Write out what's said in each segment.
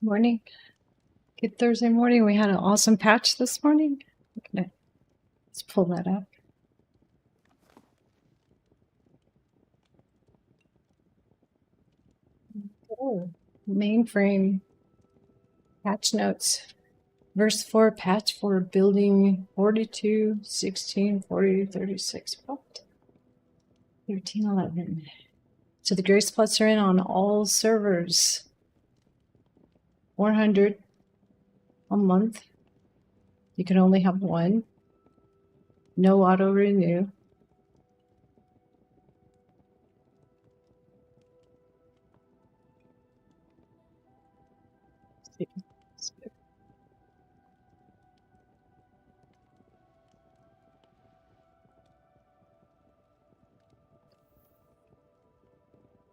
Morning. Good Thursday morning. We had an awesome patch this morning. Okay, let's pull that up. Oh, mainframe patch notes. Verse 4, patch for building 42, 16, 40, 36. What? 13, 11. So the grace plots are in on all servers. 400 a month. You can only have one. No auto renew.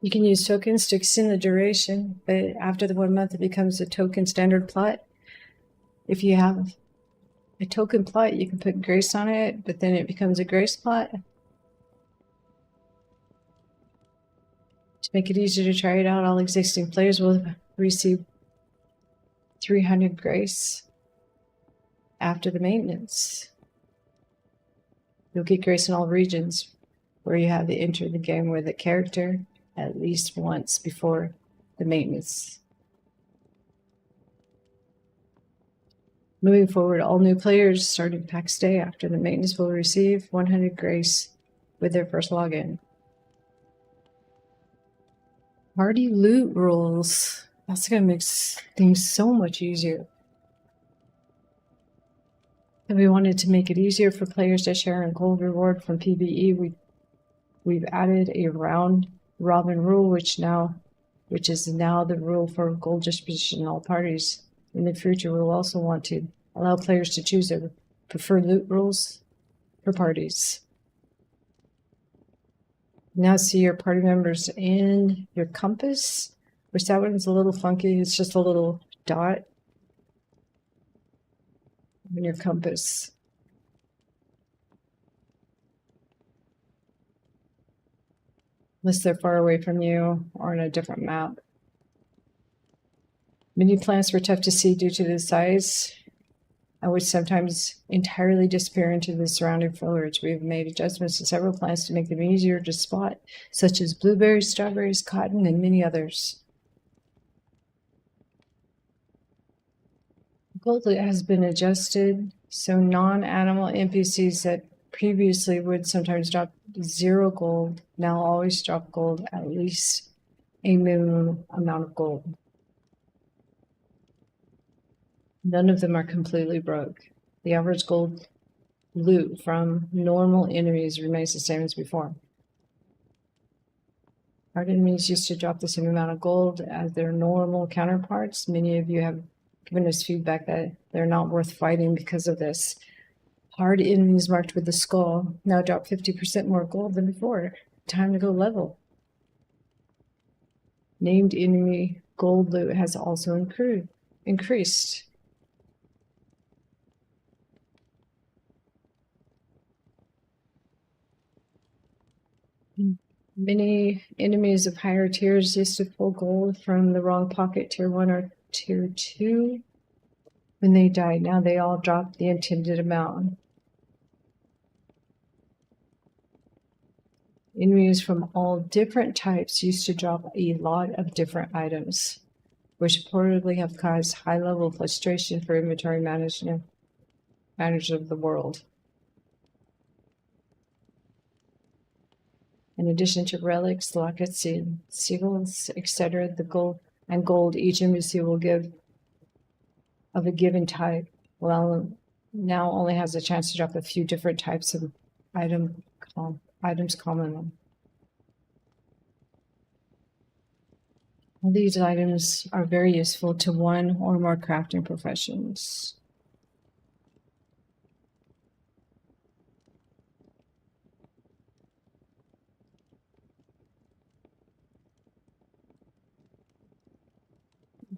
You can use tokens to extend the duration, but after the 1 month, it becomes a token standard plot. If you have a token plot, you can put grace on it, but then it becomes a grace plot. To make it easier to try it out, all existing players will receive 300 grace after the maintenance. You'll get grace in all regions where you have to enter the game with a character at least once before the maintenance. Moving forward, all new players starting Pax Day after the maintenance will receive 100 grace with their first login. Party loot rules. That's going to make things so much easier. And we wanted to make it easier for players to share in gold reward from PvE. We've added a round robin rule, which is now the rule for gold distribution in all parties. In the future, we'll also want to allow players to choose their preferred loot rules for parties. Now see your party members in your compass, which that one's a little funky. It's just a little dot in your compass. Unless they're far away from you or on a different map. Mini plants were tough to see due to the size, and would sometimes entirely disappear into the surrounding foliage. We have made adjustments to several plants to make them easier to spot, such as blueberries, strawberries, cotton, and many others. Gold has been adjusted, so non-animal NPCs that previously would sometimes drop 0 gold now always drop gold, at least a minimum amount of gold. None of them are completely broke. The average gold loot from normal enemies remains the same as before. Hard enemies used to drop the same amount of gold as their normal counterparts. Many of you have given us feedback that they're not worth fighting because of this. Hard enemies marked with the skull now drop 50% more gold than before. Time to go level. Named enemy gold loot has also increased. Many enemies of higher tiers used to pull gold from the wrong pocket, tier 1 or tier 2. When they died, now they all drop the intended amount. Enemies from all different types used to drop a lot of different items, which reportedly have caused high-level frustration for inventory managers of the world. In addition to relics, lockets, seals, etc., the gold each embassy will give of a given type, well, now only has a chance to drop a few different types of items commonly. These items are very useful to one or more crafting professions.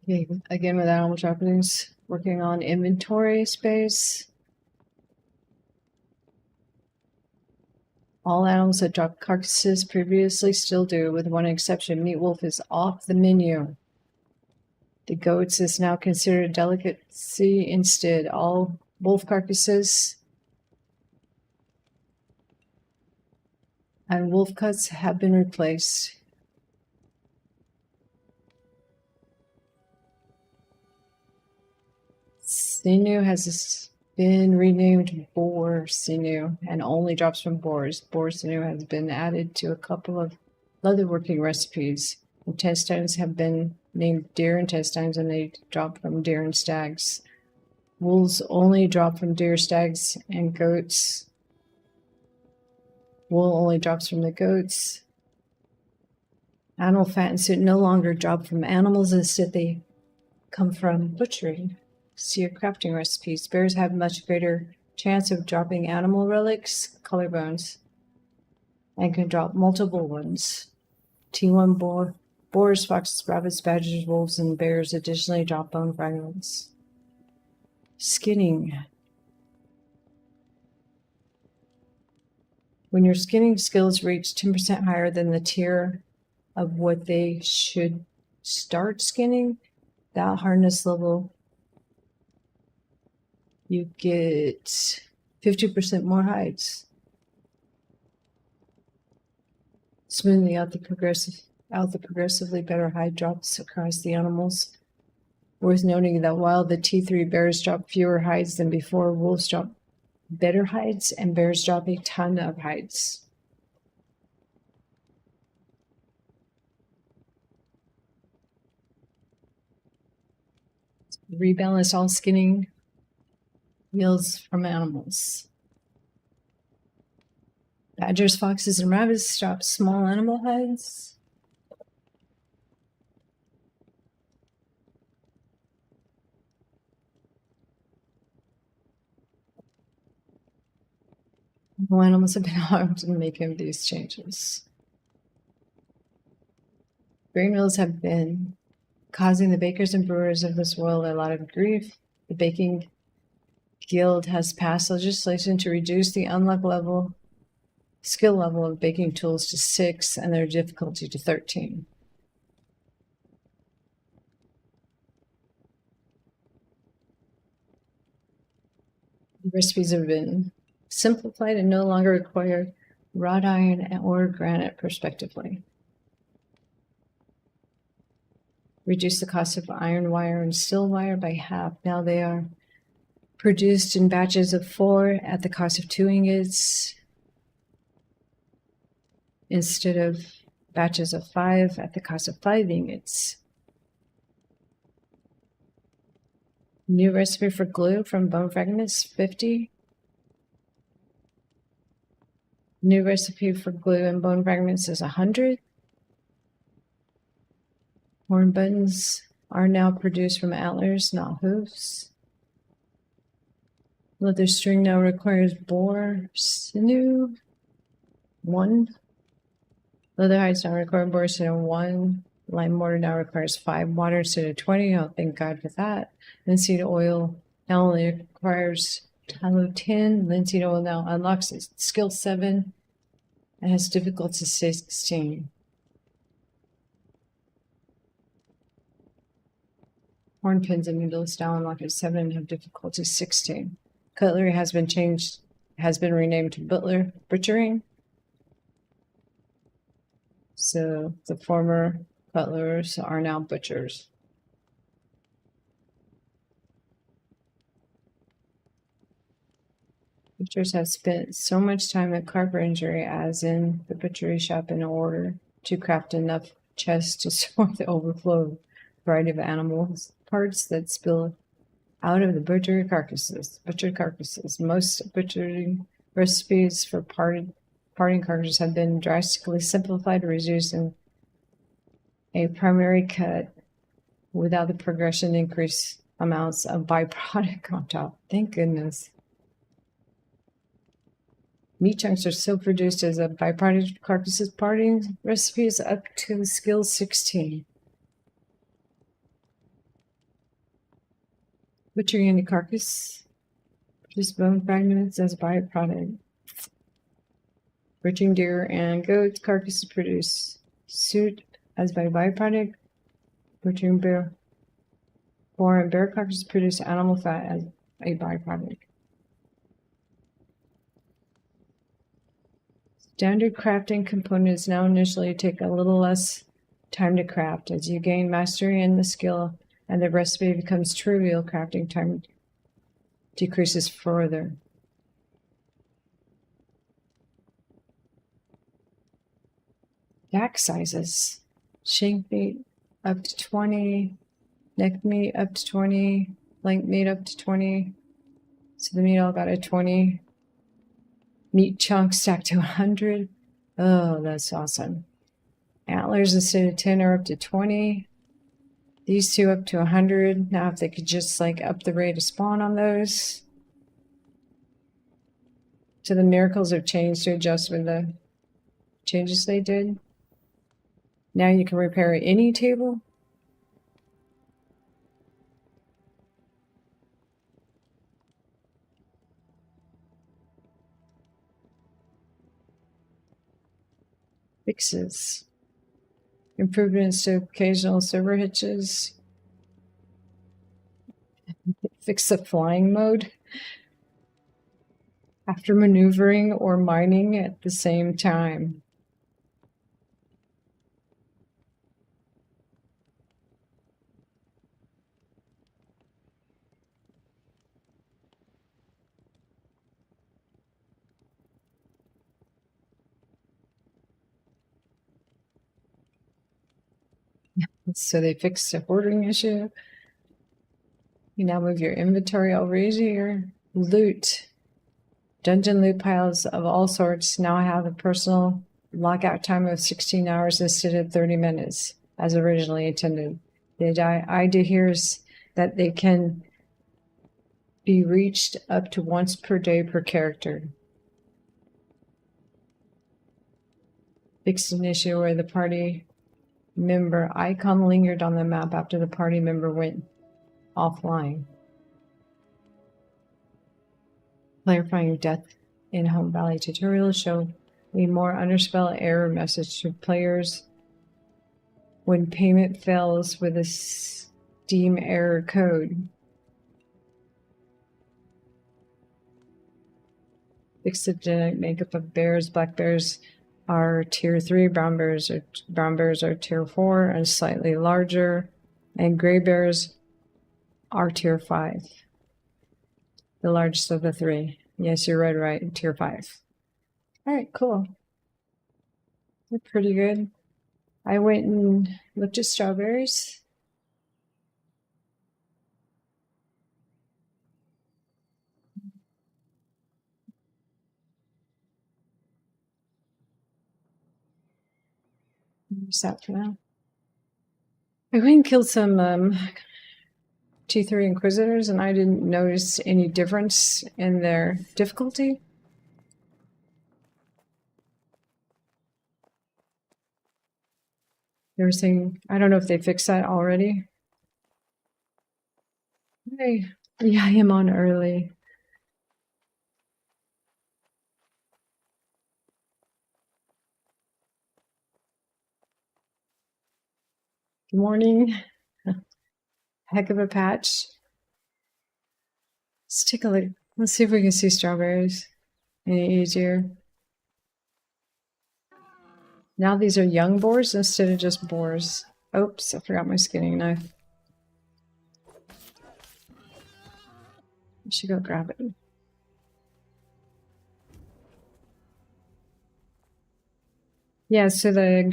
Okay, again with animal trappings, working on inventory space. All animals that dropped carcasses previously still do, with one exception. Meat Wolf is off the menu. The goats is now considered a delicacy instead. All wolf carcasses and wolf cuts have been replaced. Sinew has been renamed boar sinew and only drops from boars. Boar sinew has been added to a couple of leatherworking recipes. Intestines have been named deer intestines and they drop from deer and stags. Wools only drop from deer, stags, and goats. Wool only drops from the goats. Animal fat and suit no longer drop from animals, instead they come from butchering. See your crafting recipes. Bears have much greater chance of dropping animal relics, collarbones, and can drop multiple ones. T1 boars, foxes, rabbits, badgers, wolves, and bears additionally drop bone fragments. Skinning. When your skinning skills reach 10% higher than the tier of what they should start skinning, that hardness level, you get 50% more hides. Smoothing out the progressively better hide drops across the animals. Worth noting that while the T3 bears drop fewer hides than before, wolves drop better hides and bears drop a ton of hides. Rebalance all skinning yields from animals. Badgers, foxes, and rabbits drop small animal hides. No animals have been harmed in making these changes. Grain mills have been causing the bakers and brewers of this world a lot of grief. The baking guild has passed legislation to reduce the skill level of baking tools to 6 and their difficulty to 13. The recipes have been simplified and no longer require wrought iron or granite respectively. Reduce the cost of iron wire and steel wire by half. Now they are produced in batches of 4 at the cost of 2 ingots instead of batches of 5 at the cost of 5 ingots. New recipe for glue from bone fragments, 50. New recipe for glue and bone fragments is 100. Horn buttons are now produced from antlers, not hooves. Leather string now requires boar sinew, 1. Leather hides now require boar sinew, 1. Lime mortar now requires 5 water instead of 20. Oh, thank God for that. Linseed oil now only requires tallow 10. Linseed oil now unlocks skill 7 and has difficulty 16. Horn pins and needles now unlock at 7 and have difficulty 16. Cutlery has been renamed to butchering. So the former butlers are now butchers. Butchers have spent so much time at carpentry as in the butchery shop in order to craft enough chests to support the overflow variety of animals parts that spill out of the butchered carcasses. Most butchering recipes for parting carcasses have been drastically simplified, reducing a primary cut without the progression increase amounts of byproduct on top. Thank goodness. Meat chunks are still produced as a byproduct. Carcasses parting recipes up to skill 16. Butchering any carcass produce bone fragments as a byproduct. Butchering deer and goat carcasses produce suit as by byproduct. Butchering bear Boar and bear carcasses produce animal fat as a byproduct. Standard crafting components now initially take a little less time to craft. As you gain mastery in the skill and the recipe becomes trivial, crafting time decreases further. Back sizes. Shank meat up to 20, neck meat up to 20, flank meat up to 20. So the meat all got a 20. Meat chunks stacked to 100. Oh, that's awesome. Antlers instead of 10 are up to 20. These two up to 100. Now if they could just like up the rate of spawn on those. So the miracles have changed to adjust with the changes they did. Now you can repair any table. Fixes. Improvements to occasional server hitches. Fix the flying mode after maneuvering or mining at the same time. So they fixed the hoarding issue. You now move your inventory over easier. Loot. Dungeon loot piles of all sorts now have a personal lockout time of 16 hours instead of 30 minutes, as originally intended. The idea here is that they can be reached up to once per day per character. Fixed an issue where the party member icon lingered on the map after the party member went offline. Clarifying death in Home Valley tutorial show a more underspell error message to players when payment fails with a Steam error code. Fix the genetic makeup of bears. Black bears are tier 3, brown bears are tier 4 and slightly larger, and gray bears are tier 5. The largest of the 3. Yes, you're right, tier 5. Alright, cool. They're pretty good. I went and looked at strawberries. What's that for now? I went and killed some T3 Inquisitors, and I didn't notice any difference in their difficulty. They were saying, I don't know if they fixed that already. Hey, yeah, I am on early. Good morning. Heck of a patch. Let's take a look. Let's see if we can see strawberries any easier. Now these are young boars instead of just boars. Oops, I forgot my skinning knife. I should go grab it. Yeah, so the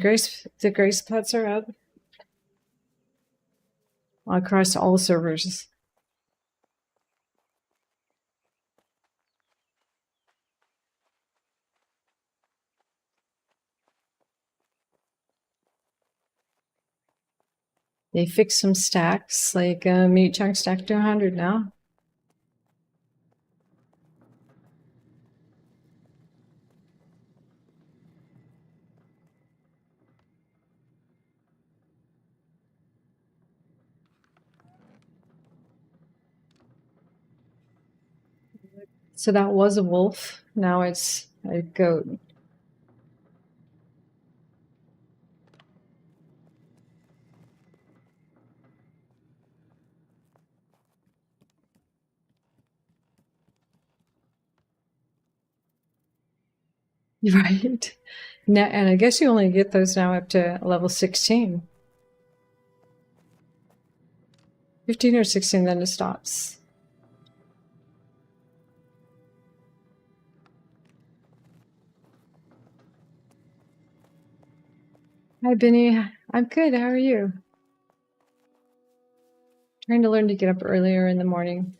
grace pots are up across all servers. They fixed some stacks, like meat chunk stacked to 100 now. So that was a wolf. Now it's a goat. Right. Now, and I guess you only get those now up to level 16. 15 or 16, then it stops. Hi, Benny. I'm good. How are you? Trying to learn to get up earlier in the morning.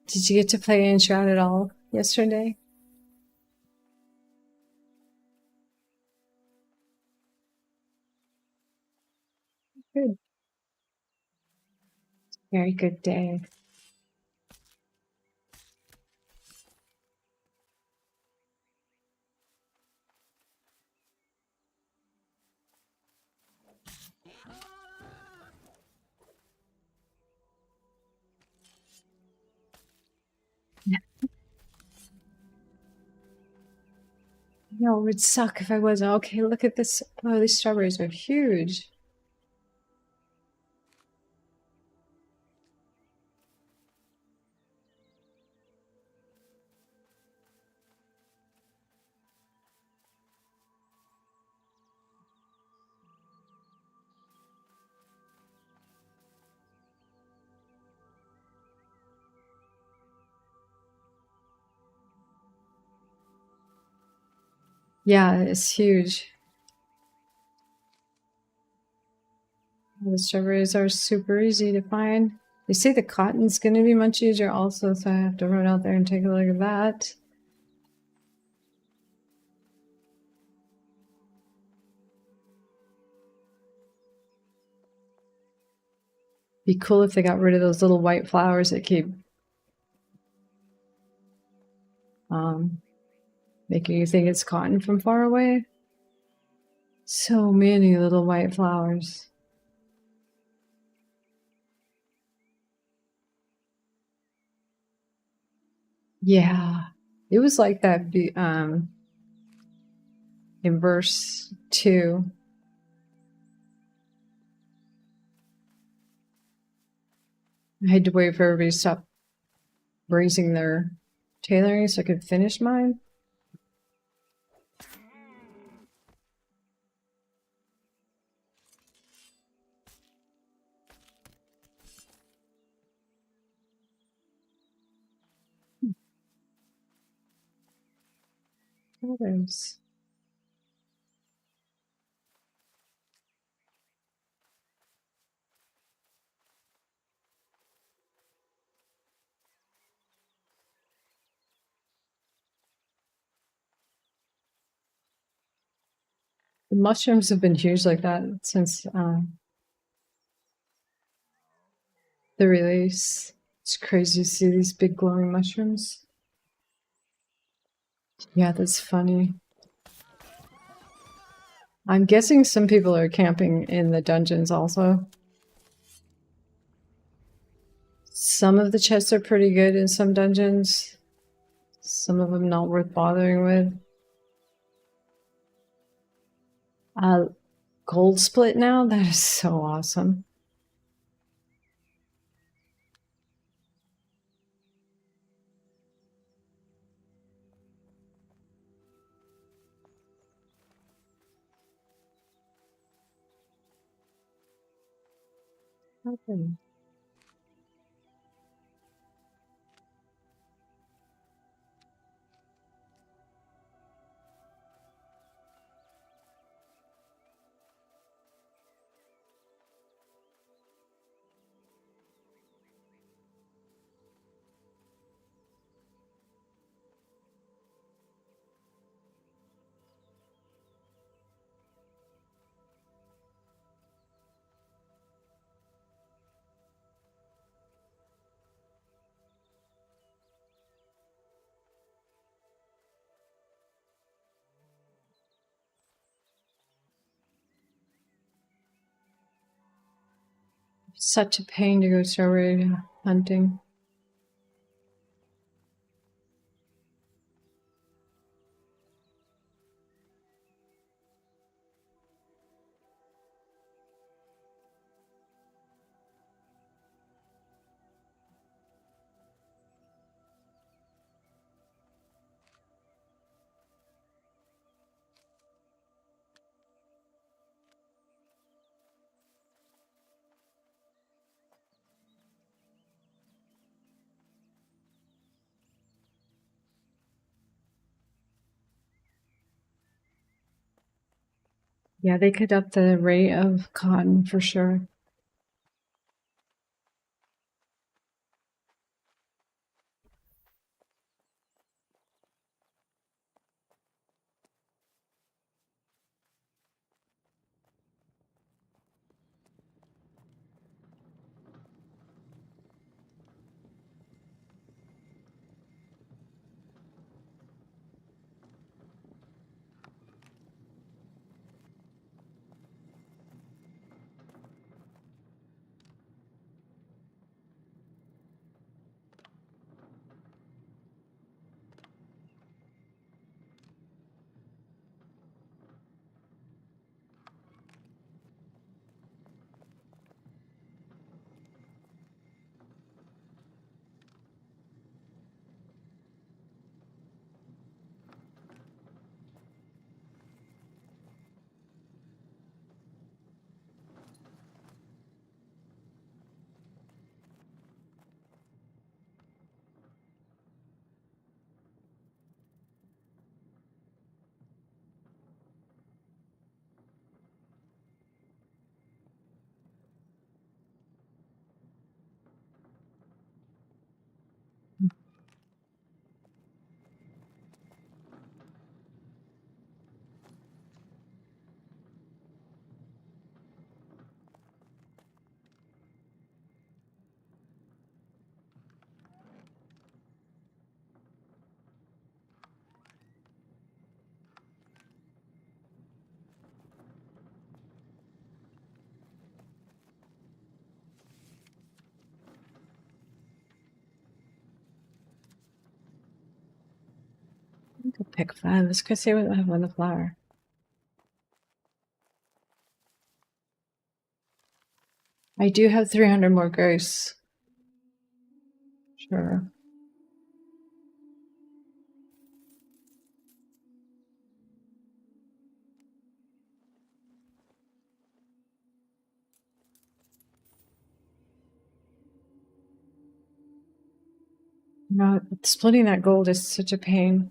Did you get to play Ancien at all yesterday? Good. Very good day. No, it would suck if I wasn't. Okay, look at this. Oh, these strawberries are huge. Yeah, it's huge. The strawberries are super easy to find. They say the cotton's going to be much easier also, so I have to run out there and take a look at that. Be cool if they got rid of those little white flowers that keep making you think it's cotton from far away. So many little white flowers. Yeah, it was like that in verse 2. I had to wait for everybody to stop raising their tailoring so I could finish mine. Others. The mushrooms have been huge like that since the release. It's crazy to see these big glowing mushrooms. Yeah, that's funny. I'm guessing some people are camping in the dungeons also. Some of the chests are pretty good in some dungeons. Some of them not worth bothering with. Gold split now? That is so awesome. Okay. Such a pain to go star raid hunting. Yeah, they could up the rate of cotton for sure. Go pick 5. Let's go see what I have on the flower. I do have 300 more ghosts. Sure. No, splitting that gold is such a pain.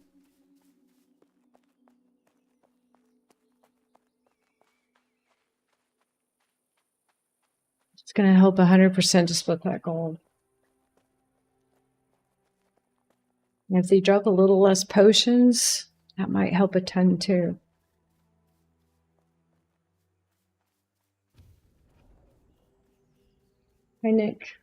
It's going to help 100% to split that gold. And if they drop a little less potions, that might help a ton too. Hi, Nick.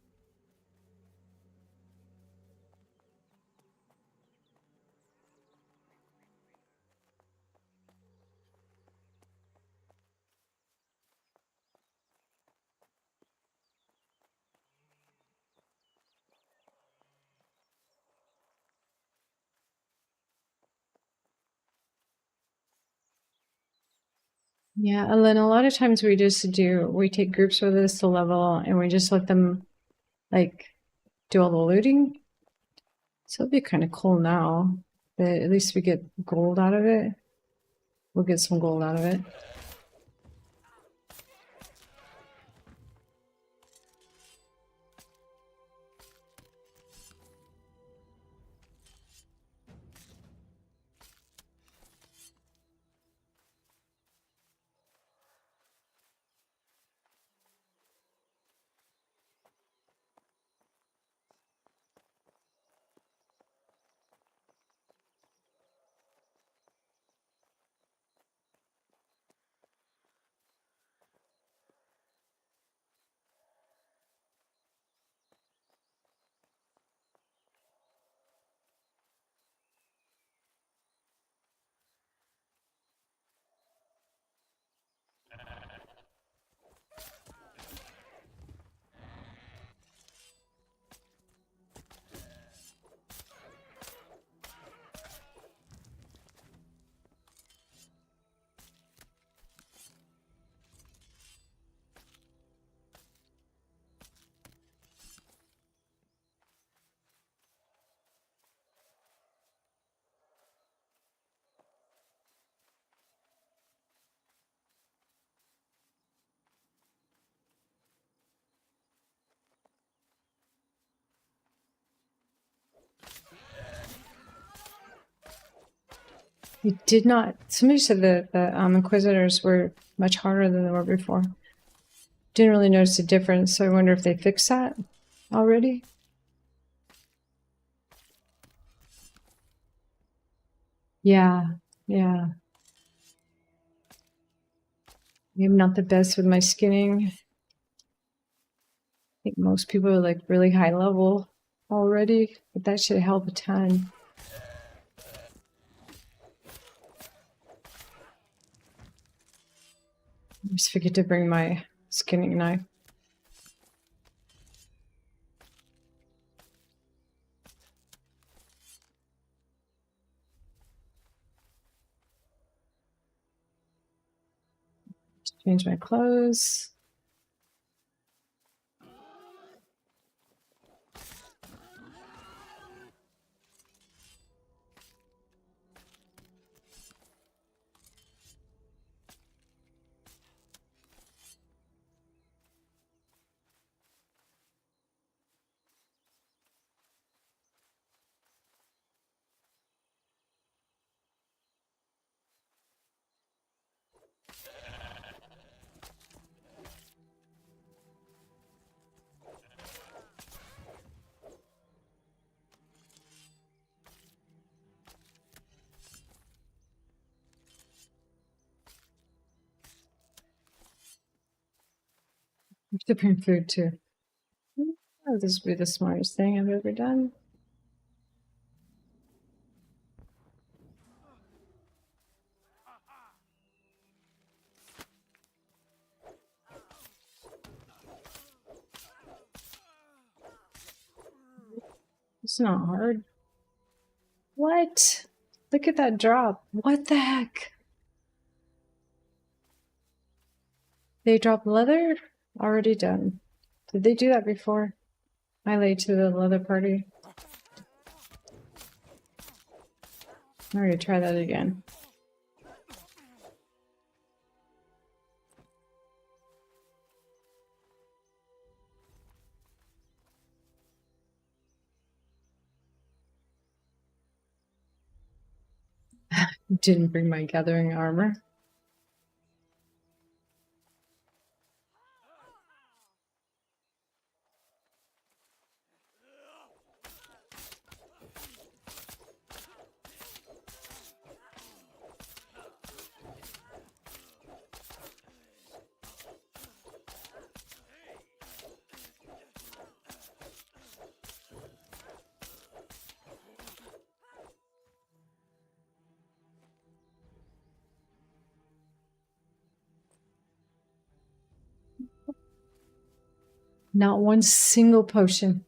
Yeah, and then a lot of times we take groups with us to level and we just let them like do all the looting. So it'd be kind of cool now, but at least we get gold out of it. We'll get some gold out of it. It did not. Somebody said that the Inquisitors were much harder than they were before. Didn't really notice a difference, so I wonder if they fixed that already. Yeah, yeah. Maybe not the best with my skinning. I think most people are like really high level already, but that should help a ton. I just forget to bring my skinning knife. Change my clothes. I have to bring food too. Oh, this would be the smartest thing I've ever done. It's not hard. What? Look at that drop. What the heck? They drop leather? Already done. Did they do that before? I laid to the leather party. I'm gonna try that again. Didn't bring my gathering armor. Not one single potion.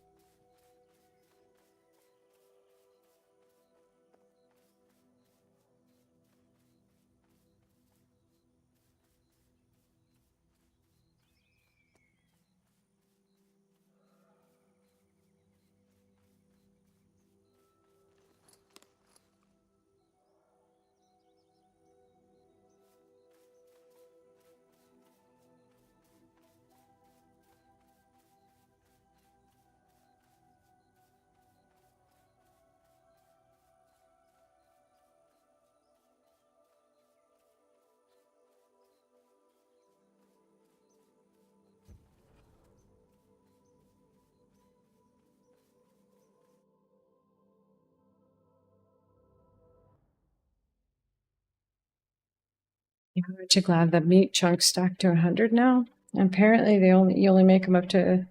Yeah, I'm actually glad that meat chunk stacked to 100 now. And apparently, you only make them up to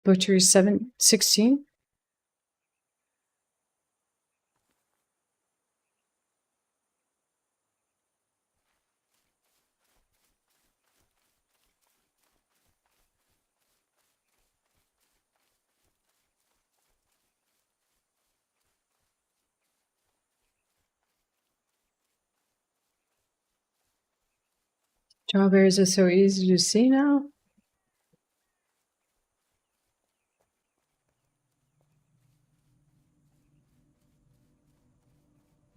butchery 16. Strawberries are so easy to see now.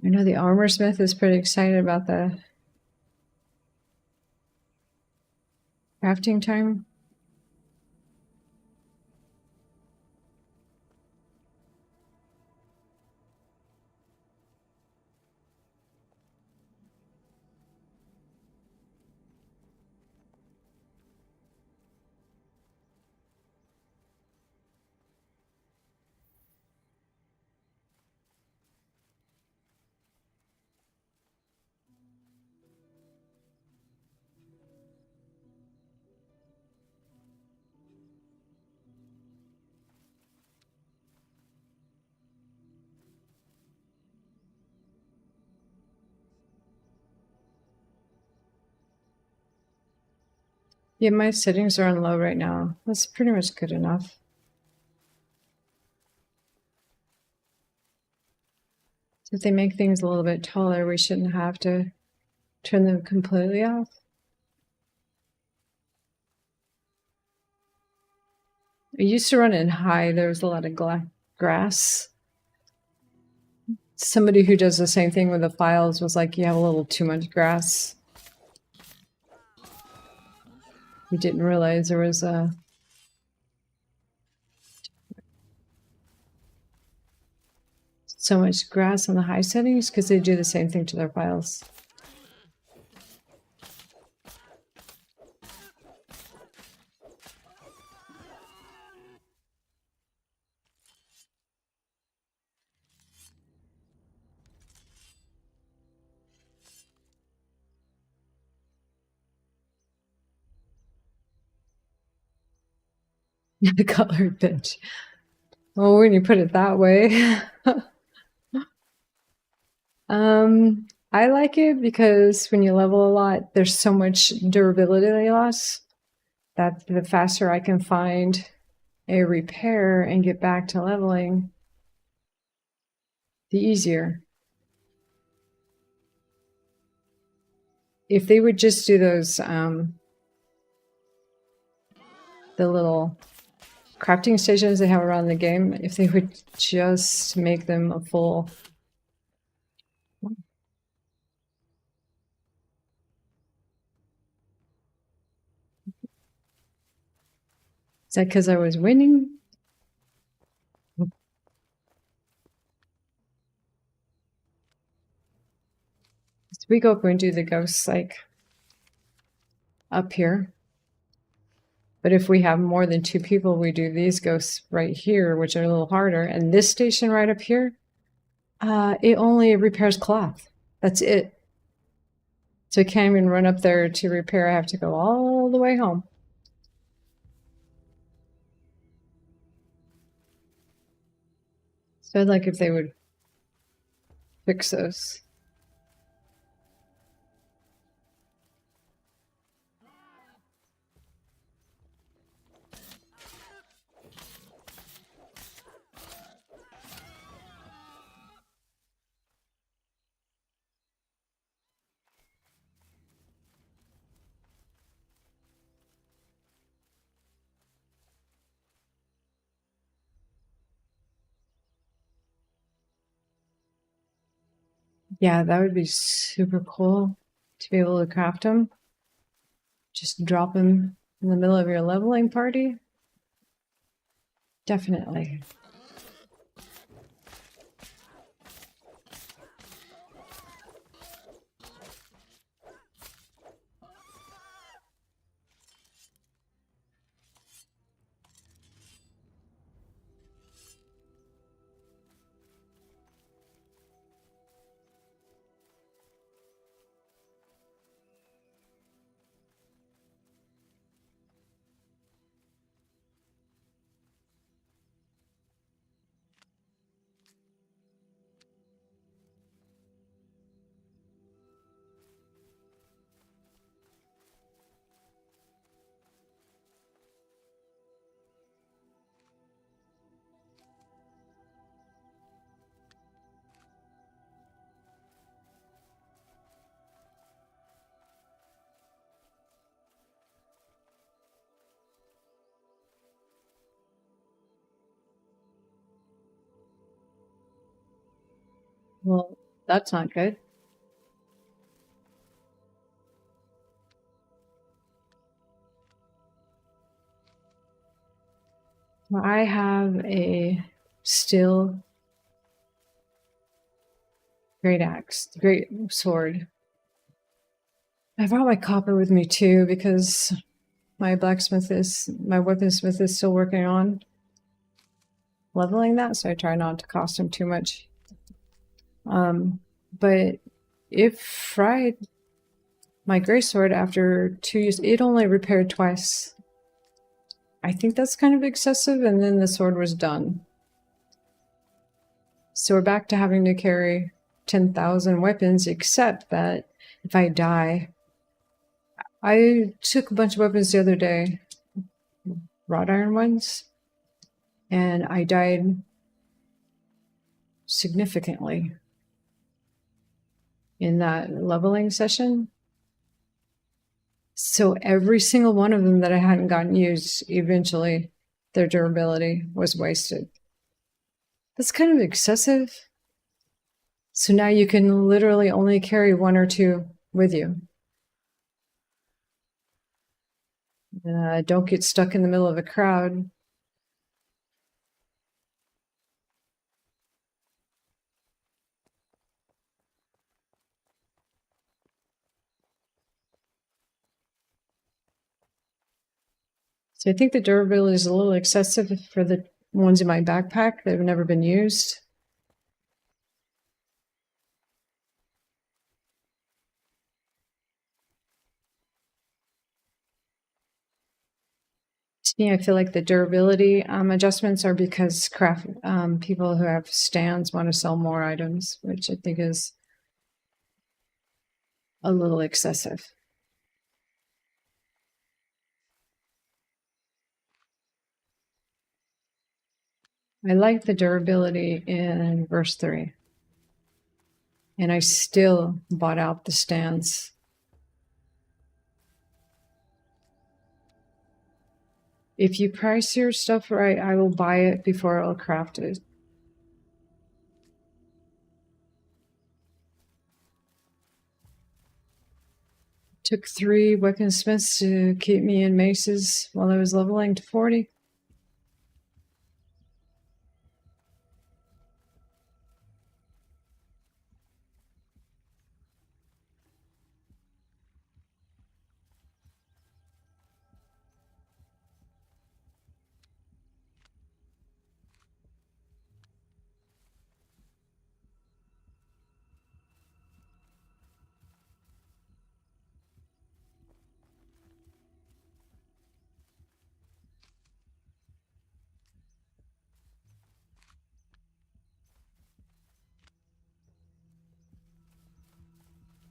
I know the armor smith is pretty excited about the crafting time. Yeah, my settings are on low right now. That's pretty much good enough. If they make things a little bit taller, we shouldn't have to turn them completely off. I used to run it high. There was a lot of grass. Somebody who does the same thing with the files was like, you have a little too much grass. We didn't realize there was so much grass on the high settings because they do the same thing to their files. The colored bitch. Well, when you put it that way. I like it because when you level a lot, there's so much durability loss that the faster I can find a repair and get back to leveling, the easier. If they would just do those, the little crafting stations they have around the game, if they would just make them a full... Is that because I was winning? So we go up and do the ghosts like up here. But if we have more than 2 people, we do these ghosts right here, which are a little harder. And this station right up here, it only repairs cloth. That's it. So I can't even run up there to repair. I have to go all the way home. So I'd like if they would fix those. Yeah, that would be super cool to be able to craft them. Just drop them in the middle of your leveling party. Definitely. Well, that's not good. I have a steel great axe, great sword. I brought my copper with me too because my weaponsmith is still working on leveling that, so I try not to cost him too much. But it fried my gray sword after 2 use. It only repaired twice. I think that's kind of excessive, and then the sword was done. So we're back to having to carry 10,000 weapons, except that if I die, I took a bunch of weapons the other day, wrought iron ones, and I died significantly in that leveling session. So every single one of them that I hadn't gotten used, eventually their durability was wasted. That's kind of excessive. So now you can literally only carry one or two with you. Don't get stuck in the middle of a crowd. So I think the durability is a little excessive for the ones in my backpack that have never been used. To me, I feel like the durability adjustments are because people who have stands want to sell more items, which I think is a little excessive. I like the durability in verse 3. And I still bought out the stands. If you price your stuff right, I will buy it before I'll craft it. Took 3 weaponsmiths to keep me in maces while I was leveling to 40.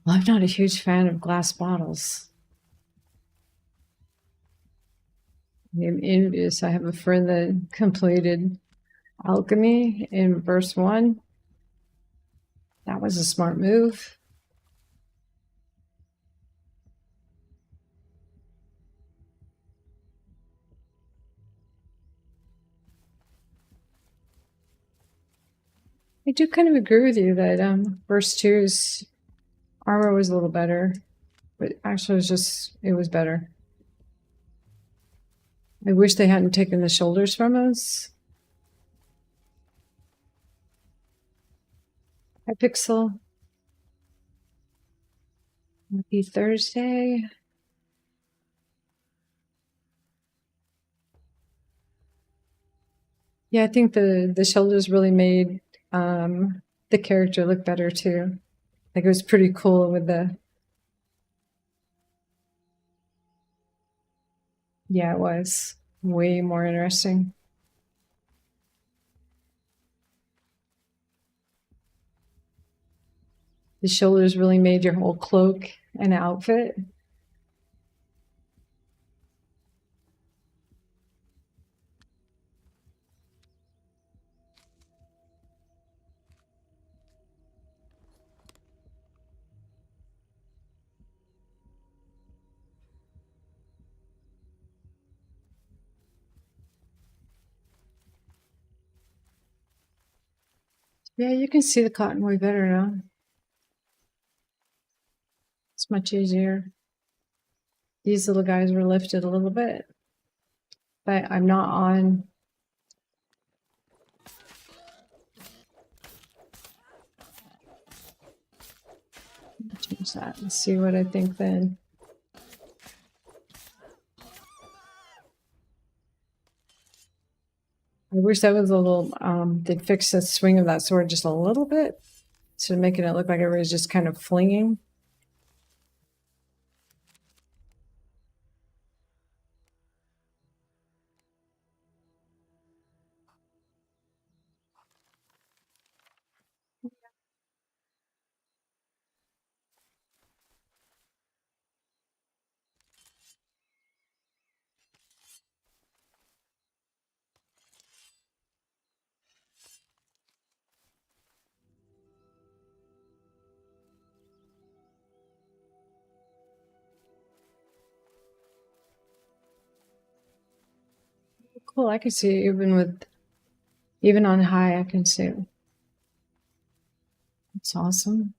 Well, I'm not a huge fan of glass bottles. I'm envious. I have a friend that completed alchemy in verse 1. That was a smart move. I do kind of agree with you that verse 2's armor was a little better, but actually it was better. I wish they hadn't taken the shoulders from us. Hi, Pixel. Happy Thursday. Yeah, I think the shoulders really made the character look better too. Like it was pretty cool with the. Yeah, it was way more interesting. The shoulders really made your whole cloak and outfit. Yeah, you can see the cotton way better now. It's much easier. These little guys were lifted a little bit, but I'm not on. Change that and see what I think then. I wish that was a little, they'd fix the swing of that sword just a little bit, so making it look like everybody's just kind of flinging. Cool, I can see even on high, I can see it. It's awesome.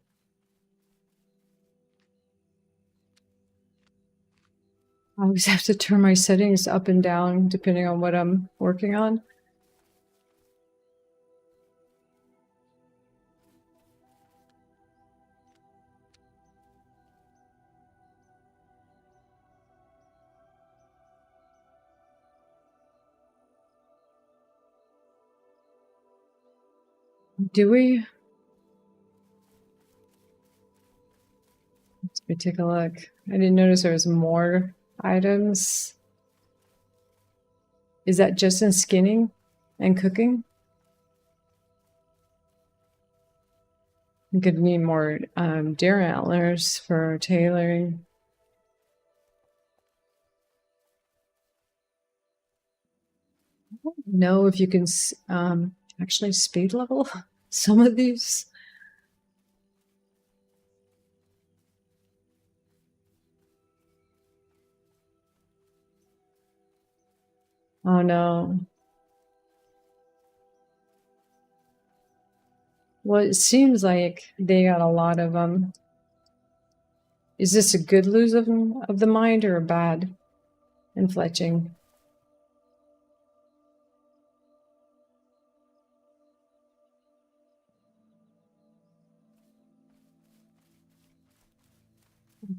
I always have to turn my settings up and down depending on what I'm working on. Do we? Let me take a look. I didn't notice there was more items. Is that just in skinning and cooking? We could need more deer antlers for tailoring. I don't know if you can actually speed level some of these. Oh no. Well, it seems like they got a lot of them. Is this a good lose of the mind or a bad in fletching?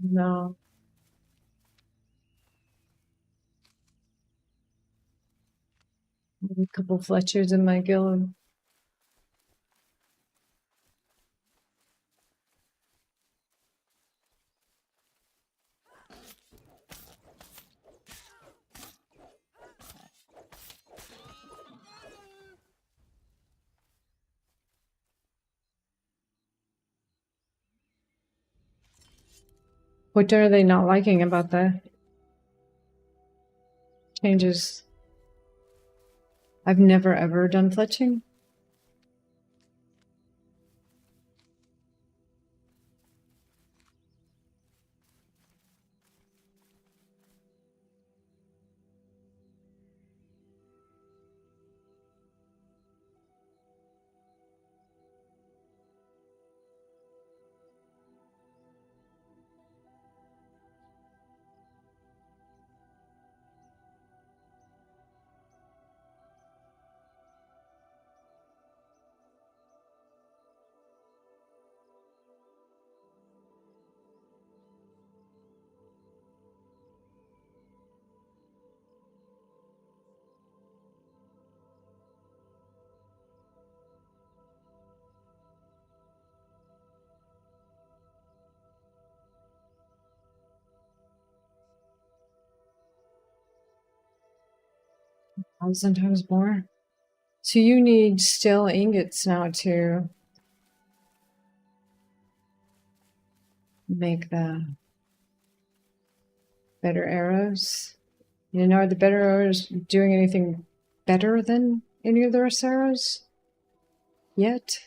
No. A couple Fletchers in my guild. What are they not liking about the changes? I've never ever done fletching. Sometimes more. So you need steel ingots now to make the better arrows. You know, are the better arrows doing anything better than any of the rest arrows yet?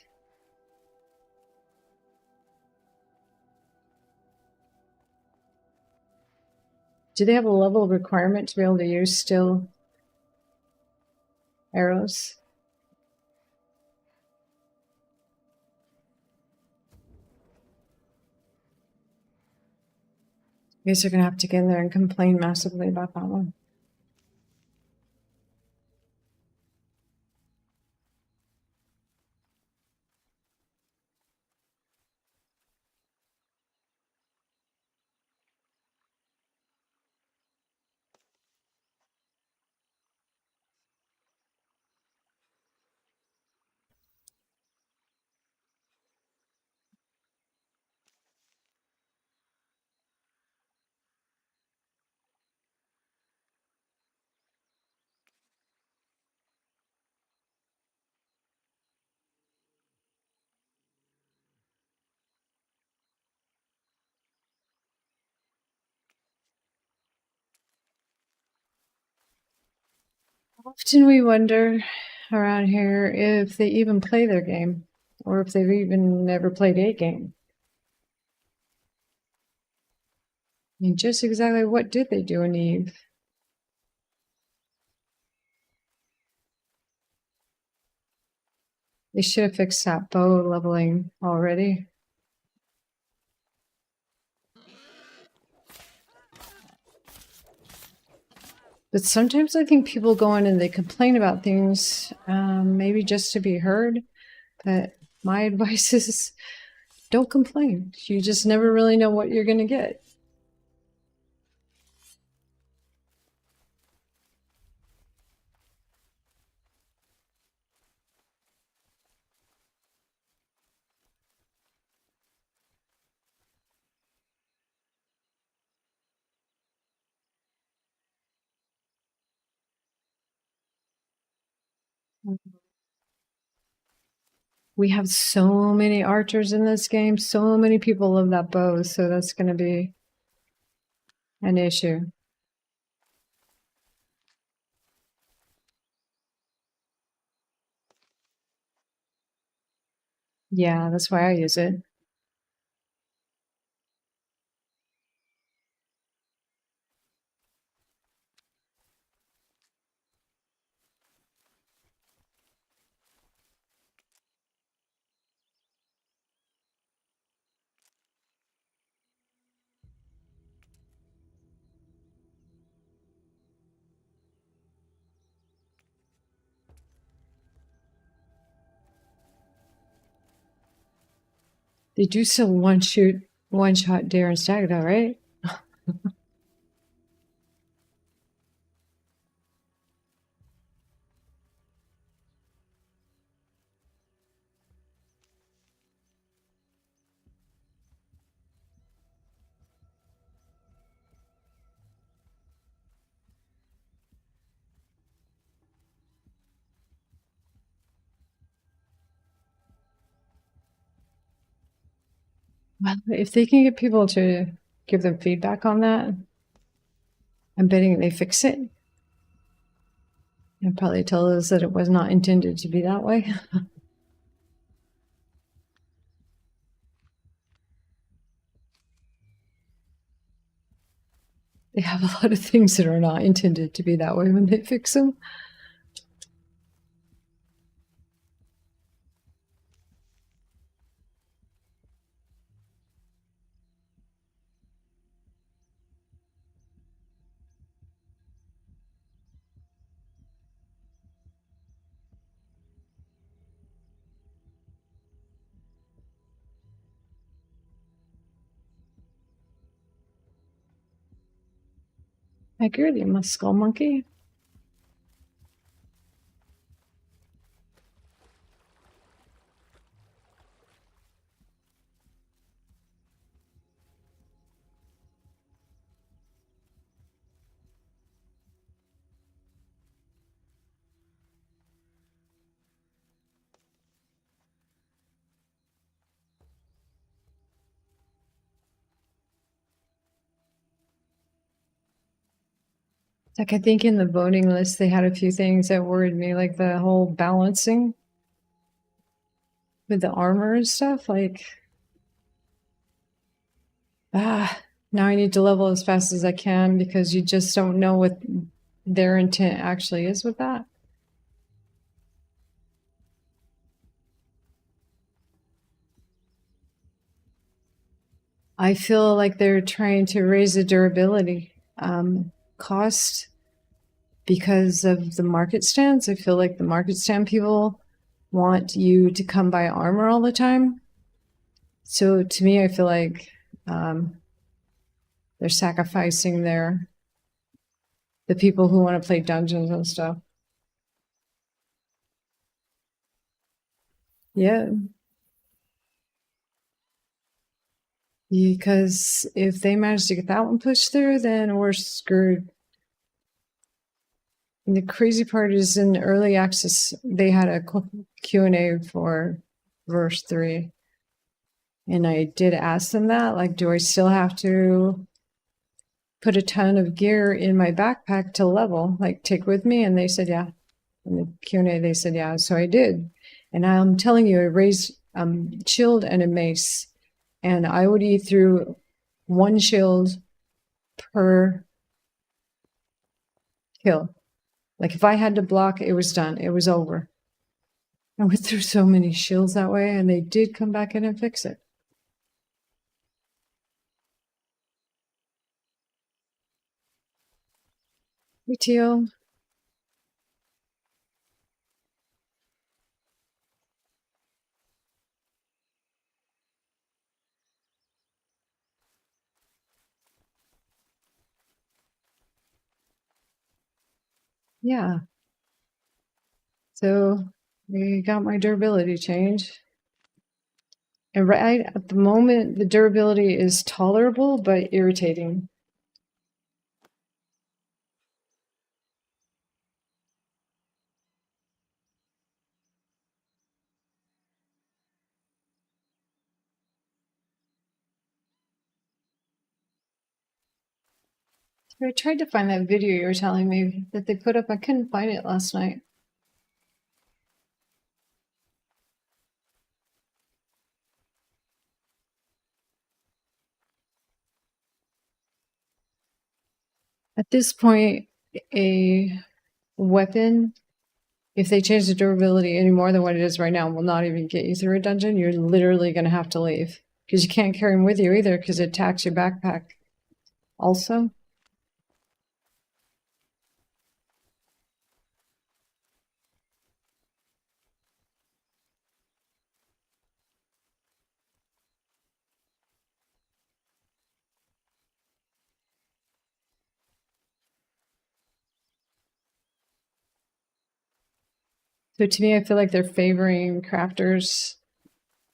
Do they have a level of requirement to be able to use steel arrows? I guess you're gonna have to get in there and complain massively about that one. Often we wonder around here if they even play their game, or if they've even never played a game. I mean, just exactly what did they do in Eve? They should have fixed that bow leveling already. But sometimes I think people go in and they complain about things, maybe just to be heard. But my advice is don't complain. You just never really know what you're going to get. We have so many archers in this game. So many people love that bow. So that's going to be an issue. Yeah, that's why I use it. They do still one-shot dare and stag though, right? Well, if they can get people to give them feedback on that, I'm betting they fix it. And probably tell us that it was not intended to be that way. They have a lot of things that are not intended to be that way when they fix them. I agree with you, my skull monkey. Like, I think in the voting list, they had a few things that worried me, like the whole balancing with the armor and stuff. Like, now I need to level as fast as I can because you just don't know what their intent actually is with that. I feel like they're trying to raise the durability cost because of the market stands. I feel like the market stand people want you to come buy armor all the time. So to me, I feel like they're sacrificing the people who want to play dungeons and stuff. Yeah. Because if they manage to get that one pushed through, then we're screwed. And the crazy part is in early access, they had a Q&A for verse 3. And I did ask them that, like, do I still have to put a ton of gear in my backpack to level, like take with me? And they said, yeah. In the Q&A, they said, yeah. So I did. And I'm telling you, I raised shield and a mace. And I would eat through one shield per kill. Like if I had to block, it was done. It was over. I went through so many shields that way, and they did come back in and fix it. Hey, Teal. Yeah. So we got my durability change. And right at the moment, the durability is tolerable, but irritating. I tried to find that video you were telling me that they put up. I couldn't find it last night. At this point, a weapon, if they change the durability any more than what it is right now, will not even get you through a dungeon. You're literally going to have to leave because you can't carry them with you either because it attacks your backpack also. So to me, I feel like they're favoring crafters,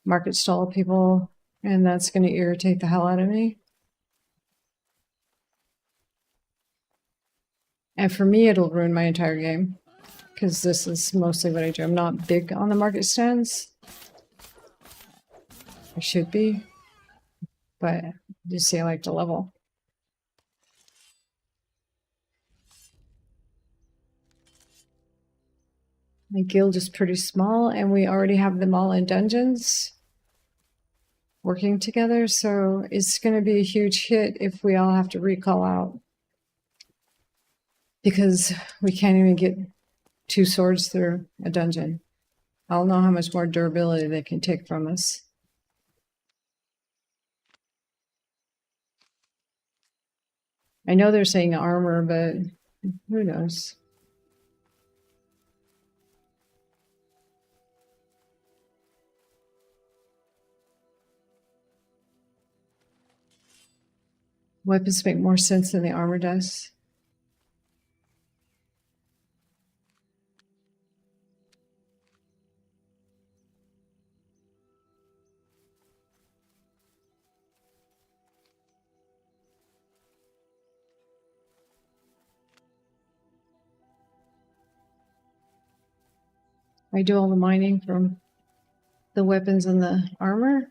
market stall people, and that's going to irritate the hell out of me. And for me, it'll ruin my entire game because this is mostly what I do. I'm not big on the market stands. I should be, but you see, I like to level. My guild is pretty small, and we already have them all in dungeons working together, so it's going to be a huge hit if we all have to recall out. Because we can't even get 2 swords through a dungeon. I don't know how much more durability they can take from us. I know they're saying armor, but who knows? Weapons make more sense than the armor does. I do all the mining from the weapons and the armor.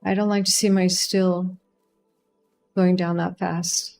I don't like to see my steel going down that fast.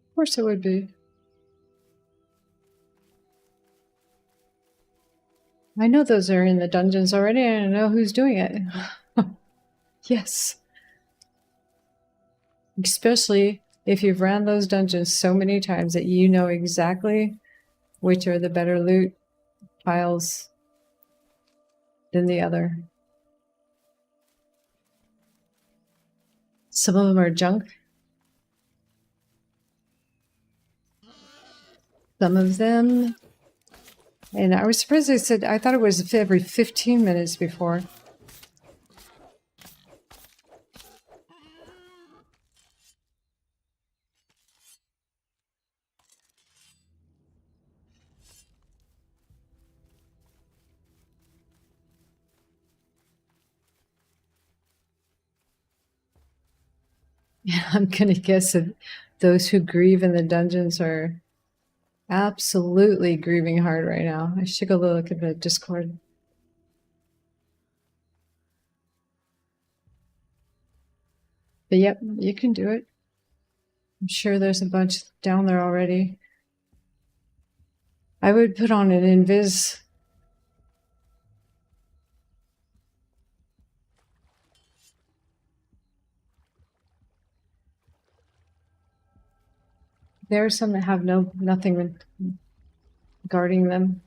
Of course it would be. I know those are in the dungeons already, and I know who's doing it. Yes. Especially if you've ran those dungeons so many times that you know exactly which are the better loot piles than the other. Some of them are junk. Some of them, and I was surprised they said, I thought it was every 15 minutes before. I'm gonna guess that those who grieve in the dungeons are absolutely grieving hard right now. I should go look at the Discord. But yep, you can do it. I'm sure there's a bunch down there already. I would put on an invis. There are some that have nothing guarding them.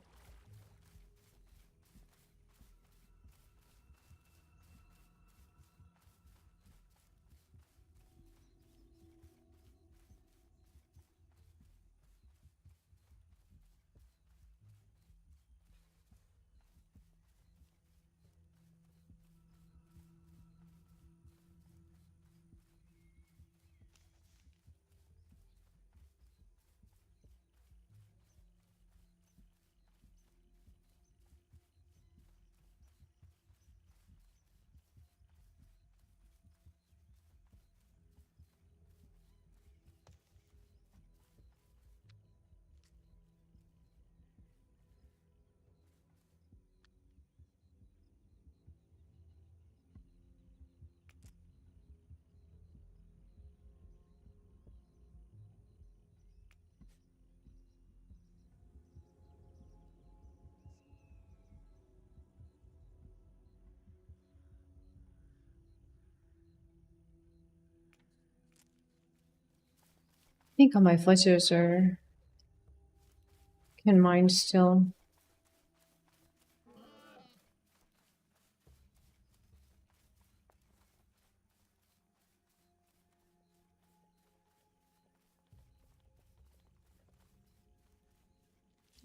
I think all my fletchers can mine still.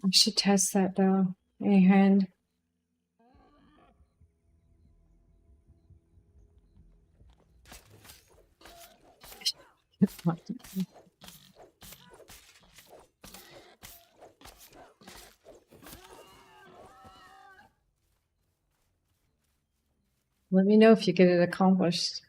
I should test that though. A hand. Let me know if you get it accomplished.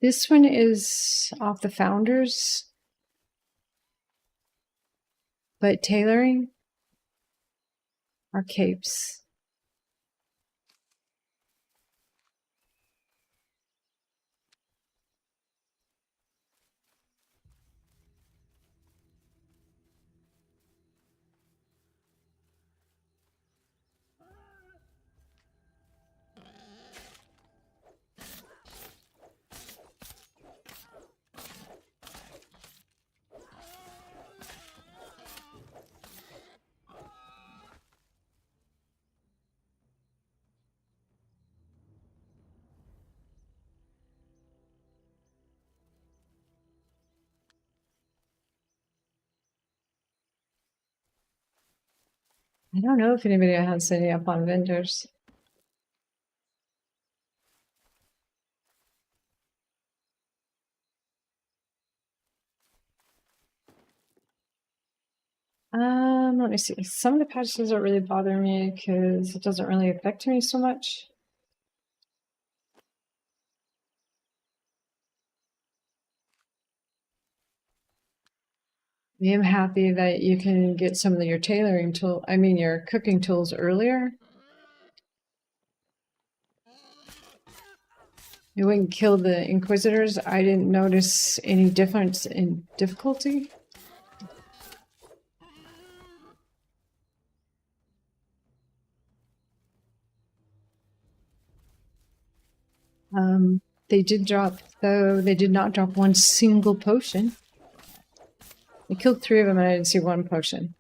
This one is off the Founders, but tailoring are capes. I don't know if anybody has any up on vendors. Let me see. Some of the patches don't really bother me because it doesn't really affect me so much. I am happy that you can get some of your tailoring tool, your cooking tools earlier. It wouldn't kill the Inquisitors. I didn't notice any difference in difficulty. They did drop, though, they did not drop one single potion. I killed 3 of them and I didn't see one potion.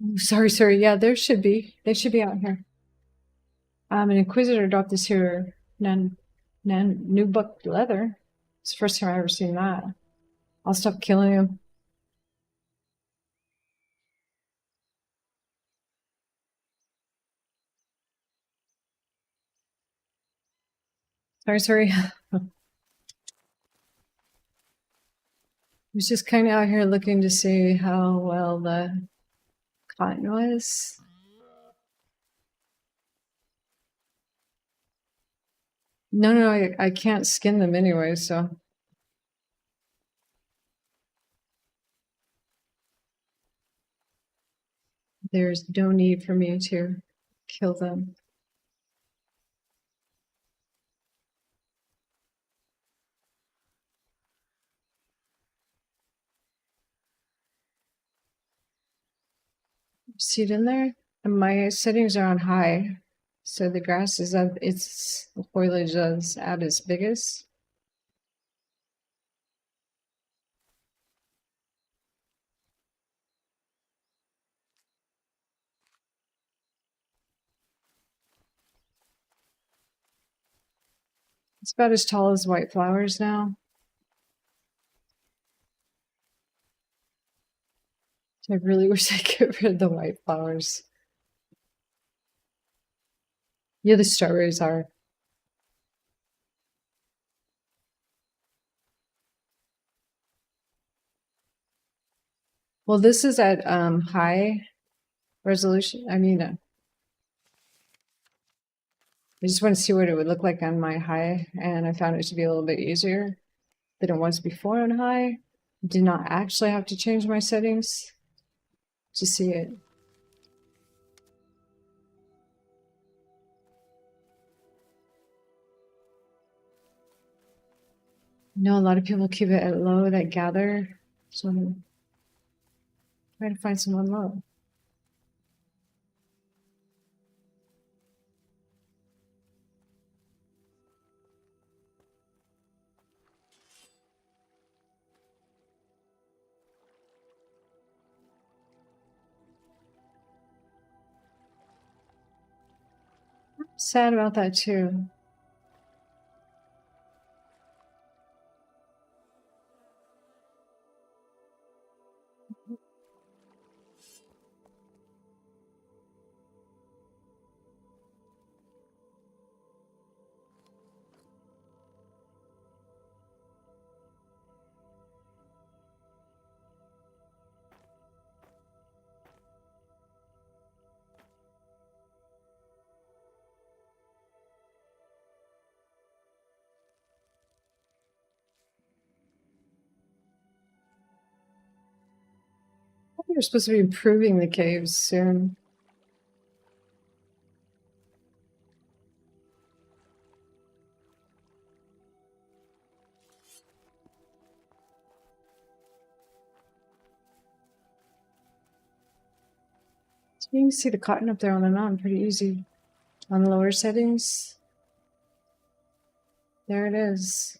Oh, sorry. Yeah, there should be. They should be out here. An Inquisitor dropped this here new buck leather. It's the first time I've ever seen that. I'll stop killing him. Sorry. I was just kind of out here looking to see how well the cotton was. No, I can't skin them anyway, so. There's no need for me to kill them. See it in there? And my settings are on high, so the grass is at its foliage is at its biggest. It's about as tall as white flowers now. I really wish I could get rid of the white flowers. Yeah, the strawberries are. Well, this is at high resolution. I mean, I just want to see what it would look like on my high, and I found it to be a little bit easier than it was before on high. Did not actually have to change my settings to see it. No, a lot of people keep it at low that gather, so I'm trying to find someone low. I'm sad about that too. I think they're supposed to be improving the caves soon. So you can see the cotton up there on the mountain pretty easy. On the lower settings. There it is.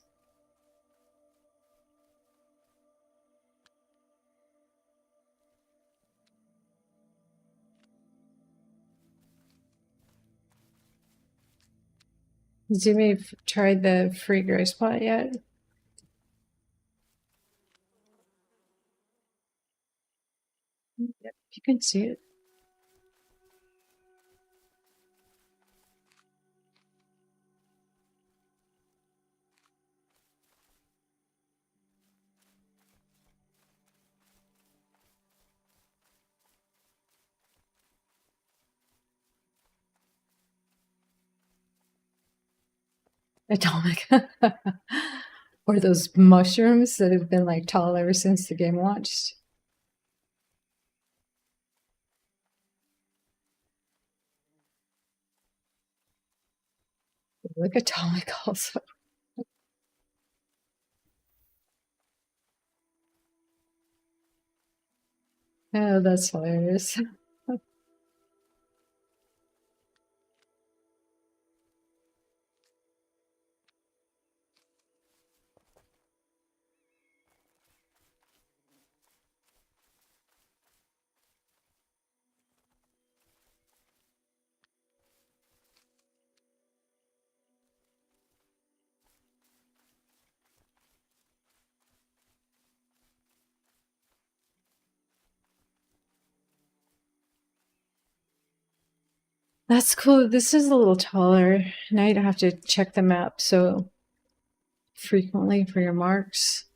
Has anybody tried the free gray spot yet? Yep, you can see it. Atomic. Or those mushrooms that have been like tall ever since the game launched. Look atomic also. Oh, that's hilarious. That's cool. This is a little taller. Now you don't have to check the map so frequently for your marks.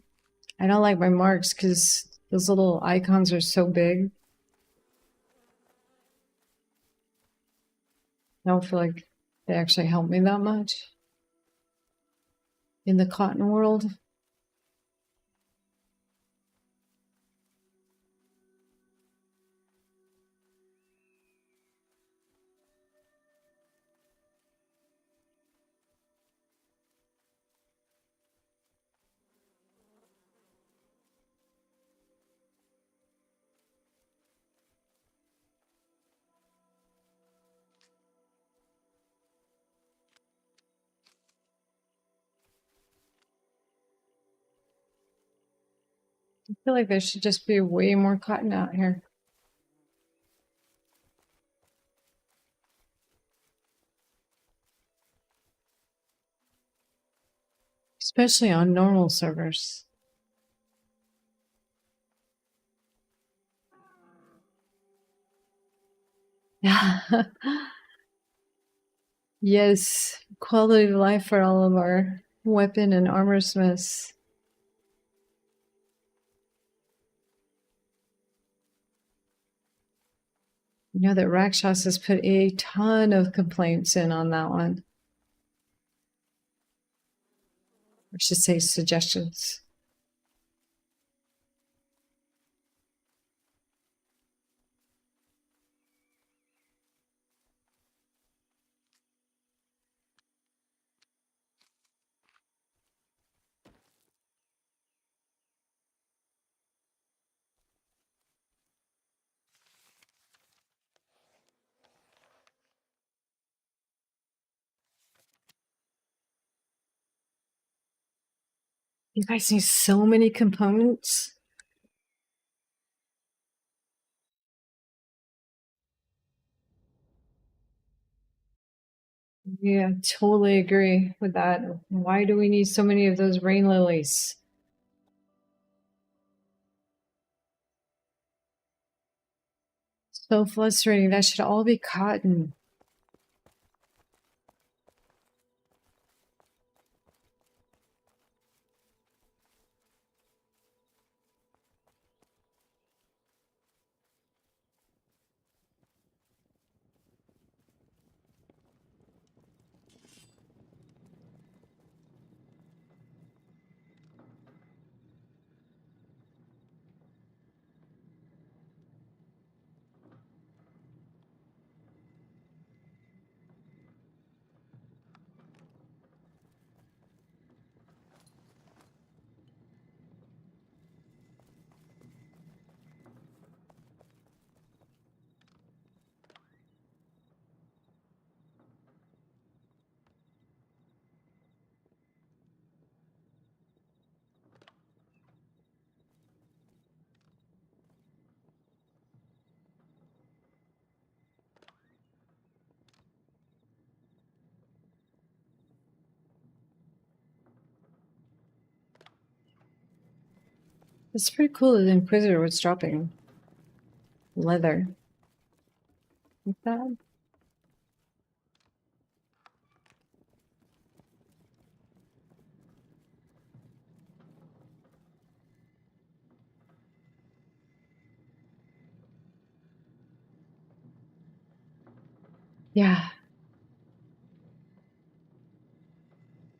I don't like my marks because those little icons are so big. I don't feel like they actually help me that much in the cotton world. I feel like there should just be way more cotton out here. Especially on normal servers. Yes, quality of life for all of our weapon and armor smiths. You know that Rakshas has put a ton of complaints in on that one. I should say suggestions. You guys need so many components. Yeah, totally agree with that. Why do we need so many of those rain lilies? So frustrating. That should all be cotton. It's pretty cool that the Inquisitor was dropping leather like that. Yeah,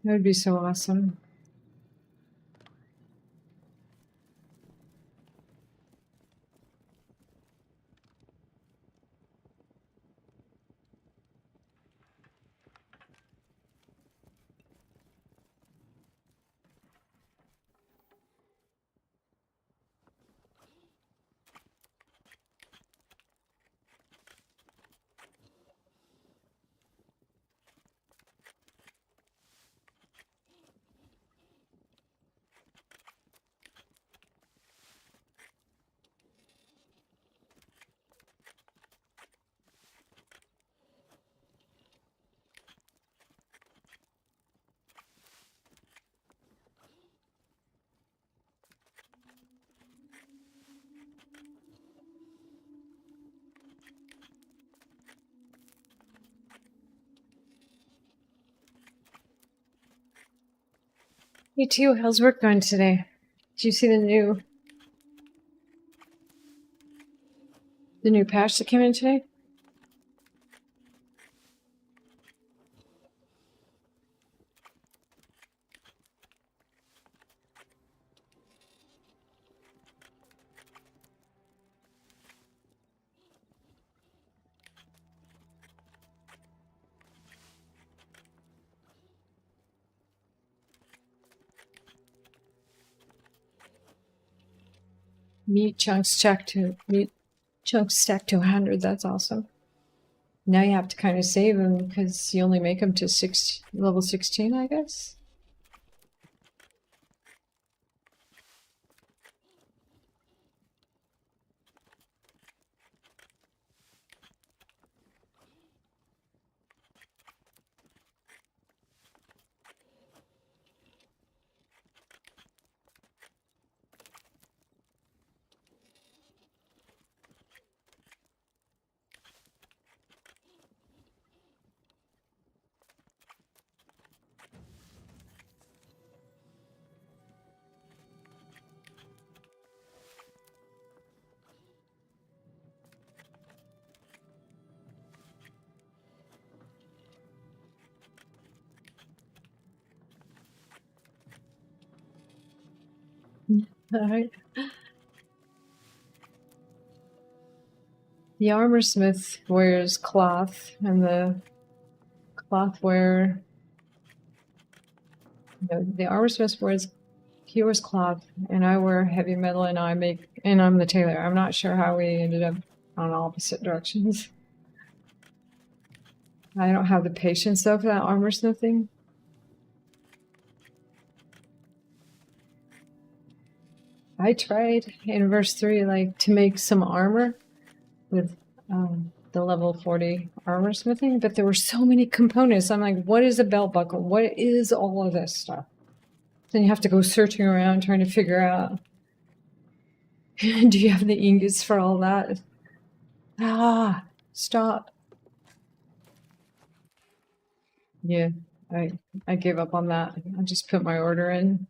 that would be so awesome. You too. How's work going today? Did you see the new patch that came in today? Meat chunks stacked to 100. That's awesome. Now you have to kind of save them because you only make them to level 16, I guess. All right. The armorsmith wears cloth, and the cloth wearer. No, the armorsmith wears cloth, and I wear heavy metal, and I'm the tailor. I'm not sure how we ended up on opposite directions. I don't have the patience though for that armorsmithing. I tried in verse 3 like to make some armor with the level 40 armor smithing, but there were so many components. I'm like, what is a belt buckle? What is all of this stuff? Then you have to go searching around trying to figure out, do you have the ingots for all that? Ah, stop. Yeah, I gave up on that. I just put my order in.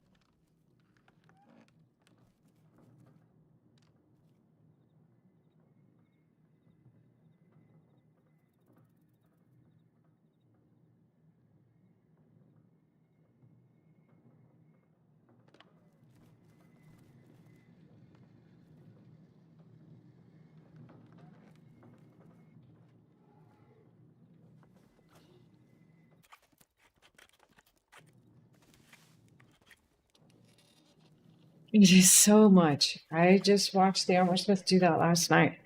It is so much. I just watched the armor smith do that last night.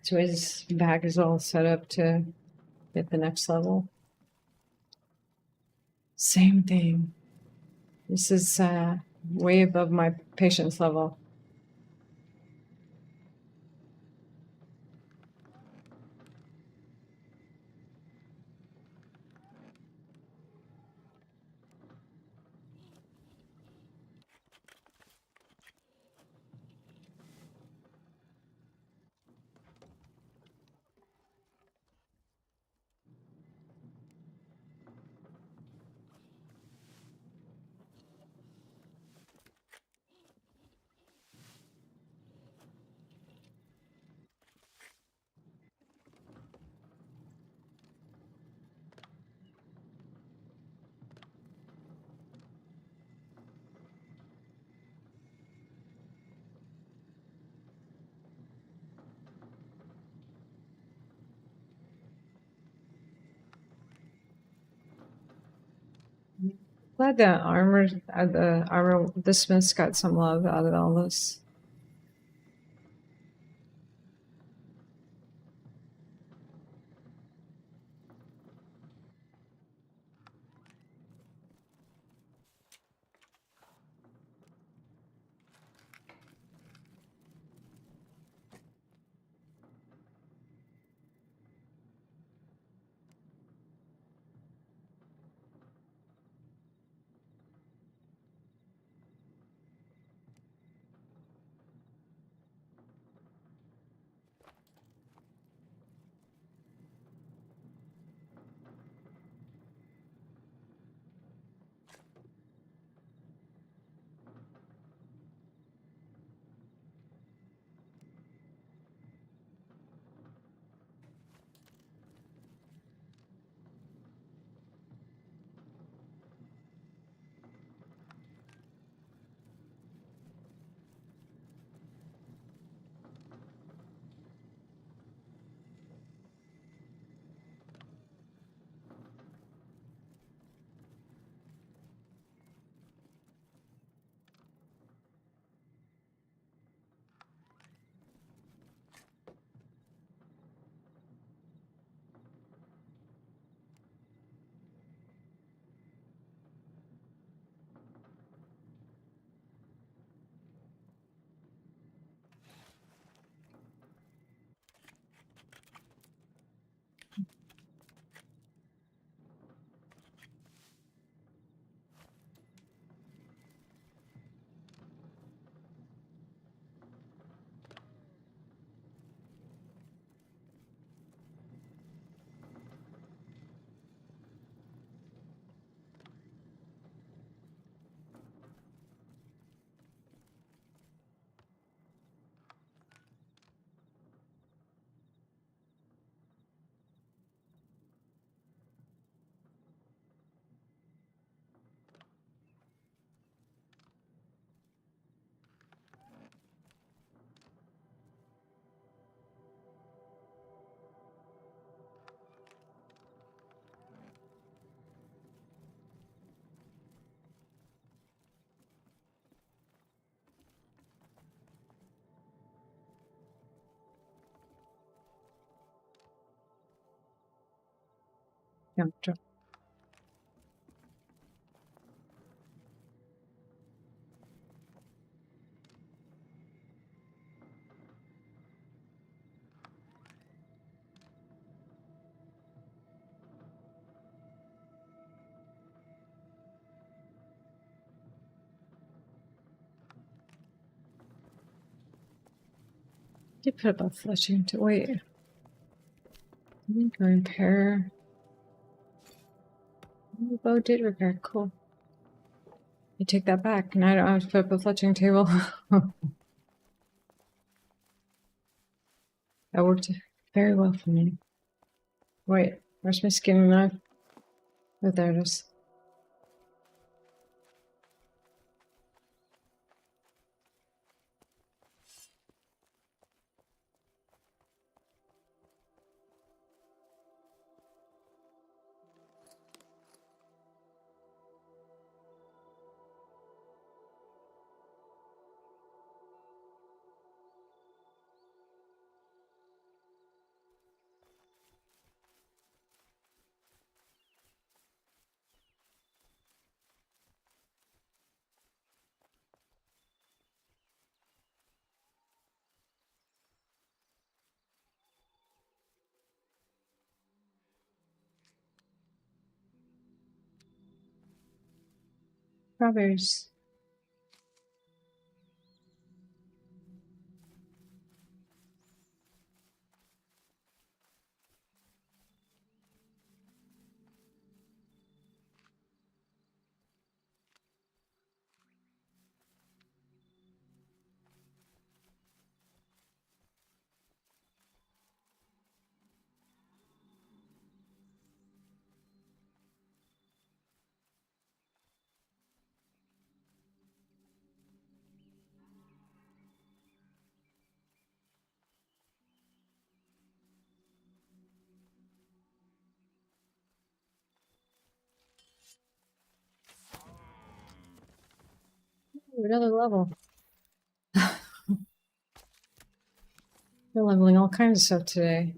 So his bag is all set up to hit the next level. Same thing. This is way above my patience level. Glad the smiths got some love out of all this. Counter. Did put up a fletching to wait. Go repair. The bow did repair. Cool. I take that back. Now I don't have to put up a fletching table. That worked very well for me. Wait, where's my skinning knife? Oh, there it is. Strawberries. Ooh, another level. We're leveling all kinds of stuff today.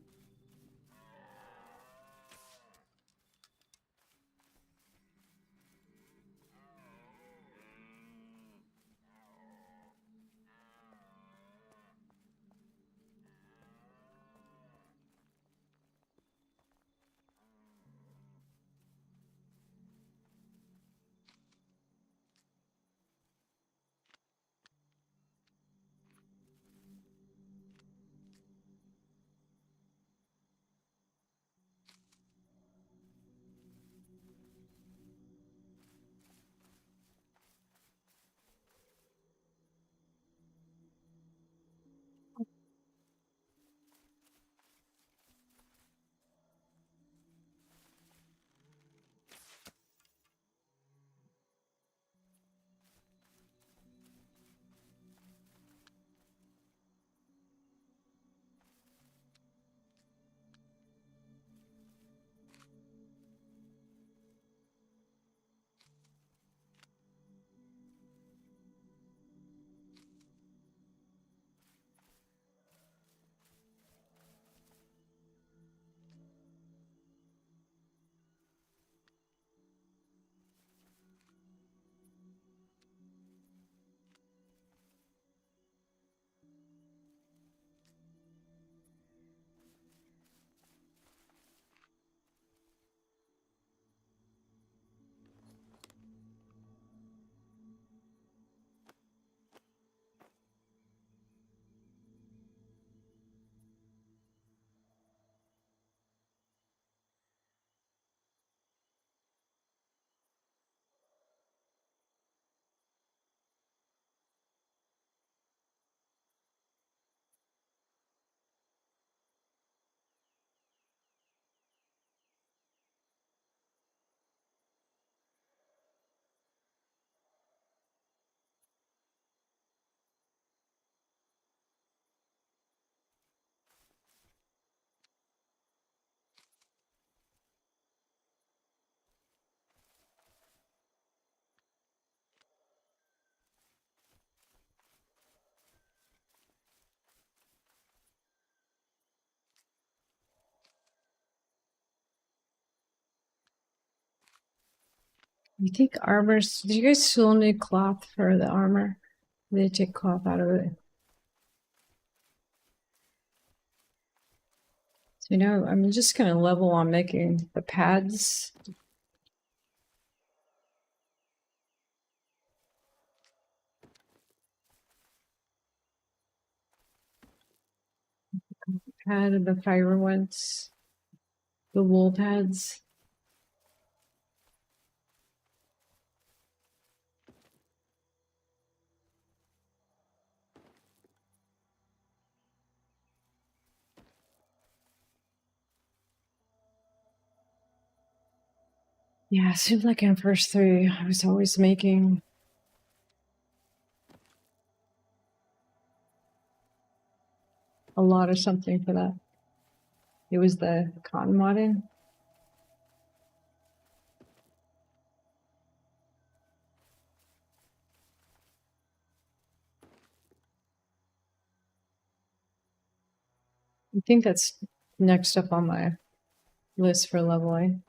You think armors? Do you guys still need cloth for the armor? They take cloth out of it. So, I'm just gonna level on making the pads. Pad and the fiber ones, the wool pads. Yeah, it seemed like in first 3, I was always making a lot of something for that. It was the cotton modding. I think that's next up on my list for leveling.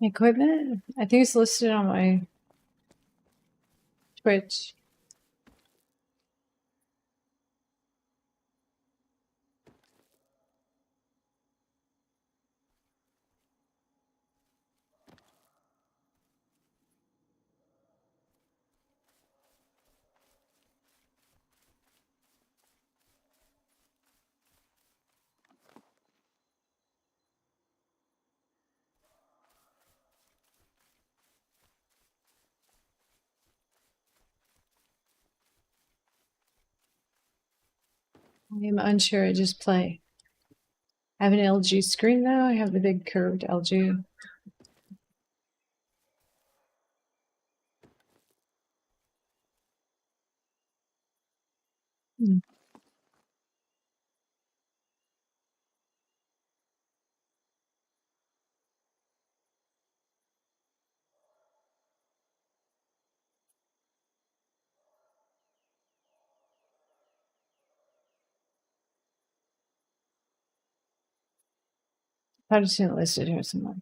Equipment? I think it's listed on my Twitch. I'm unsure. I just play. I have an LG screen now. I have the big curved LG. I've seen it listed here somewhere.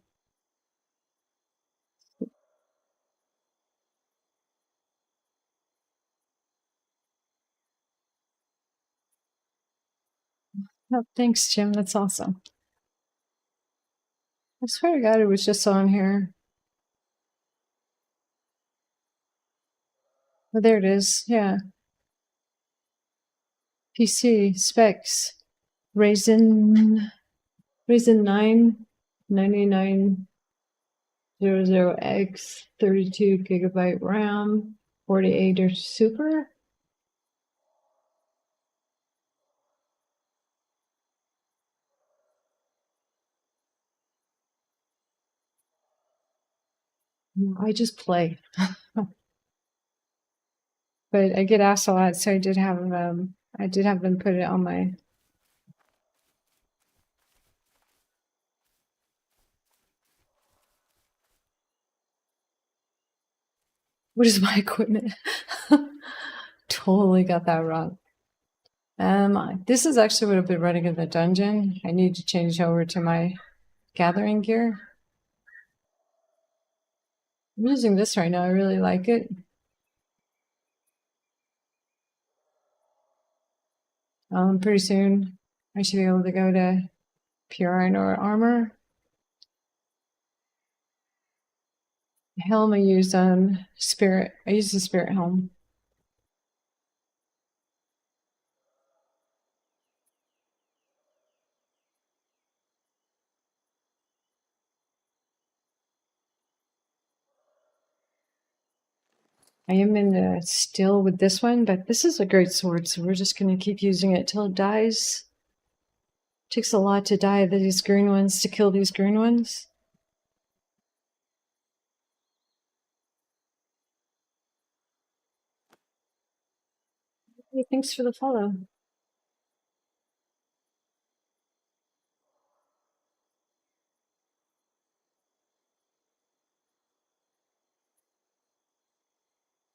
Oh, thanks, Jim. That's awesome. I swear to God, it was just on here. Oh, there it is. Yeah. PC specs. Ryzen 9 9900X 32 gigabyte RAM 48 or super. I just play. But I get asked a lot, so I did have them put it on my. What is my equipment? Totally got that wrong. This is actually what I've been running in the dungeon. I need to change over to my gathering gear. I'm using this right now. I really like it. Pretty soon I should be able to go to pure iron or armor. Helm I use spirit. I use the spirit helm. I am in the still with this one, but this is a great sword, so we're just going to keep using it till it dies. It takes a lot to die these green ones, to kill these green ones. Hey, thanks for the follow.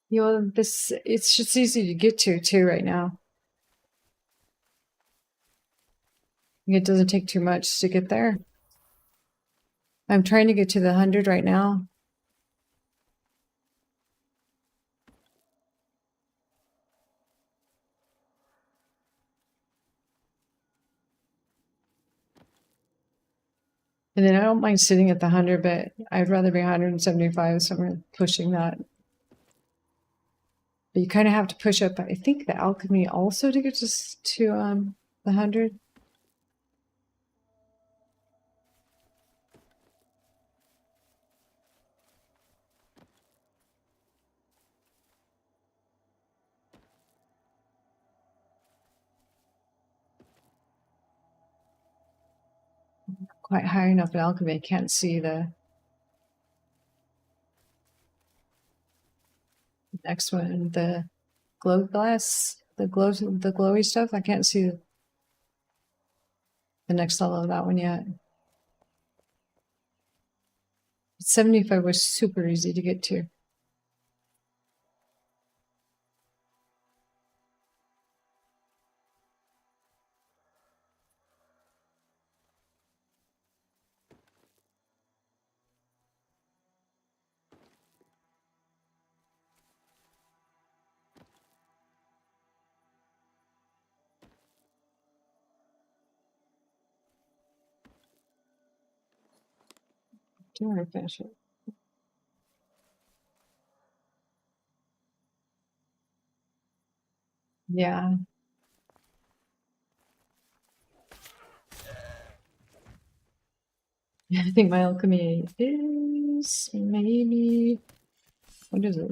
You know, it's just easy to get to too right now. It doesn't take too much to get there. I'm trying to get to the 100 right now. And then I don't mind sitting at the 100, but I'd rather be 175, so I'm pushing that. But you kind of have to push up, I think, the alchemy also to get to the 100. Quite high enough in alchemy, I can't see the next one, the glow glass, the glowy stuff. I can't see the next level of that one yet. 75 was super easy to get to. Do I finish it? Yeah. I think my alchemy is maybe, what is it?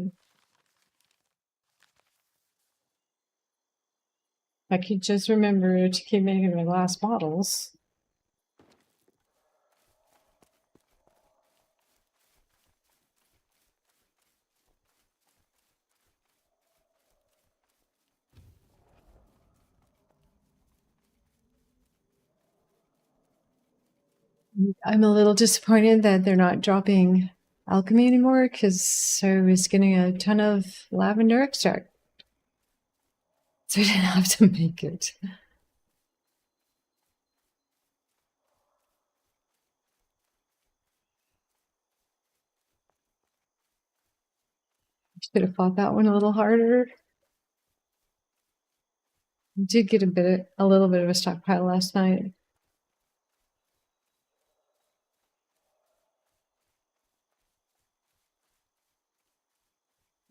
I could just remember to keep making my glass bottles. I'm a little disappointed that they're not dropping alchemy anymore because I was getting a ton of lavender extract. So I didn't have to make it. Should have fought that one a little harder. Did get a little bit of a stockpile last night.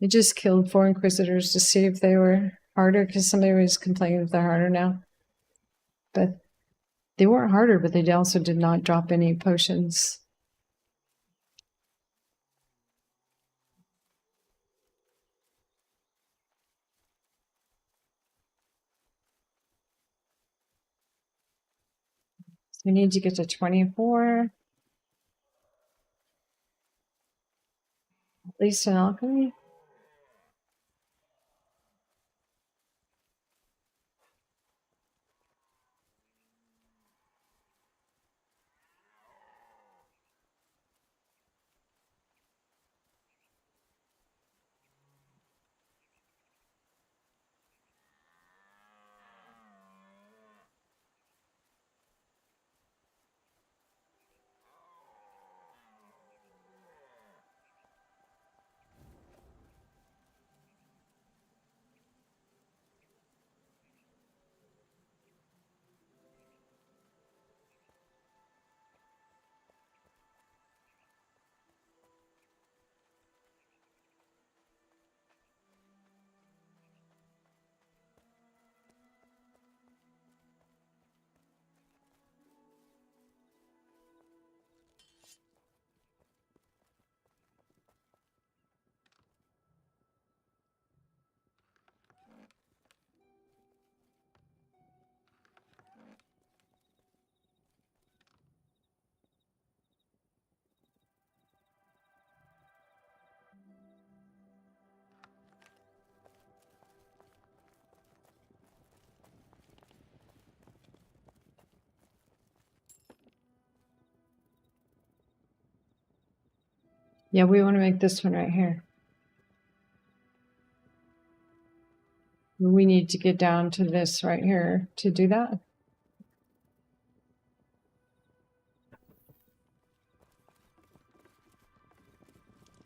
I just killed 4 Inquisitors to see if they were harder, because somebody was complaining that they're harder now. But they weren't harder, but they also did not drop any potions. So we need to get to 24. At least in alchemy. Yeah, we want to make this one right here. We need to get down to this right here to do that.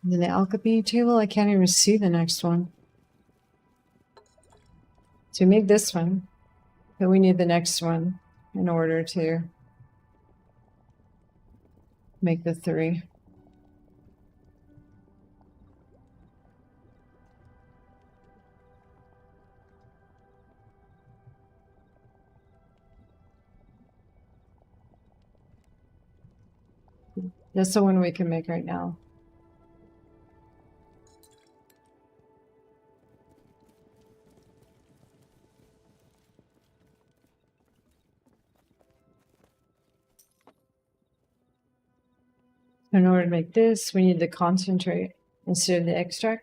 And then the alchemy table, I can't even see the next one. So we made this one, but we need the next one in order to make the 3. That's the one we can make right now. In order to make this, we need the concentrate instead of the extract.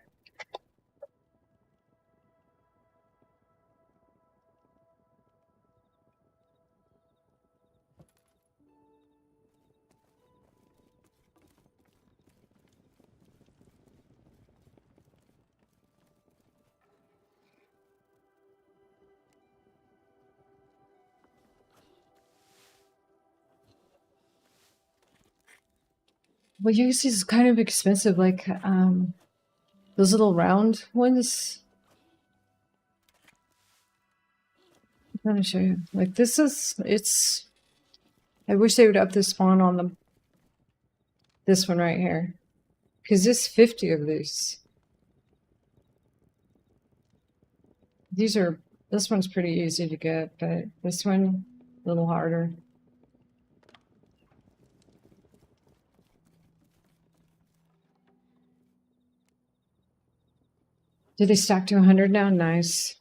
Well, usually it's kind of expensive, like those little round ones. I'm going to show you. Like this is, it's, I wish they would up the spawn on them. This one right here. Because there's 50 of these. These are, this one's pretty easy to get, but this one, a little harder. Did they stack to 100 now? Nice.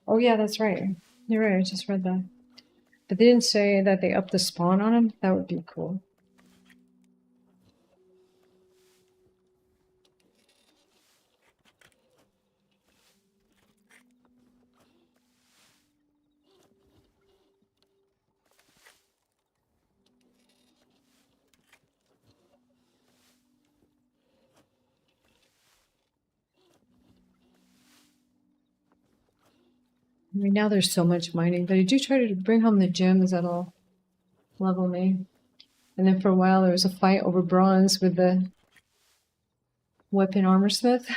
Oh yeah, that's right. You're right, I just read that. But they didn't say that they upped the spawn on them? That would be cool. Right now there's so much mining, but I do try to bring home the gems that'll level me. And then for a while there was a fight over bronze with the weapon armor smith.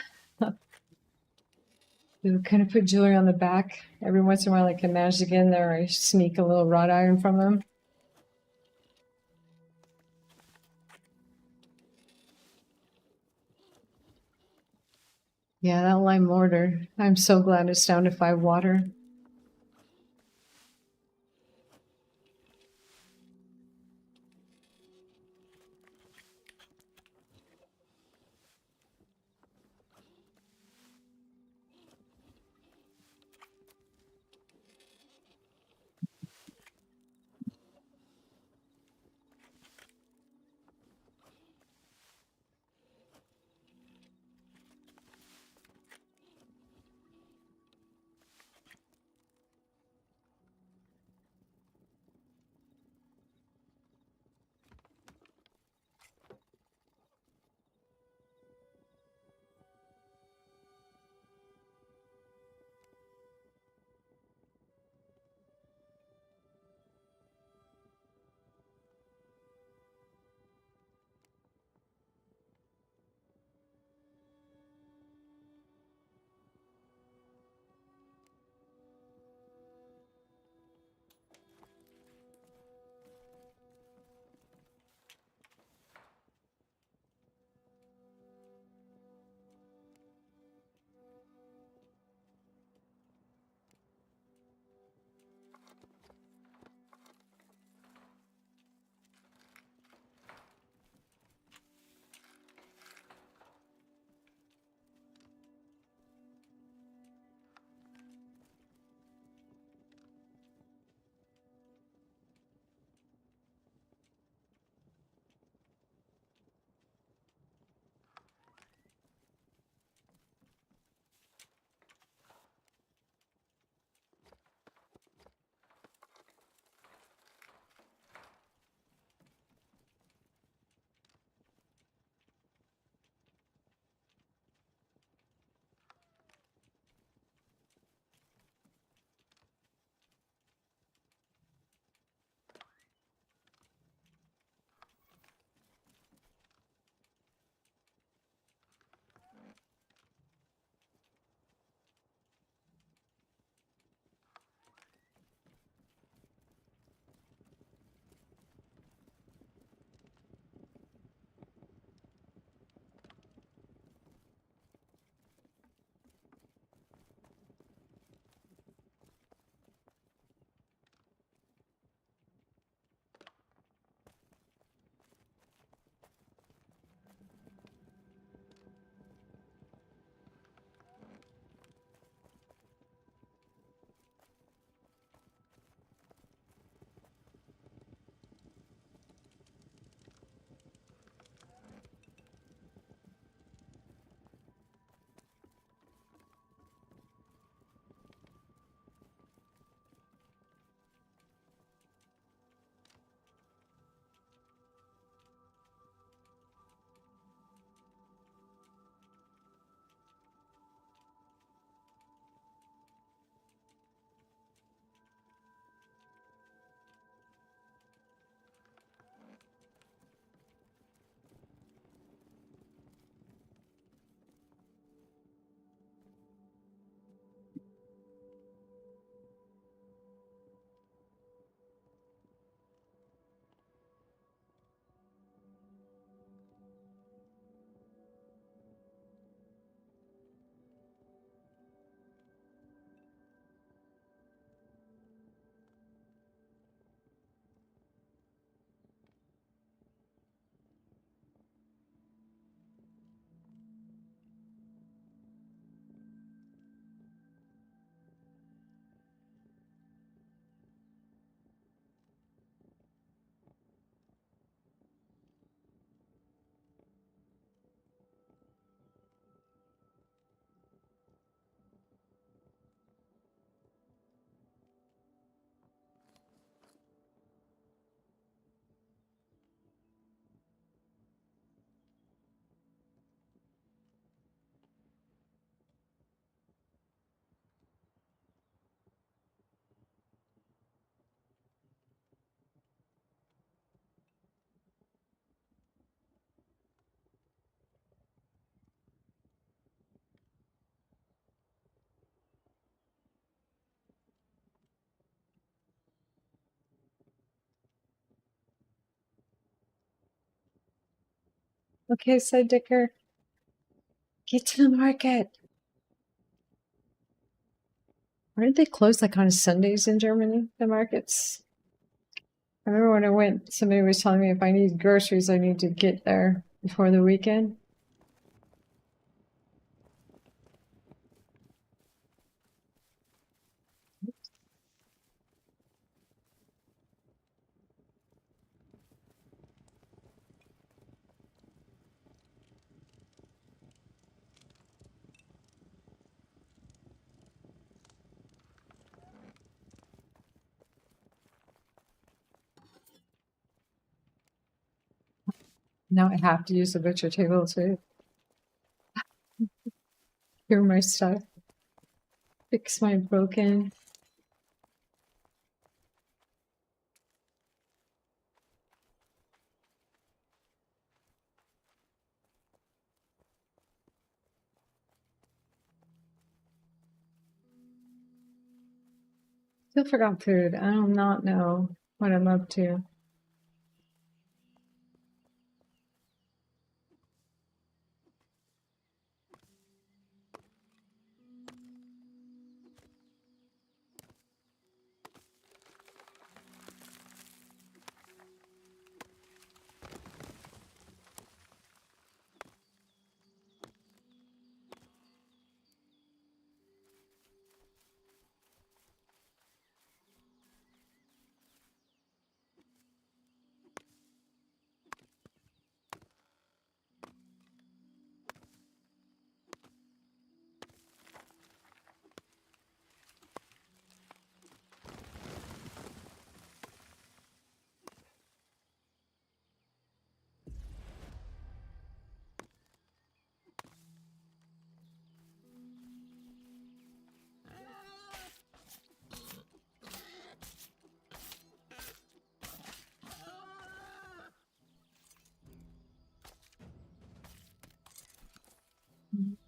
We kind of put jewelry on the back. Every once in a while I can manage to get in there. I sneak a little wrought iron from them. Yeah, that lime mortar. I'm so glad it's down to 5 water. Okay, said Dicker. Get to the market. Aren't they closed like on Sundays in Germany, the markets? I remember when I went, somebody was telling me if I need groceries, I need to get there before the weekend. Now I have to use the butcher table to cure my stuff, fix my broken. Still forgot food. I do not know what I'm up to.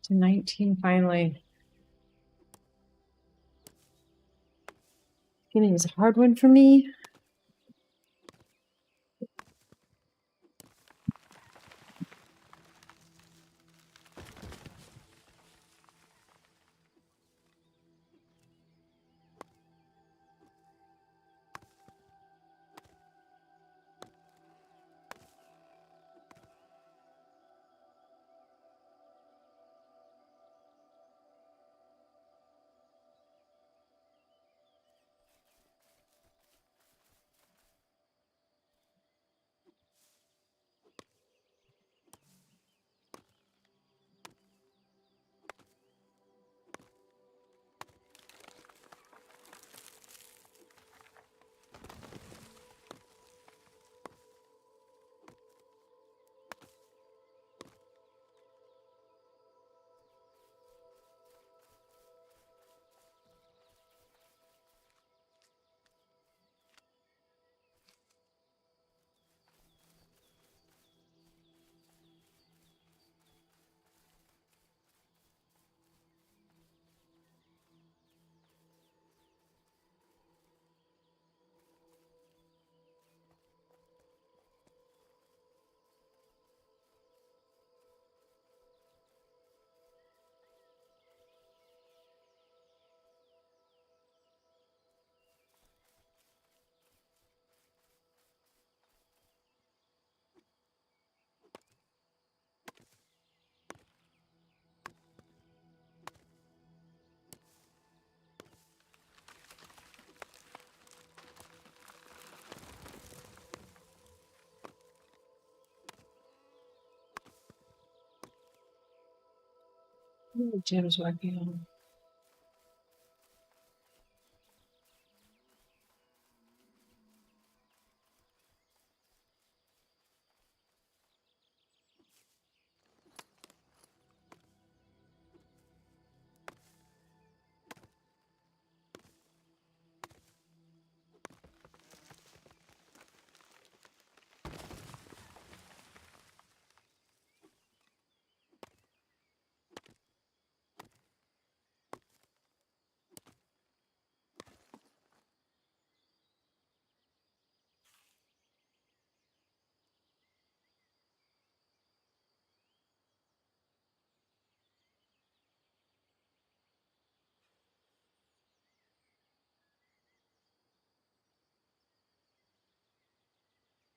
To 19 finally. Beginning is a hard one for me. Jim's working on.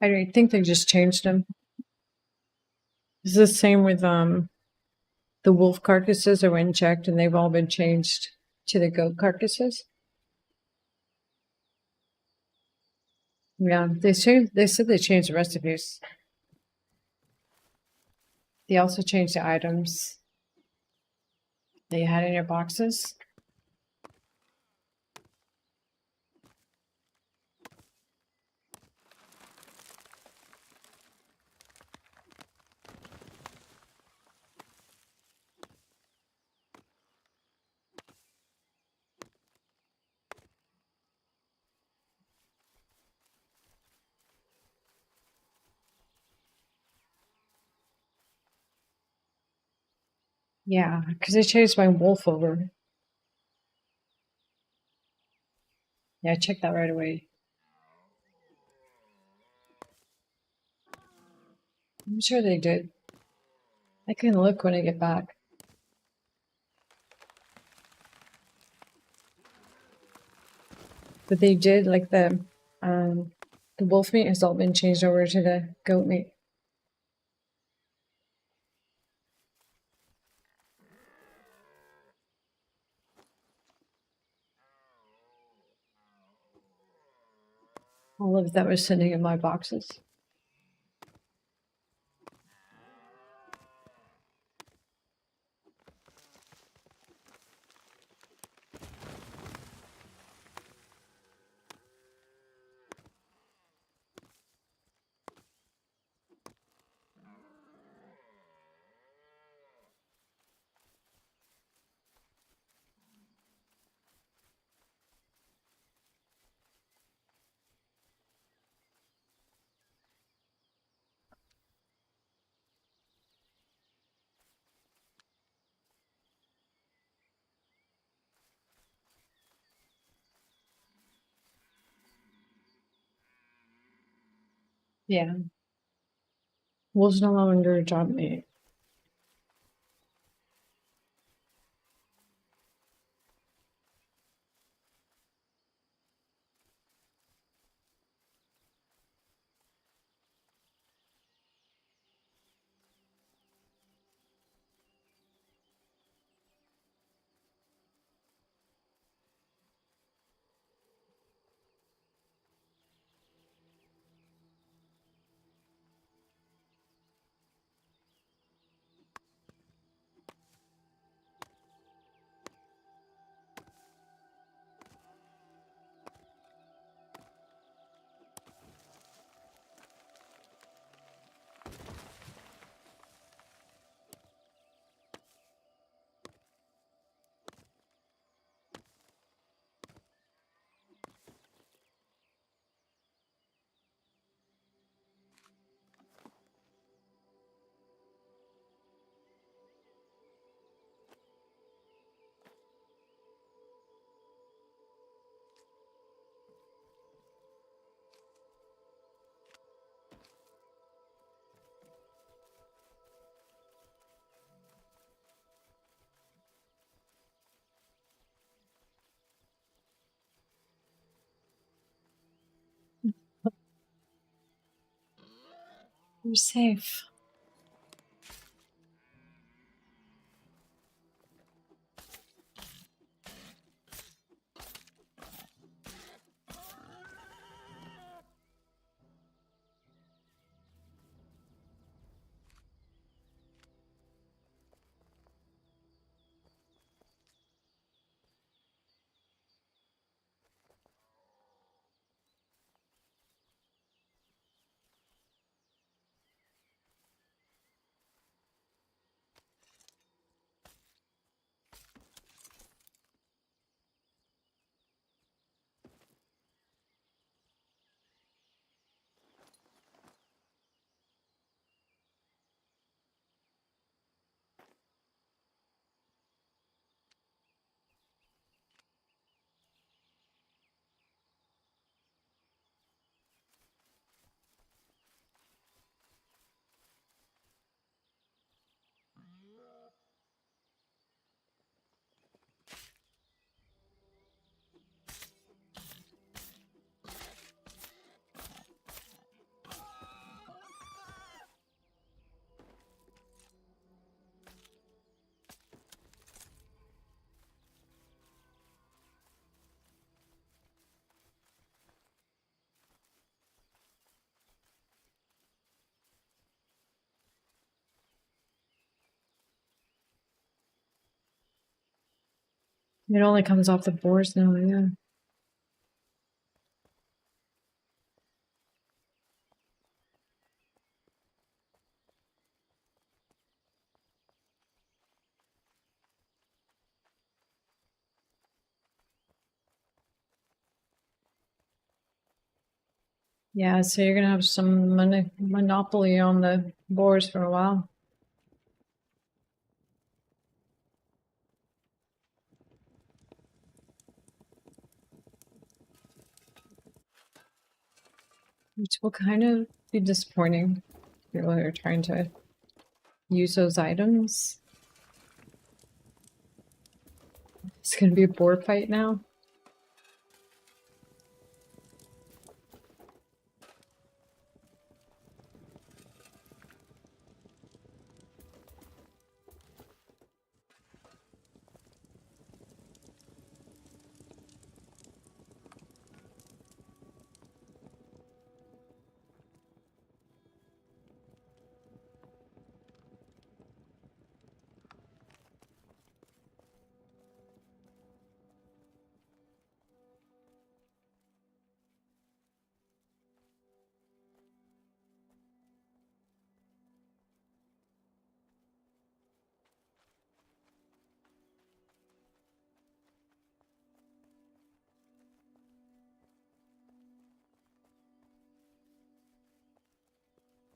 I think they just changed them. It's the same with the wolf carcasses. I went and checked, and they've all been changed to the goat carcasses. Yeah, they changed. They said they changed the recipes. They also changed the items that you had in your boxes. Yeah, because they changed my wolf over. Yeah, I checked that right away. I'm sure they did. I can look when I get back. But they did, like the wolf meat has all been changed over to the goat meat. All of that was sitting in my boxes. Yeah. Wolves no longer job meat. You're safe. It only comes off the boards now, yeah. Yeah, so you're gonna have some monopoly on the boards for a while. Which will kind of be disappointing. People are trying to use those items. It's gonna be a board fight now.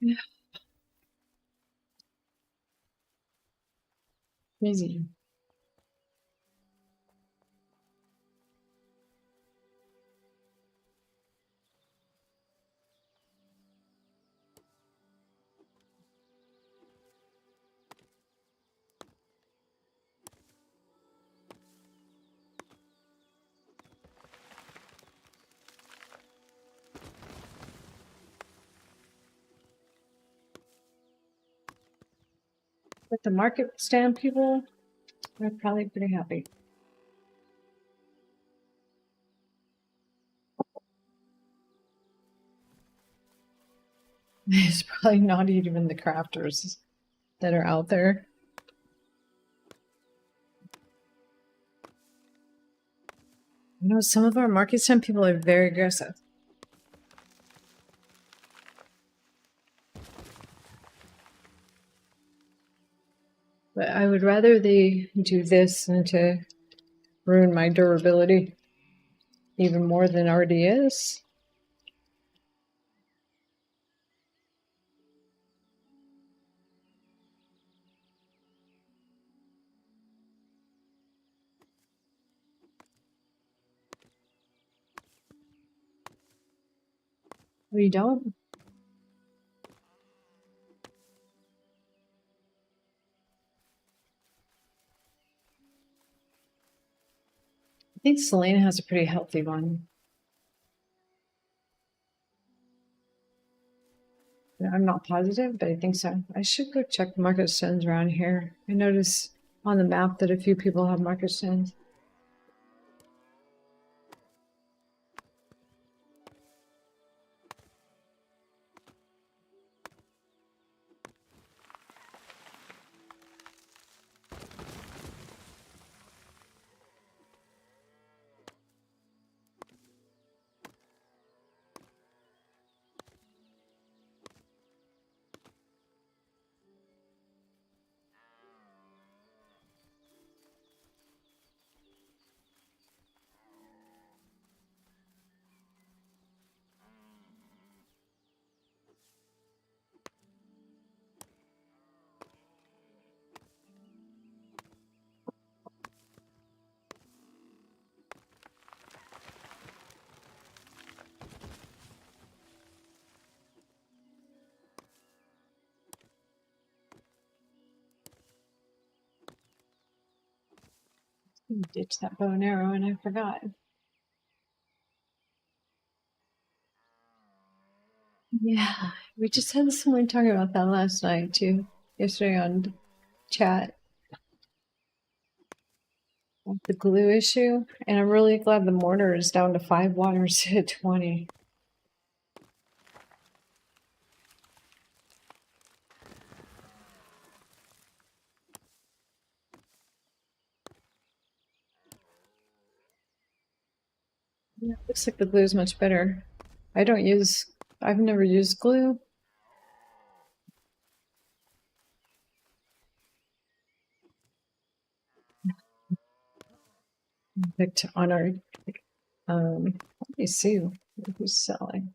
Yeah. Crazy. But the market stand people are probably pretty happy. It's probably not even the crafters that are out there. You know, some of our market stand people are very aggressive. But I would rather they do this than to ruin my durability even more than it already is. We don't. I think Selena has a pretty healthy one. I'm not positive, but I think so. I should go check market stands around here. I noticed on the map that a few people have market stands. Ditch that bow and arrow, and I forgot. Yeah, we just had someone talking about that last night too. Yesterday on chat, the glue issue, and I'm really glad the mortar is down to 5 waters to 20. Yeah, looks like the glue is much better. I've never used glue. Picked on our, let me see who's selling.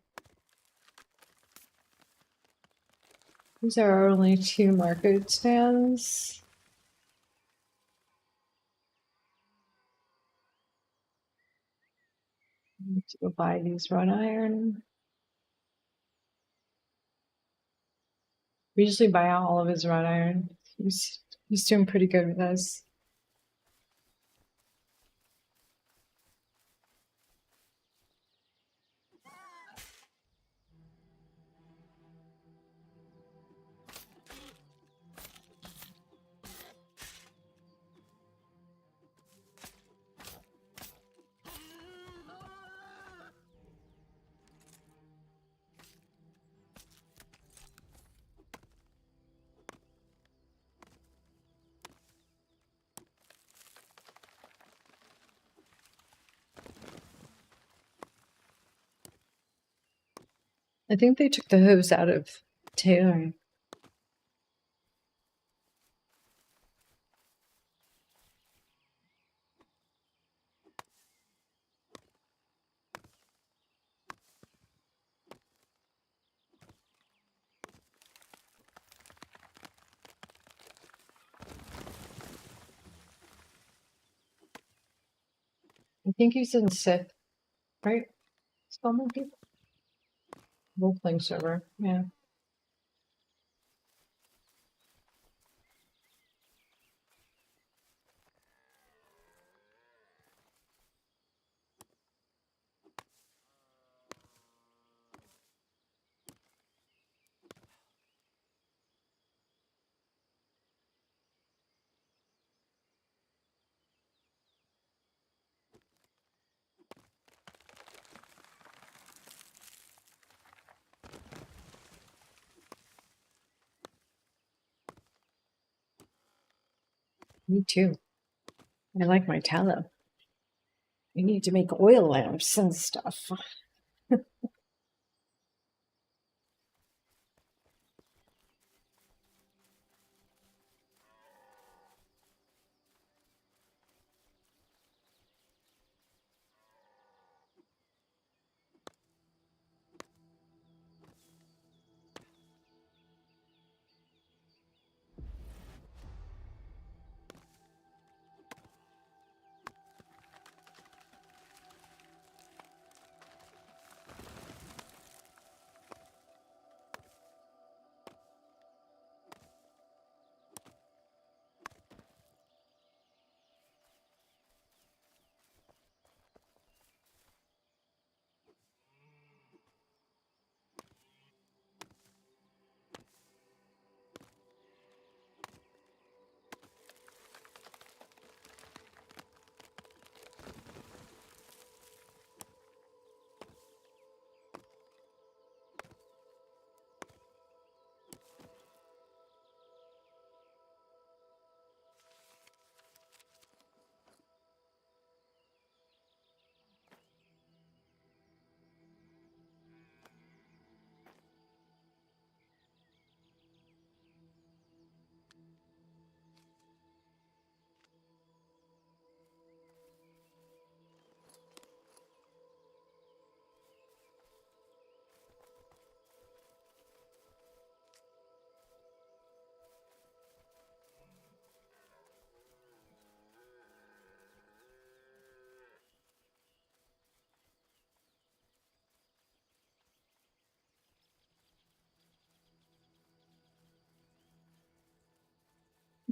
These are our only 2 market stands. I need to go buy these wrought iron. We usually buy out all of his wrought iron. He's doing pretty good with us. I think they took the hose out of Taylor. I think he's in Sith, right? Spell monkey? Role-playing server, yeah. Me too. I like my tallow. I need to make oil lamps and stuff.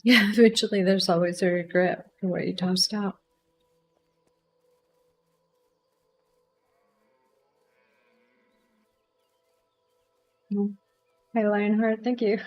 Yeah, eventually there's always a regret for what you tossed out. Hi, Lionheart, thank you.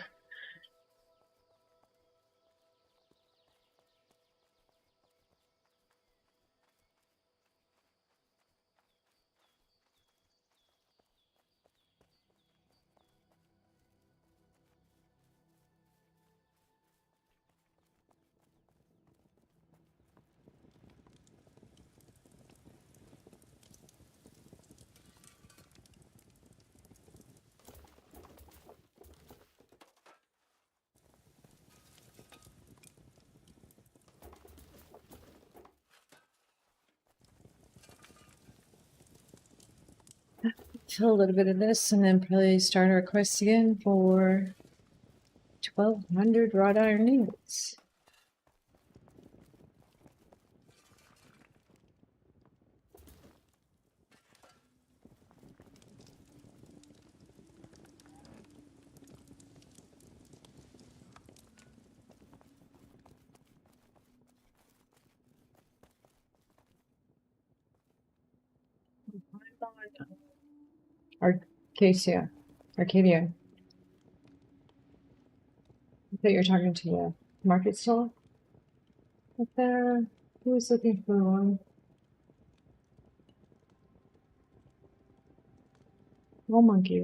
fill a little bit of this and then probably start our quest again for 1,200 wrought iron ingots. Arcadia. Arcadia. I thought you were talking to the market stall up there. Who was looking for one? Oh, monkey.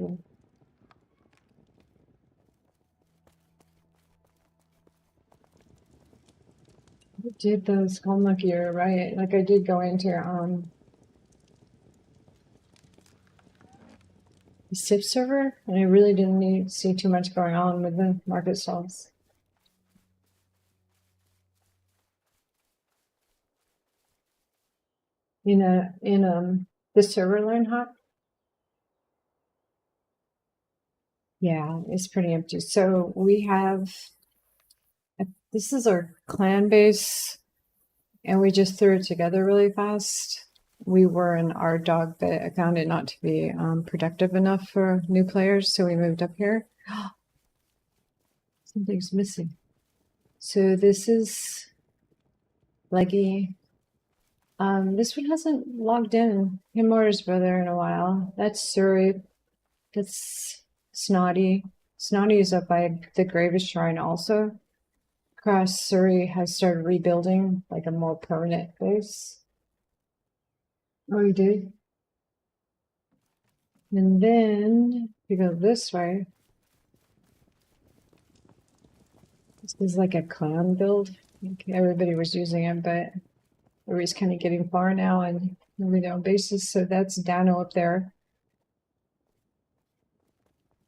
I did the skull monkey, right? Like I did go into the SIP server, and I really didn't see too much going on with the market stalls. In the server line hop. Yeah, it's pretty empty. So we have this is our clan base, and we just threw it together really fast. We were in our dog, but I found it not to be productive enough for new players, so we moved up here. Something's missing. So this is Leggy. This one hasn't logged in. Him or his brother in a while. That's Surrey. That's Snotty. Snotty is up by the Gravis Shrine also. Cross Surrey has started rebuilding like a more permanent base. Oh, you did? And then if you go this way, this is like a clan build. Everybody was using it, but everybody's kind of getting far now and moving their own bases. So that's Dano up there.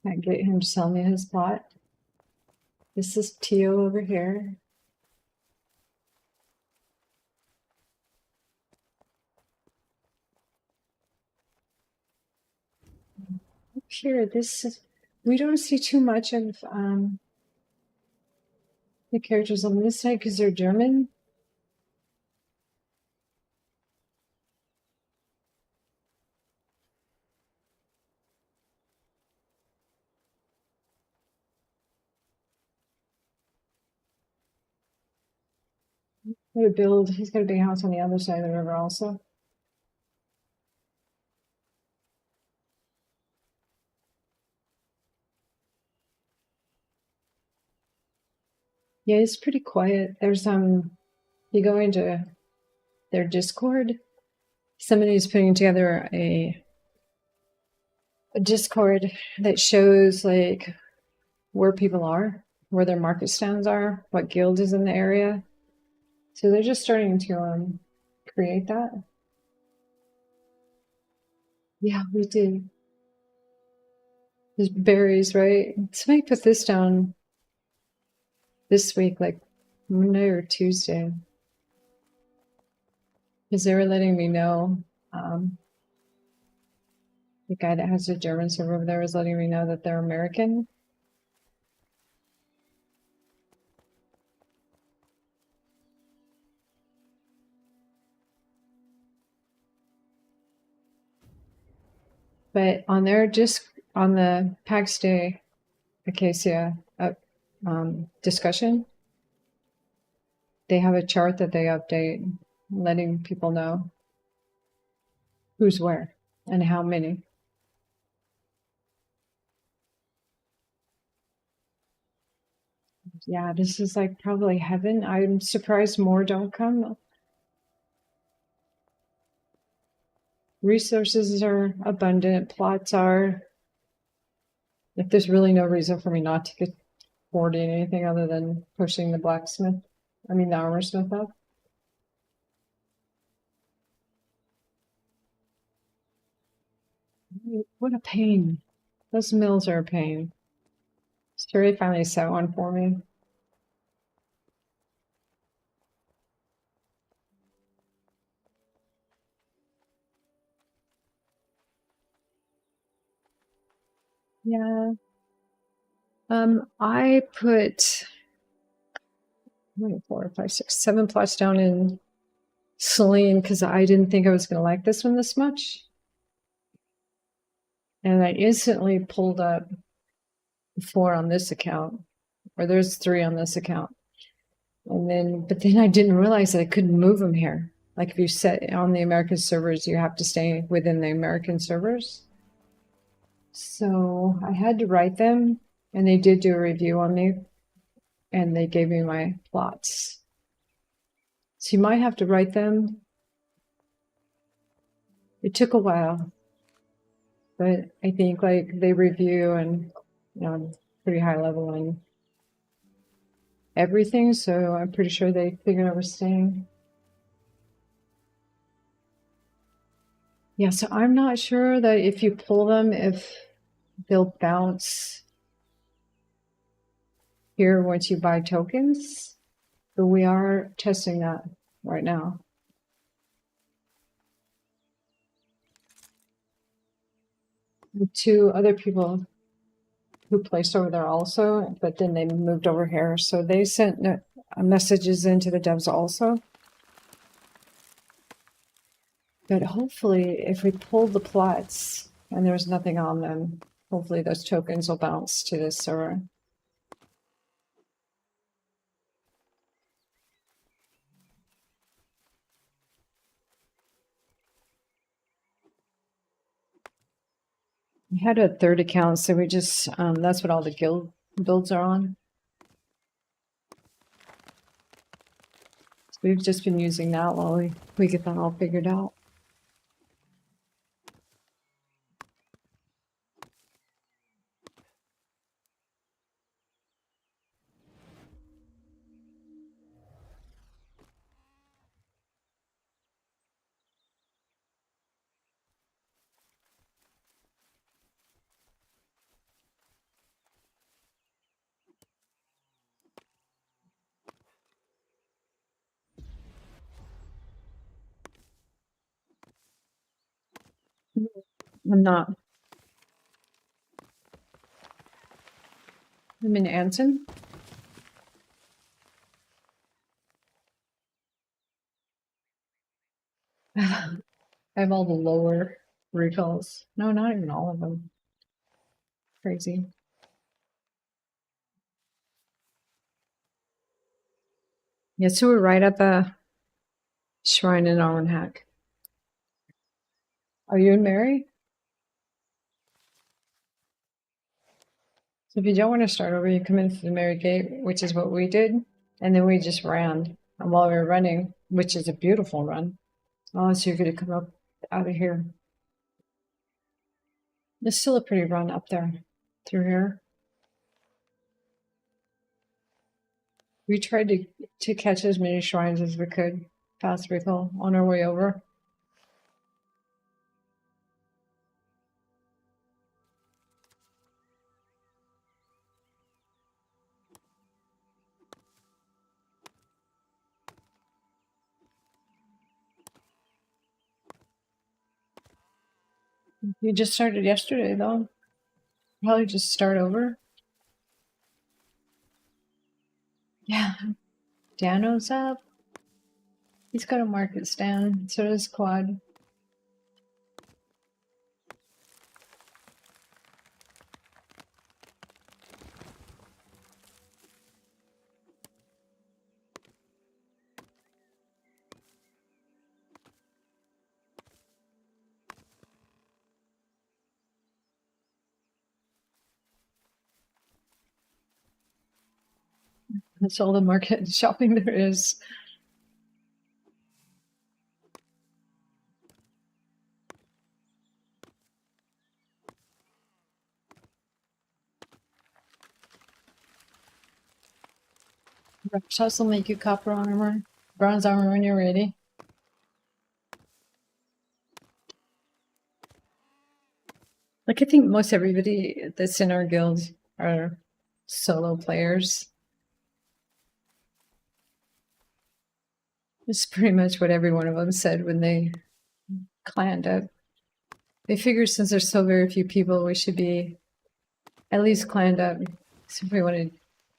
I get him to sell me his plot. This is Tio over here. Up here, this is, we don't see too much of the characters on this side because they're German. He's got a big house on the other side of the river also. Yeah, it's pretty quiet. There's you go into their Discord. Somebody's putting together a Discord that shows like where people are, where their market stands are, what guild is in the area. So they're just starting to create that. Yeah, we did. There's berries, right? Somebody put this down this week, like Monday or Tuesday. Because they were letting me know, the guy that has the German server over there was letting me know that they're American. But on their on the Pax Dei Acacia discussion, they have a chart that they update, letting people know who's where and how many. Yeah, this is like probably heaven. I'm surprised more don't come. Resources are abundant, plots are. Like, there's really no reason for me not to get hoarding anything other than pushing the the armor smith up. What a pain. Those mills are a pain. Suri finally set one for me. Yeah. I put 4, 5, 6, 7 plots down in Celine because I didn't think I was going to like this one this much. And I instantly pulled up 4 on this account, or there's 3 on this account. And then, but then I didn't realize that I couldn't move them here. Like if you set on the American servers, you have to stay within the American servers. So I had to write them, and they did do a review on me, and they gave me my plots. So you might have to write them. It took a while, but I think like they review and pretty high level on everything. So I'm pretty sure they figured I was staying. Yeah, so I'm not sure that if you pull them, if they'll bounce here once you buy tokens, but we are testing that right now. And 2 other people who placed over there also, but then they moved over here. So they sent messages into the devs also. But hopefully, if we pull the plots and there's nothing on them, hopefully those tokens will bounce to this server. We had a 3rd account, so we just, that's what all the guild builds are on. So we've just been using that while we get that all figured out. I'm not. I'm in Ancien. I have all the lower recalls. No, not even all of them. Crazy. Yeah, so we're right at the shrine in Armanhac. Are you and Mary? So if you don't want to start over, you come in through the Mary Gate, which is what we did. And then we just ran. And while we were running, which is a beautiful run, oh, so you're going to come up out of here. There's still a pretty run up there through here. We tried to catch as many shrines as we could past recall on our way over. You just started yesterday, though. Probably just start over. Yeah. Dano's up. He's got a market stand. So does Quad. That's all the market shopping there is. Shots will make you copper armor, bronze armor when you're ready. Like, I think most everybody that's in our guild are solo players. It's pretty much what every one of them said when they clanned up. They figured since there's so very few people, we should be at least climbed up. So if we wanted,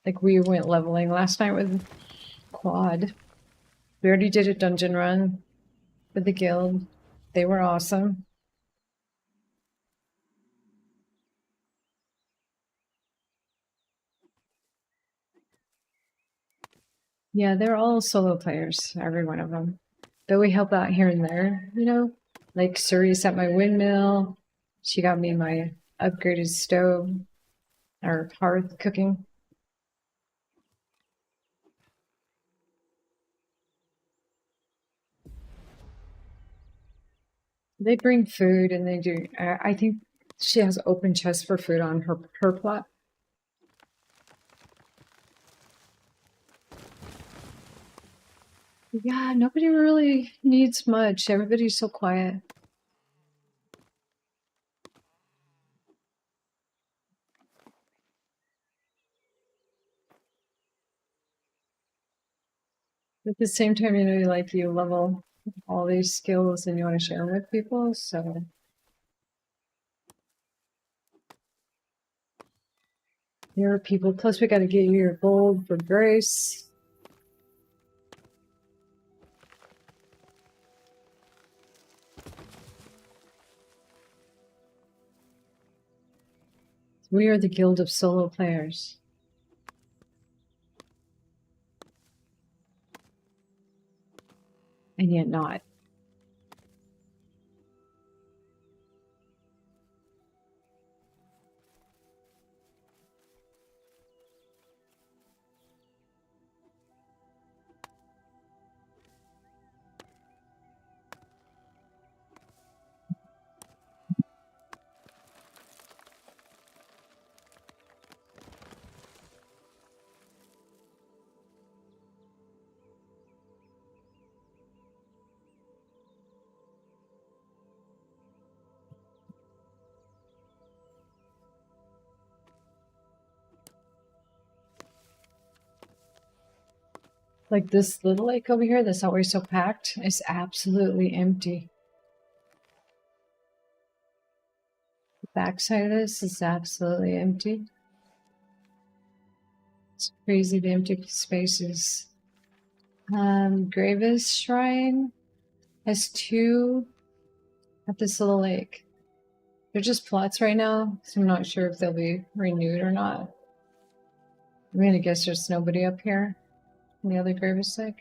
like we went leveling last night with quad. We already did a dungeon run with the guild. They were awesome. Yeah, they're all solo players, every one of them. But we help out here and there, you know? Like Suri set my windmill. She got me my upgraded stove or hearth cooking. They bring food and they do. I think she has open chests for food on her plot. Yeah, nobody really needs much. Everybody's so quiet. At the same time, you know, like you level all these skills and you want to share them with people. So there are people. Plus, we got to get you your gold for grace. We are the guild of solo players. And yet not. Like this little lake over here that's always so packed is absolutely empty. The backside of this is absolutely empty. It's crazy the empty spaces. Gravis Shrine has 2 at this little lake. They're just plots right now, so I'm not sure if they'll be renewed or not. I'm gonna guess there's nobody up here in the other Gravis lake.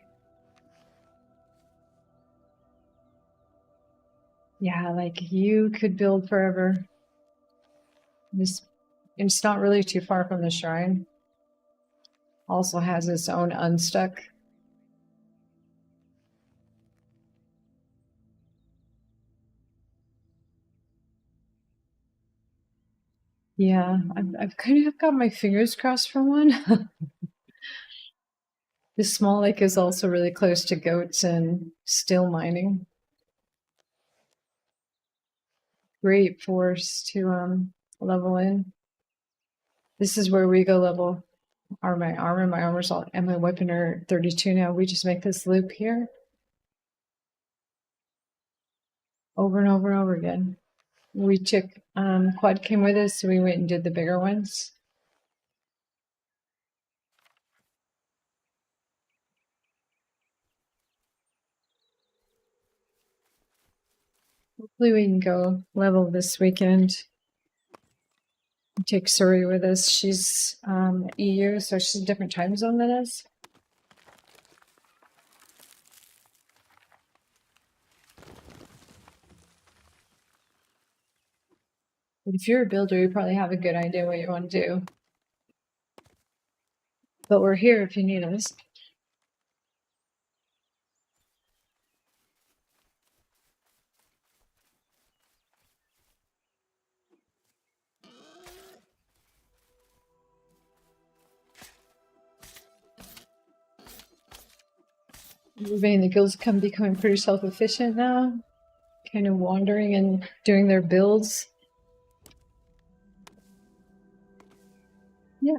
Yeah, like you could build forever. It's not really too far from the shrine. Also has its own unstuck. Yeah, I've kind of got my fingers crossed for one. This small lake is also really close to goats and still mining. Great force to level in. This is where we go level my armor. My armor's all and my weapon are 32 now. We just make this loop here over and over and over again. We took quad came with us, so we went and did the bigger ones. Hopefully we can go level this weekend. Take Suri with us. She's EU, so she's a different time zone than us. But if you're a builder, you probably have a good idea what you want to do. But we're here if you need us. Everybody in the guild's becoming pretty self-efficient now. Kind of wandering and doing their builds. Yeah.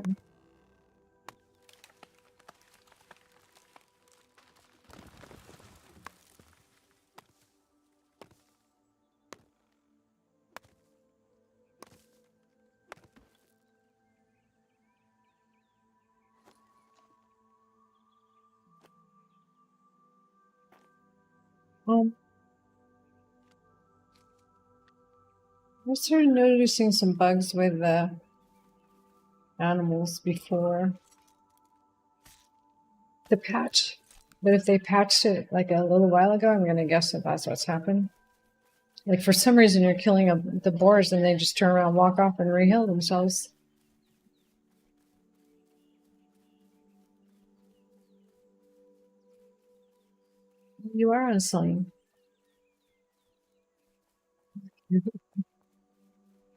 I started noticing some bugs with the animals before the patch. But if they patched it like a little while ago, I'm gonna guess that that's what's happened. Like for some reason you're killing the boars and they just turn around, walk off, and re-heal themselves. You are on slime.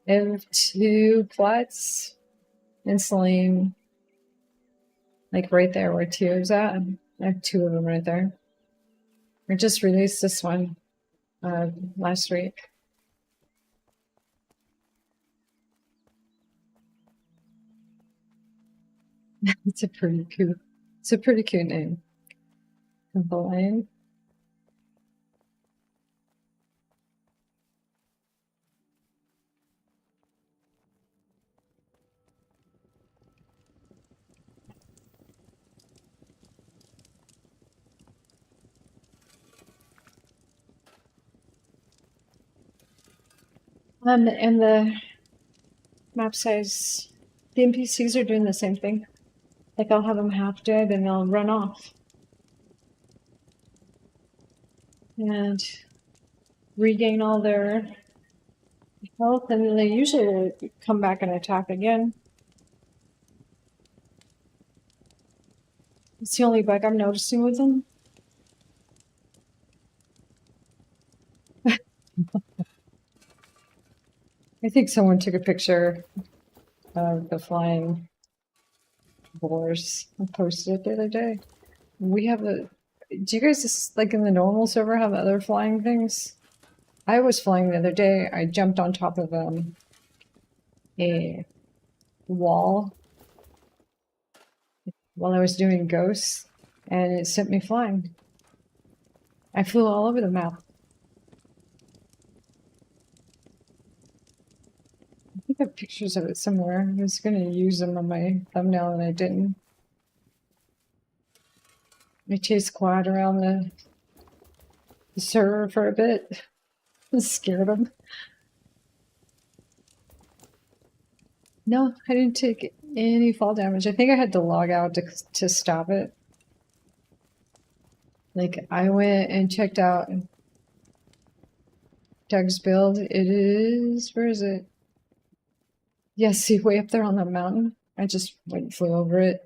I have 2 plots in slime. Like right there where 2 is at. I have 2 of them right there. I just released this one last week. It's a pretty cute name. Combine. And the map size, the NPCs are doing the same thing. Like I'll have them half dead and they'll run off. And regain all their health, and then they usually will come back and attack again. It's the only bug I'm noticing with them. I think someone took a picture of the flying boars and posted it the other day. We have a. Do you guys just, like in the normal server, have other flying things? I was flying the other day. I jumped on top of a wall while I was doing ghosts, and it sent me flying. I flew all over the map. I think I have pictures of it somewhere. I was going to use them on my thumbnail and I didn't. I chased Quad around the server for a bit. Scared him. No, I didn't take any fall damage. I think I had to log out to stop it. Like, I went and checked out Doug's build. It is, where is it? Yes, see, way up there on the mountain. I just went and flew over it.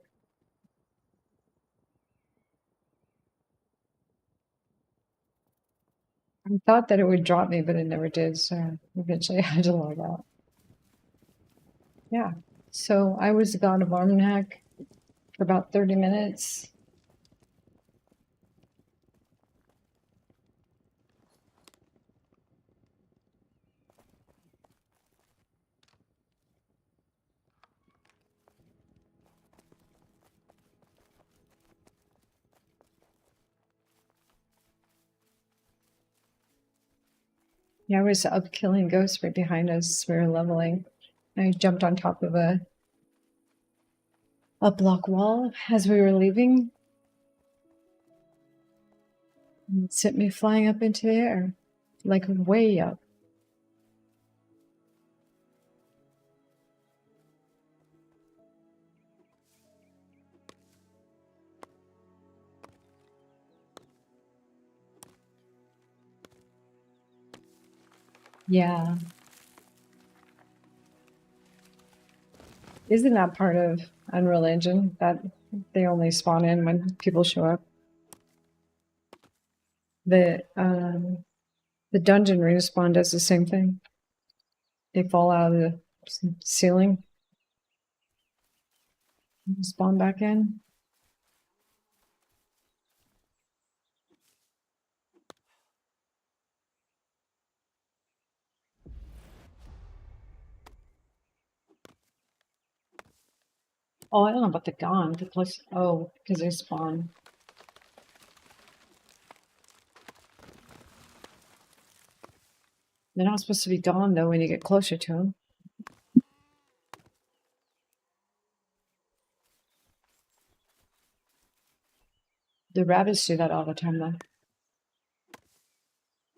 I thought that it would drop me, but it never did, so eventually I had to log out. Yeah, so I was the god of Armanhac for about 30 minutes. Yeah, I was up killing ghosts right behind us. We were leveling. I jumped on top of a block wall as we were leaving. And it sent me flying up into the air, like way up. Yeah. Isn't that part of Unreal Engine that they only spawn in when people show up? The dungeon respawn does the same thing. They fall out of the ceiling, spawn back in. Oh, I don't know about the gone. The place. Oh, because they spawn. They're not supposed to be gone though when you get closer to them. The rabbits do that all the time though.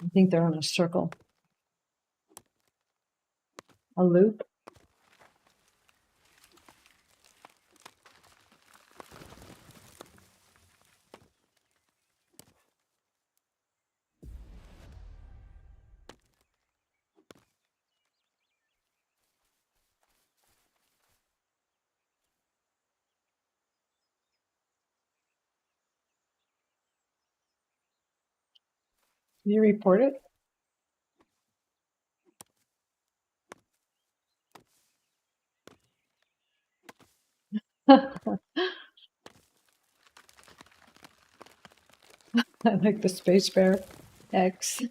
I think they're on a circle. A loop. Can you report it? I like the Space Bear X.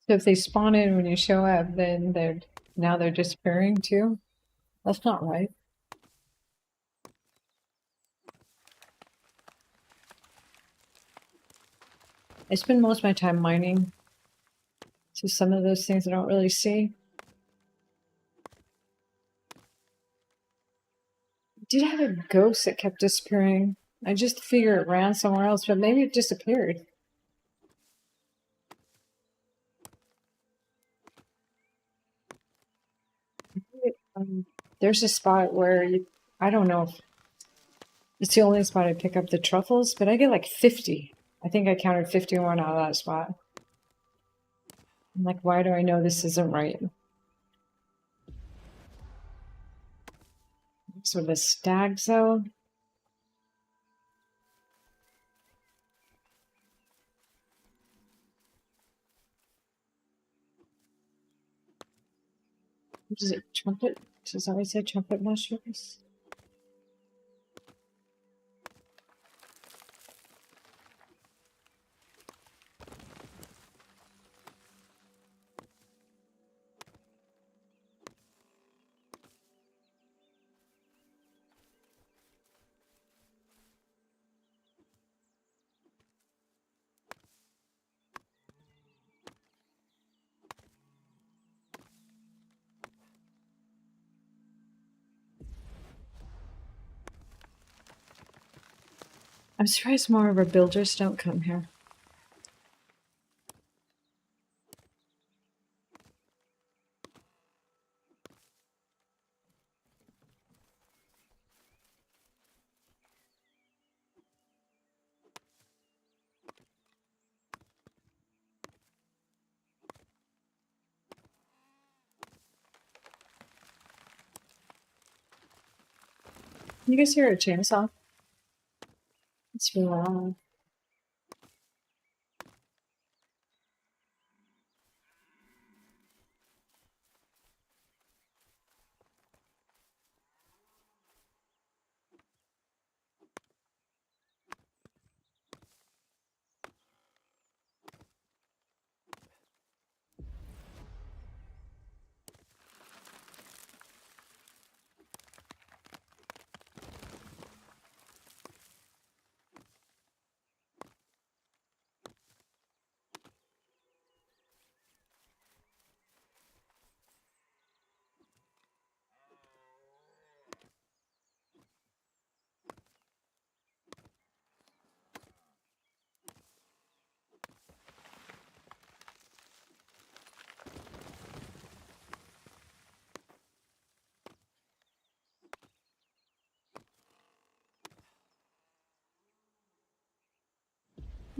So if they spawn in when you show up, then they're disappearing too? That's not right. I spend most of my time mining. So some of those things I don't really see. I did have a ghost that kept disappearing. I just figured it ran somewhere else, but maybe it disappeared. There's a spot where I don't know if it's the only spot I pick up the truffles, but I get like 50. I think I counted 51 out of that spot. I'm like, why do I know this isn't right? So the stag zone. What is it? Trumpet? Does that always say trumpet mushrooms? I'm surprised more of our builders don't come here. You guys hear a chainsaw? It's really loud.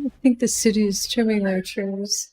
I think the city is trimming their trees.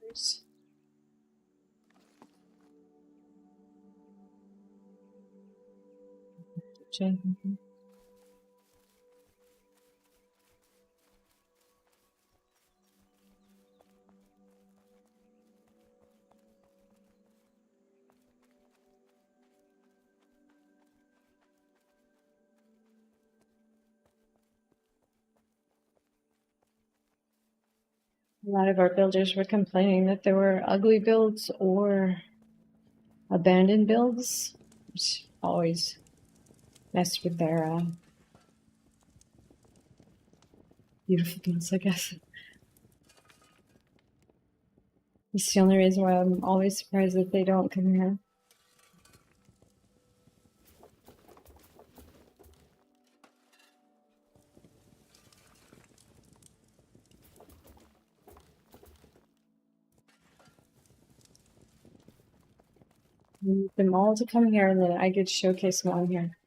builders. A lot of our builders were complaining that there were ugly builds or abandoned builds, which always messed with their beautiful builds, I guess. It's the only reason why I'm always surprised that they don't come here. I need them all to come here, and then I get to showcase them on here.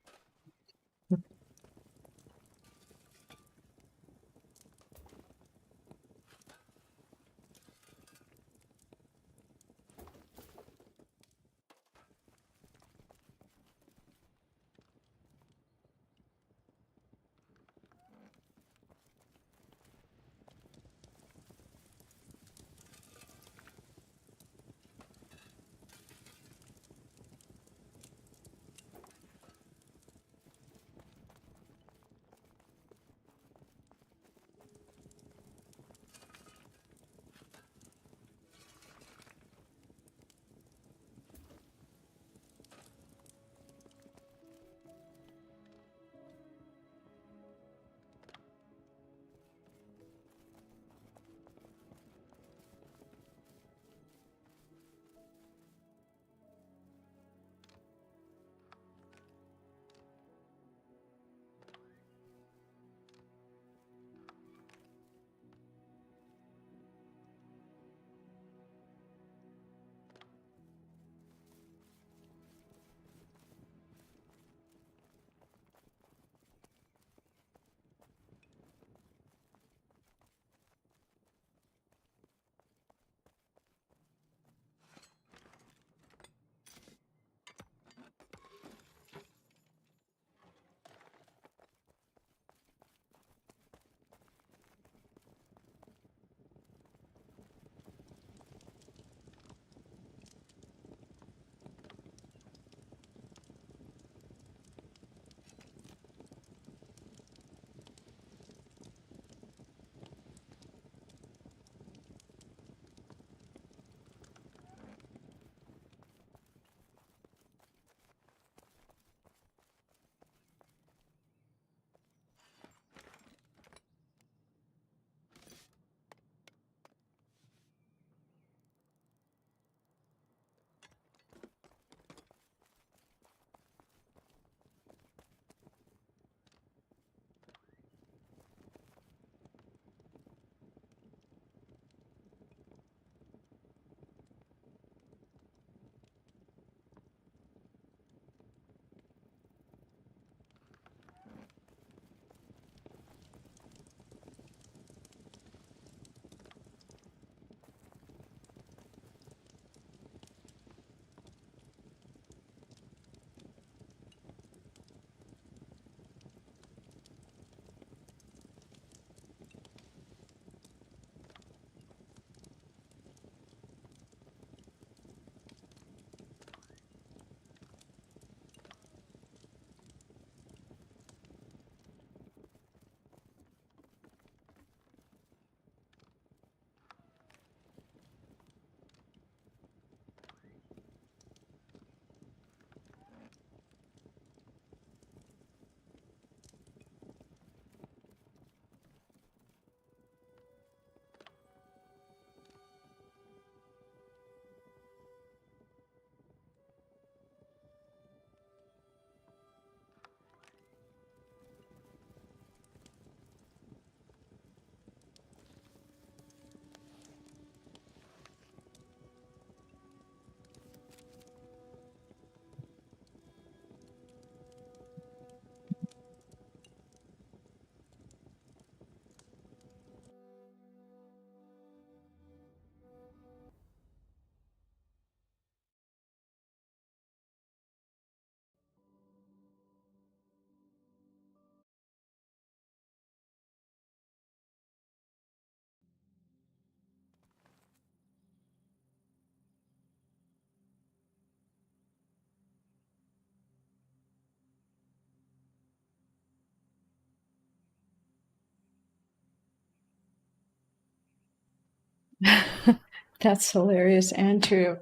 That's hilarious and true.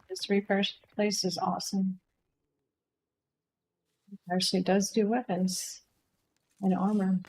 This reverse place is awesome. It actually does do weapons and armor.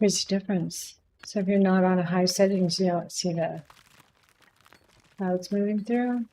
What's the difference? So if you're not on a high settings, you don't see the clouds moving through.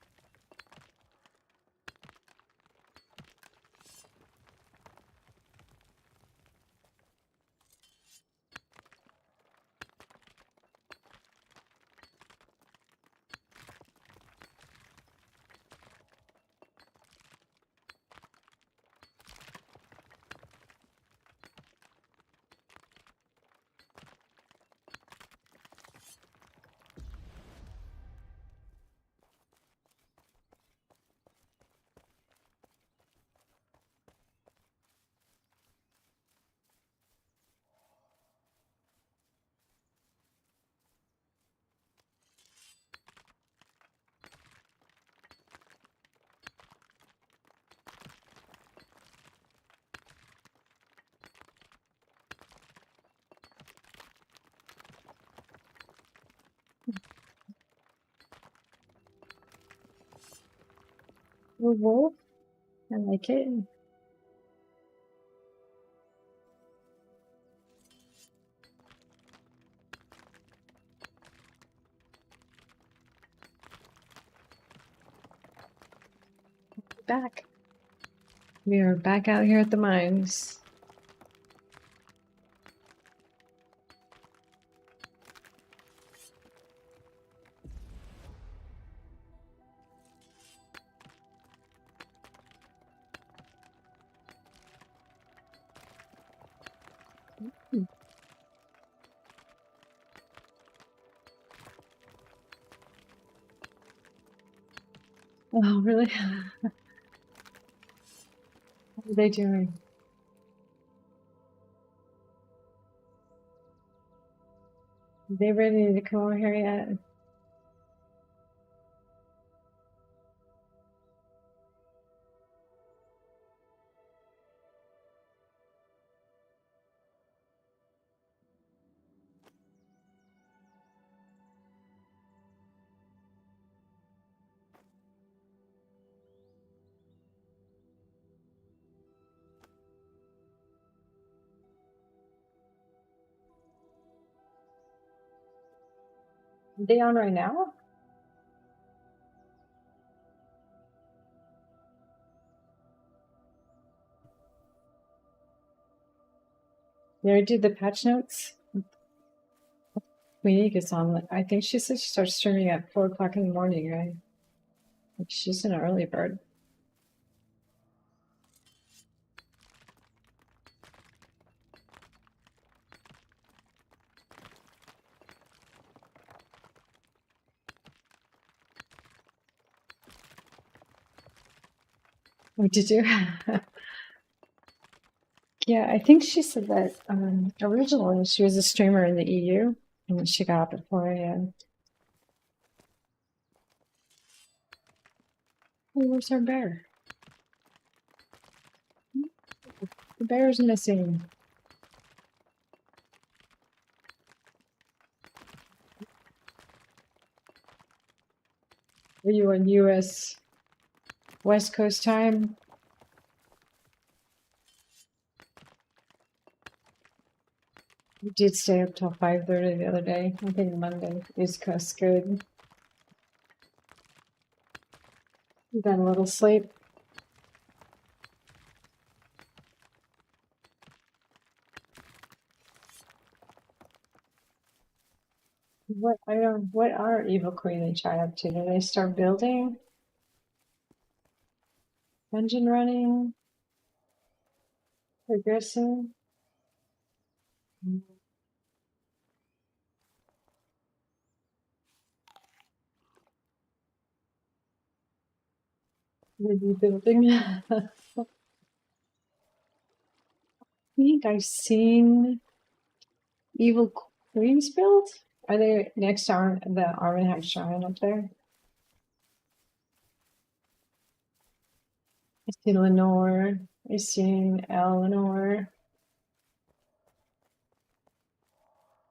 A wolf? I like it. Back. We are back out here at the mines. Oh, really? What are they doing? Are they ready to come over here yet? Are they on right now? They already did the patch notes? Queenie gets on. I think she said she starts streaming at 4 o'clock in the morning, right? Like she's an early bird. What did you? Yeah, I think she said that originally she was a streamer in the EU and she got up at 4 a.m. Oh, where's our bear? The bear's missing. Are you on US West Coast time? We did stay up till 5:30 the other day. I think Monday East Coast good. You got a little sleep. What are Evil Queen and Chai up to? Did they start building? Engine running? Progressing? Maybe building? I think I've seen Evil Queens build. Are they next to the Armanhac Shrine up there? I've seen Lenore. I've seen Eleanor.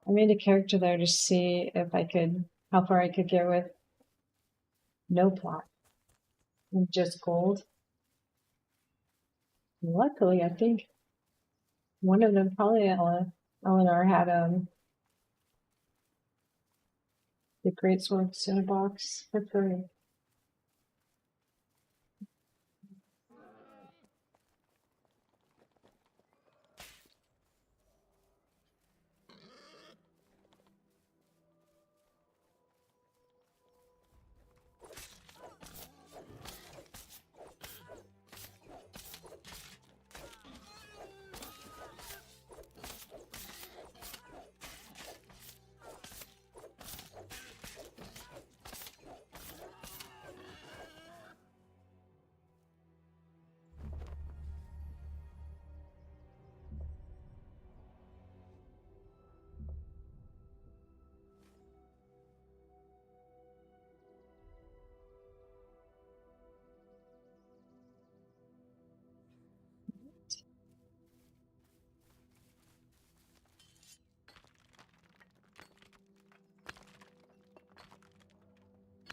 I made a character there to see if I could, how far I could get with no plot and just gold. Luckily, I think one of them, probably Ella, Eleanor had the great swords in a box for free.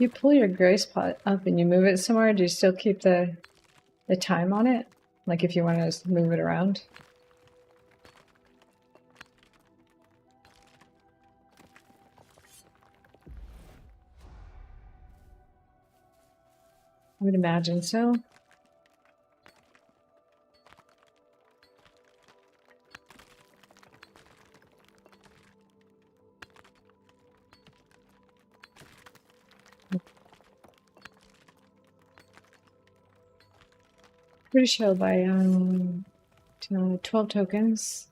You pull your grace pot up and you move it somewhere, do you still keep the time on it? Like if you want to move it around? I would imagine so. Pretty sure by 12 tokens.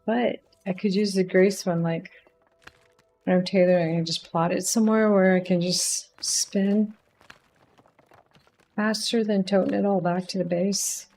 But I could use the grace one, like when I'm tailoring, I can just plot it somewhere where I can just spin faster than toting it all back to the base.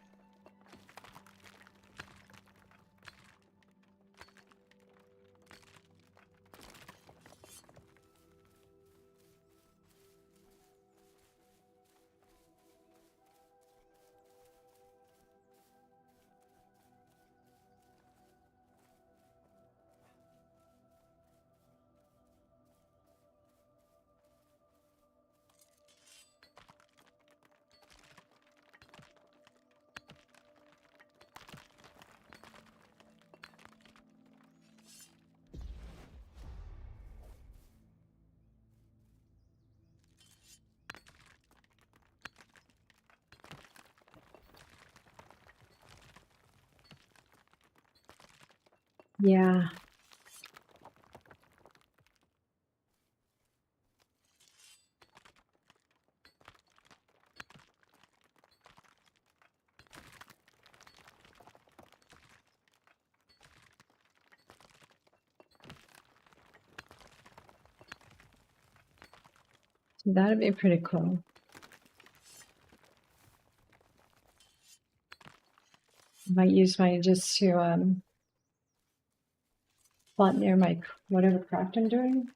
Yeah. So that'd be pretty cool. I might use mine just to plot near my whatever craft I'm doing.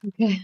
Okay.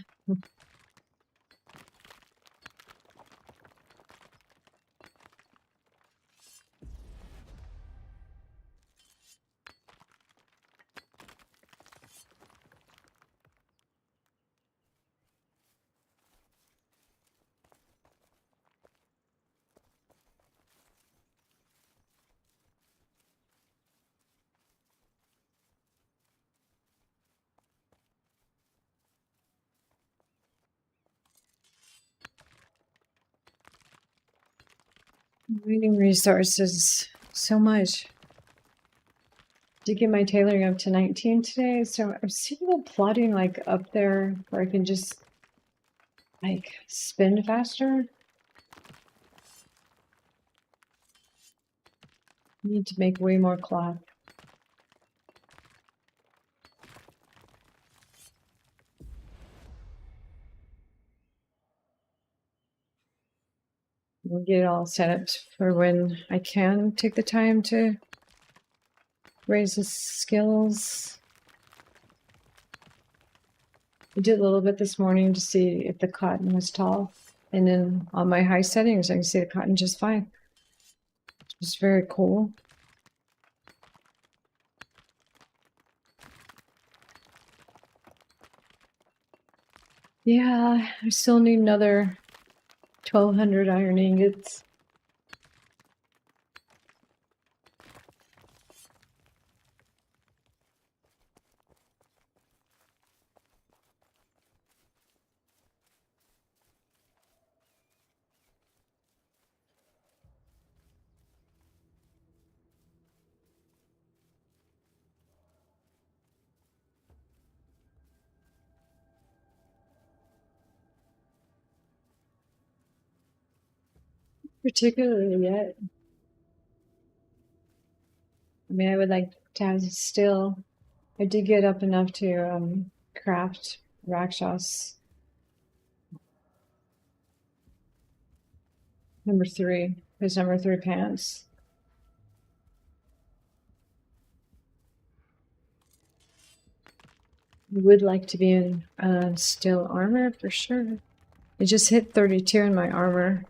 Reading resources so much. Did get my tailoring up to 19 today, so I'm seeing the plotting like up there where I can just like spin faster. Need to make way more cloth. We'll get it all set up for when I can take the time to raise the skills. I did a little bit this morning to see if the cotton was tall. And then on my high settings, I can see the cotton just fine. It's very cool. Yeah, I still need another 1,200 iron ingots. Particularly yet. I mean, I would like to have still. I did get up enough to craft Rakshas number 3. His number 3 pants. I would like to be in steel armor for sure. I just hit 32 in my armor.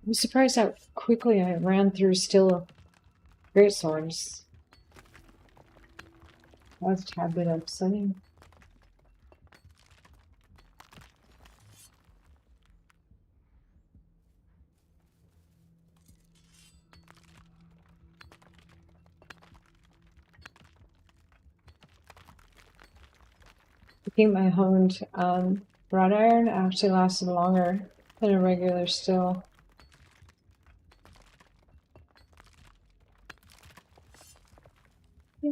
I'm surprised how quickly I ran through steel greatswords. That was a tad bit upsetting. I think my honed wrought iron actually lasted longer than a regular steel. Yeah.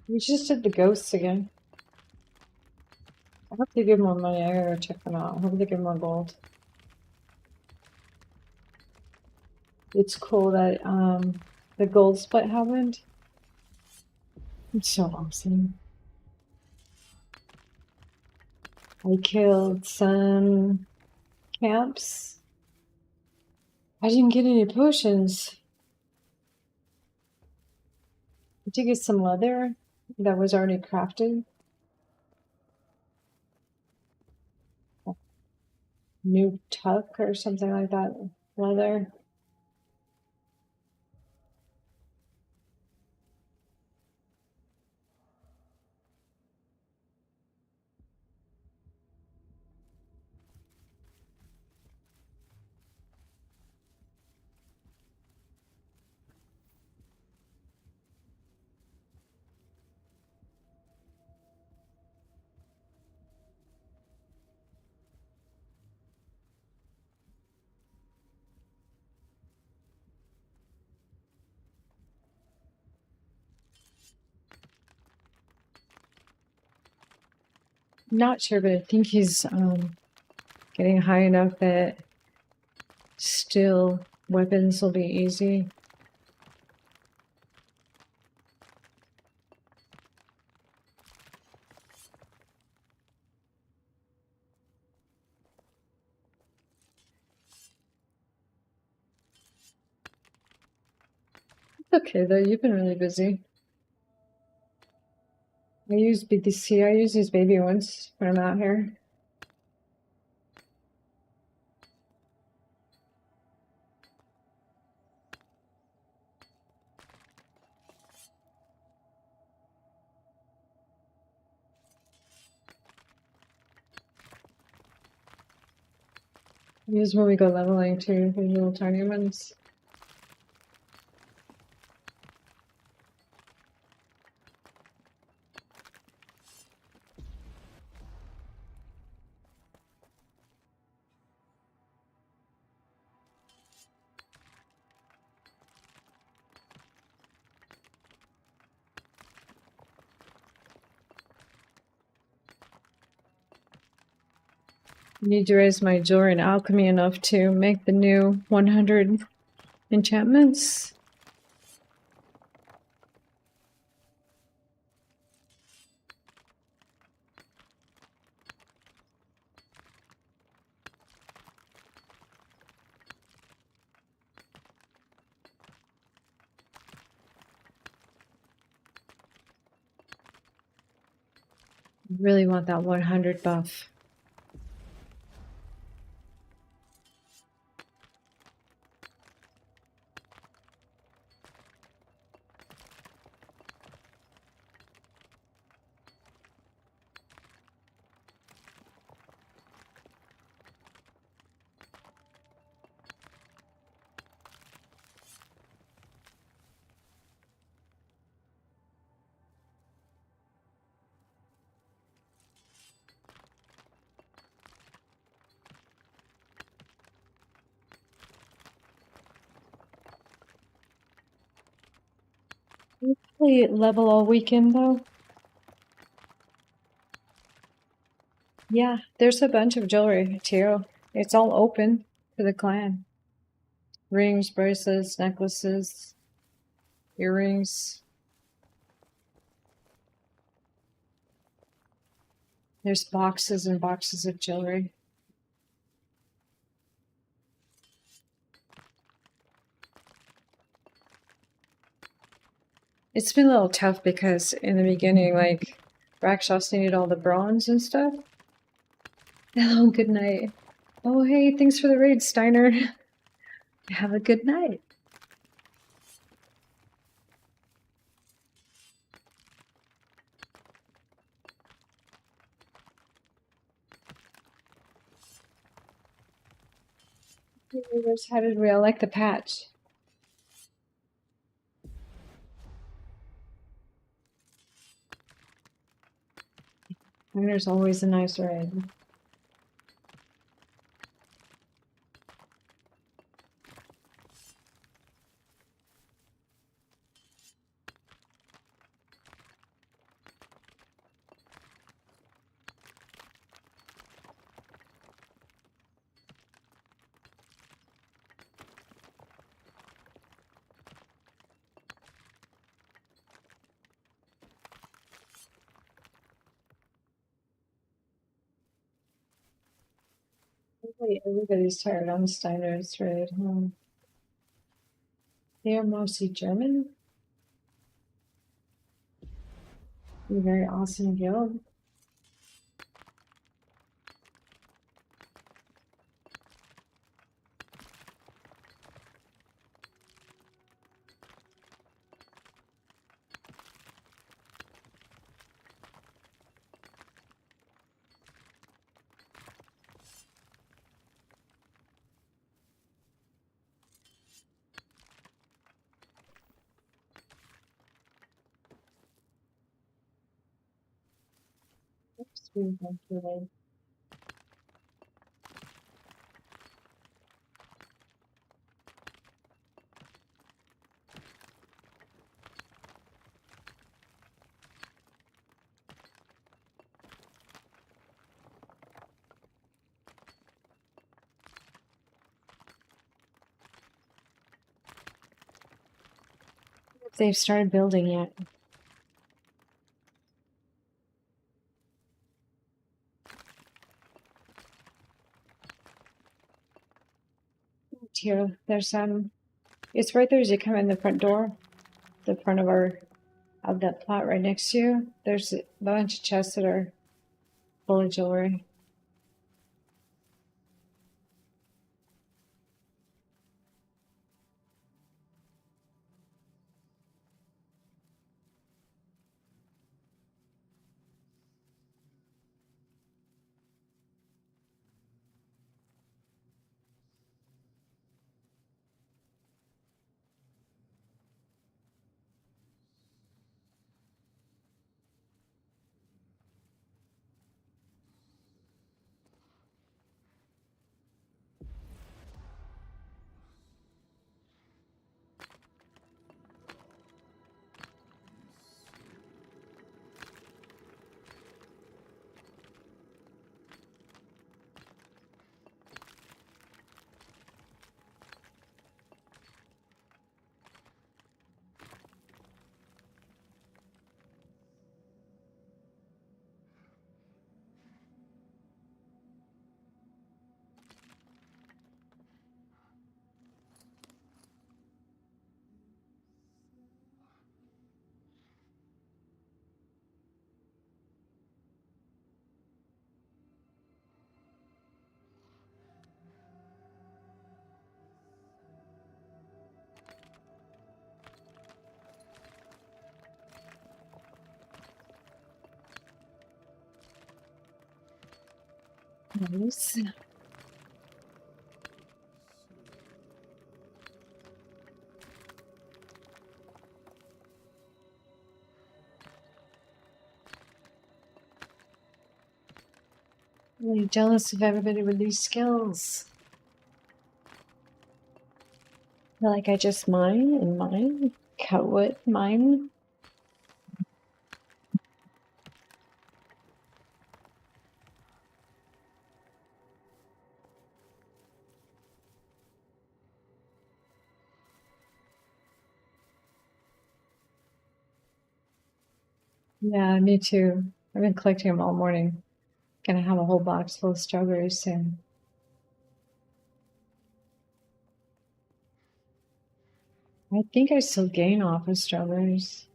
We just did the ghosts again. I hope they give more money. I gotta go check them out. I hope they give more gold. It's cool that the gold split happened. It's so awesome. I killed some camps. I didn't get any potions. I did get some leather that was already crafted. New tuck or something like that. Leather. Not sure, but I think he's getting high enough that still weapons will be easy. It's okay though, you've been really busy. I use BTC, I use these baby ones when I'm out here. I use when we go leveling too, the little tiny ones. I need to raise my jewelry and alchemy enough to make the new 100 enchantments. I really want that 100 buff. Probably level all weekend though. Yeah, there's a bunch of jewelry too. It's all open to the clan. Rings, bracelets, necklaces, earrings. There's boxes and boxes of jewelry. It's been a little tough because in the beginning, like, Rakshas needed all the bronze and stuff. Hello, good night. Oh, hey, thanks for the raid, Steiner. Have a good night. How did we all like the patch? And there's always a nice raid. Everybody's tired on Steiner's raid. They are mostly German. A very awesome guild. Oops, we went through it. If they've started building yet. Here, there's it's right there as you come in the front door, the front of that plot right next to you. There's a bunch of chests that are full of jewelry. Nice. Really jealous of everybody with these skills. I feel like I just mine and mine, cut wood, mine, Yeah, me too. I've been collecting them all morning. Gonna have a whole box full of strawberries soon. I think I still gain off of strawberries.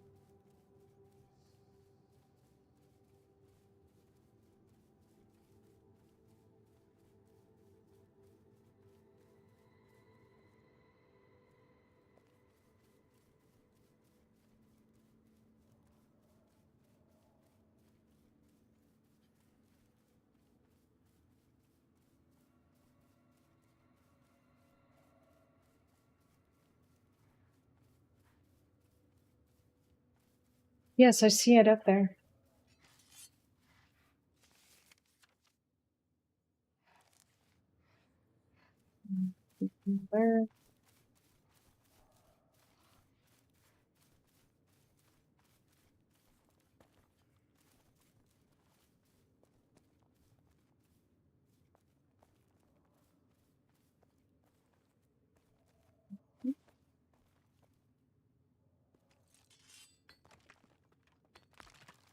Yes, I see it up there. Where?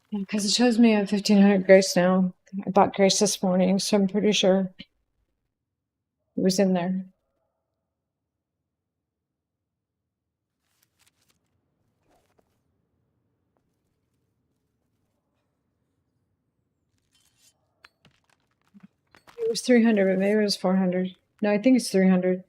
Yeah, because it shows me at 1500 grace now. I bought grace this morning, so I'm pretty sure it was in there. It was 300, but maybe it was 400. No, I think it's 300.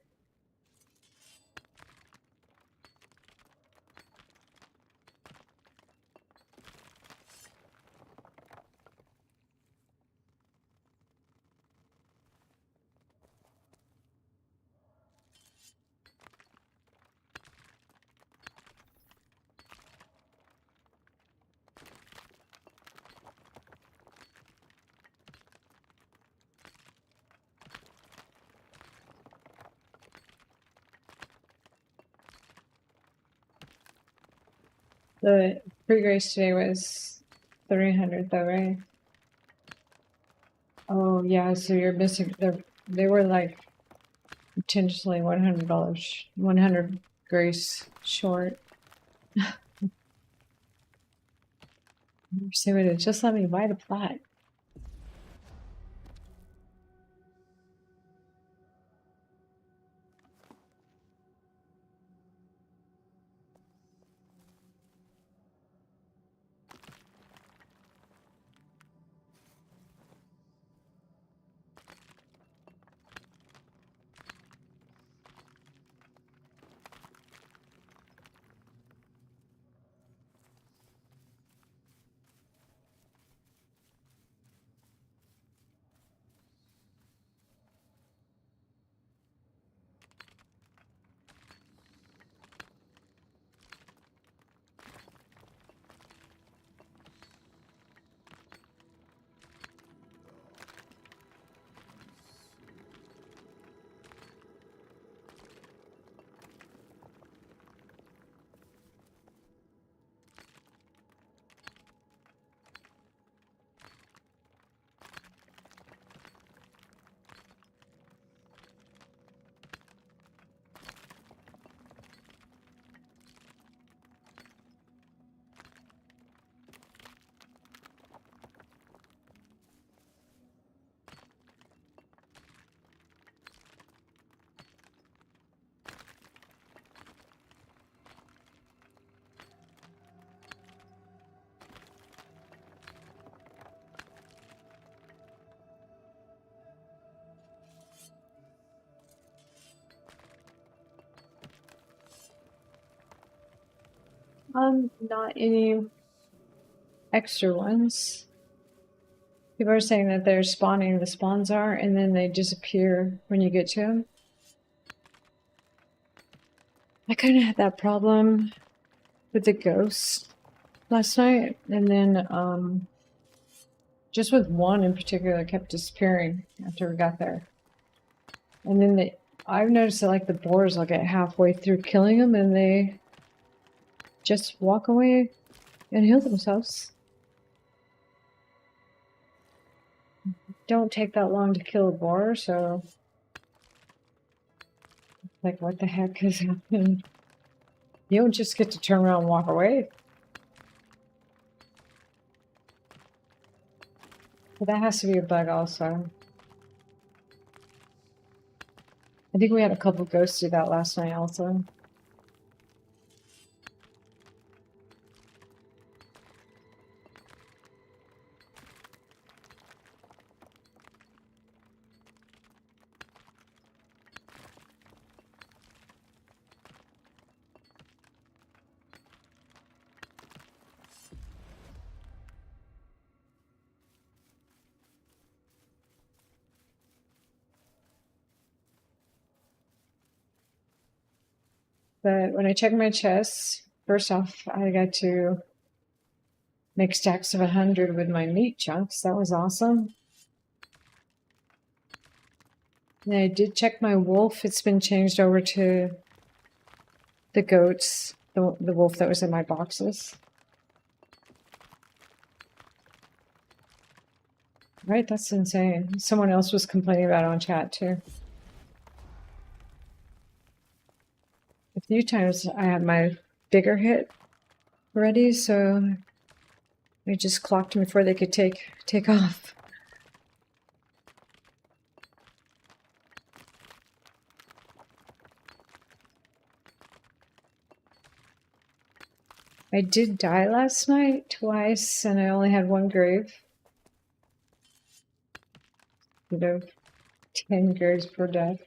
The pre-grace today was 300 though, right? Oh yeah, so you're missing. They were like potentially $100, 100 grace short. So it just let me buy the plot. Not any extra ones. People are saying that they're spawning, the spawns are, and then they disappear when you get to them. I kind of had that problem with the ghosts last night, and then just with one in particular kept disappearing after we got there. And then I've noticed that like the boars will get halfway through killing them and they just walk away and heal themselves. Don't take that long to kill a boar, so like what the heck is happening? You don't just get to turn around and walk away. But that has to be a bug also. I think we had a couple ghosts do that last night also. But when I checked my chest, first off, I got to make stacks of 100 with my meat chunks. That was awesome. And I did check my wolf. It's been changed over to the goats, the wolf that was in my boxes. Right, that's insane. Someone else was complaining about it on chat too. A few times I had my bigger hit ready, so I just clocked them before they could take off. I did die last night twice, and I only had one grave. You know, 10 graves per death.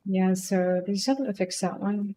Yeah, so they just have to fix that one.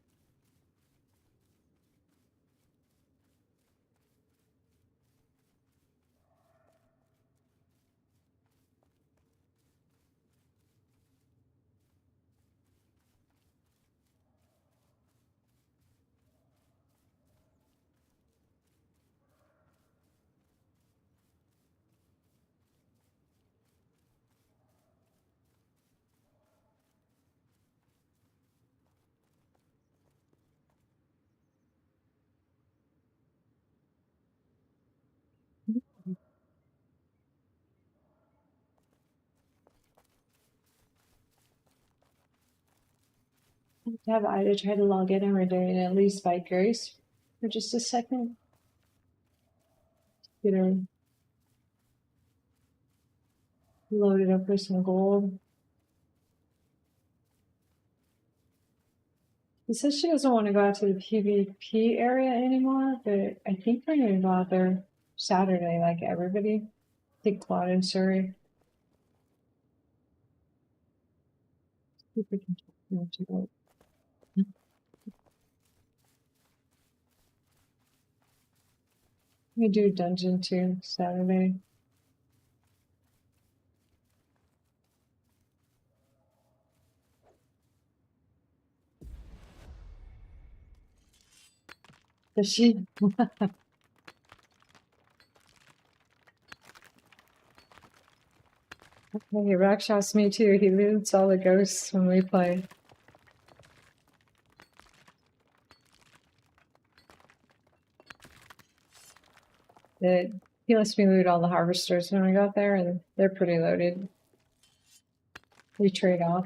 I have to have Ida try to log in every day and at least fight Grace for just a second. Get her loaded up with some gold. She says she doesn't want to go out to the PvP area anymore, but I think we're going to go out there Saturday like everybody. I think Claude and Surrey. We do dungeon too Saturday. Does she? Okay, Raksha's me too. He loots all the ghosts when we play. He lets me loot all the harvesters when we got there, and they're pretty loaded. We trade off.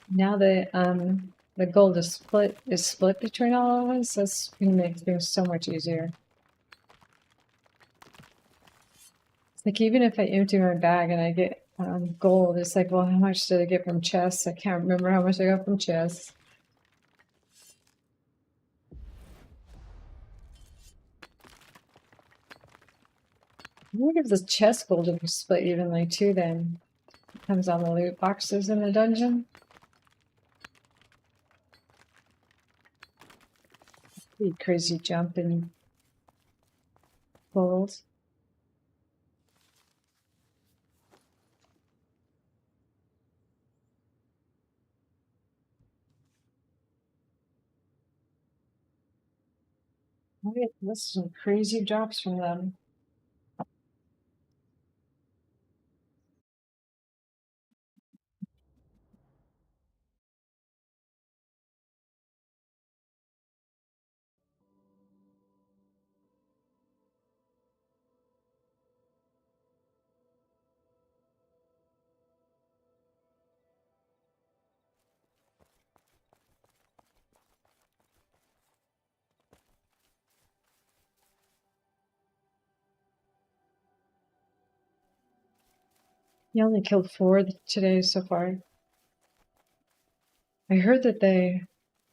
Now that the gold is split between all of us, that's gonna make things so much easier. It's like even if I empty my bag and I get gold, it's like, well, how much did I get from chests? I can't remember how much I got from chests. I wonder if the chest gold would be split evenly too then. Depends on the loot boxes in the dungeon. Pretty crazy jump in gold. Oh, yeah, that's some crazy drops from them. He only killed 4 today so far. I heard that they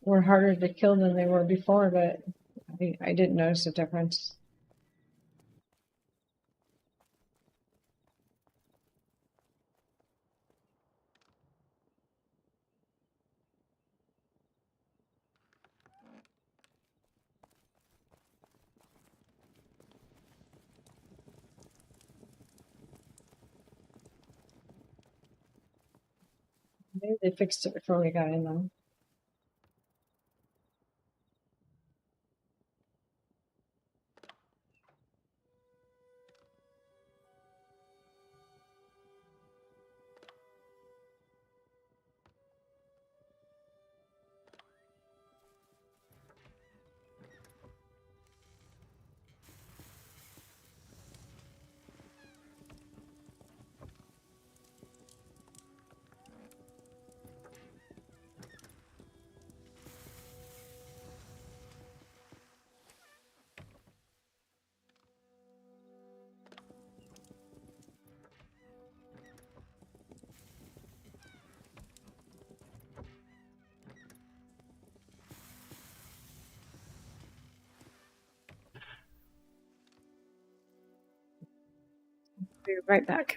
were harder to kill than they were before, but I didn't notice a difference. Maybe they fixed it before we got in, though. Be right back.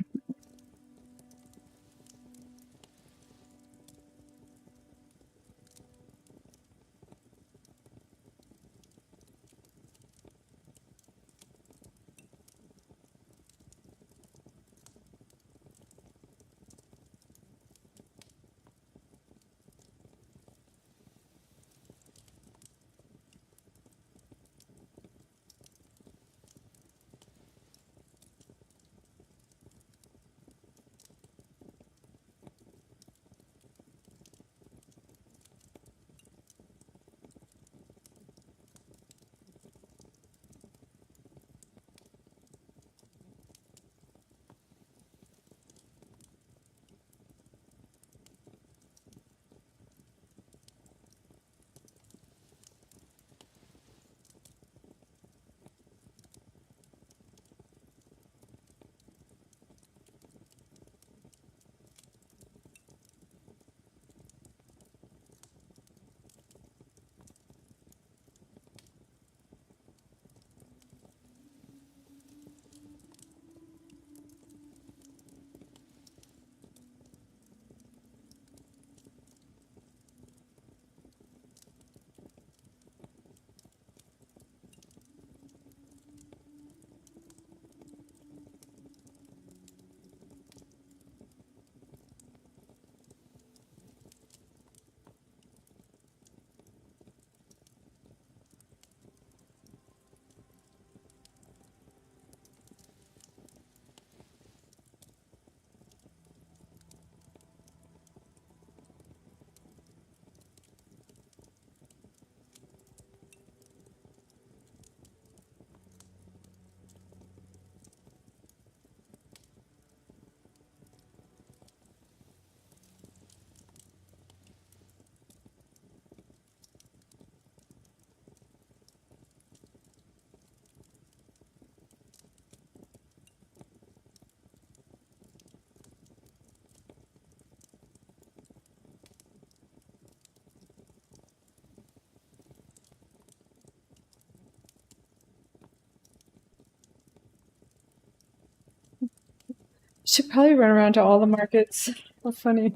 Should probably run around to all the markets. How funny.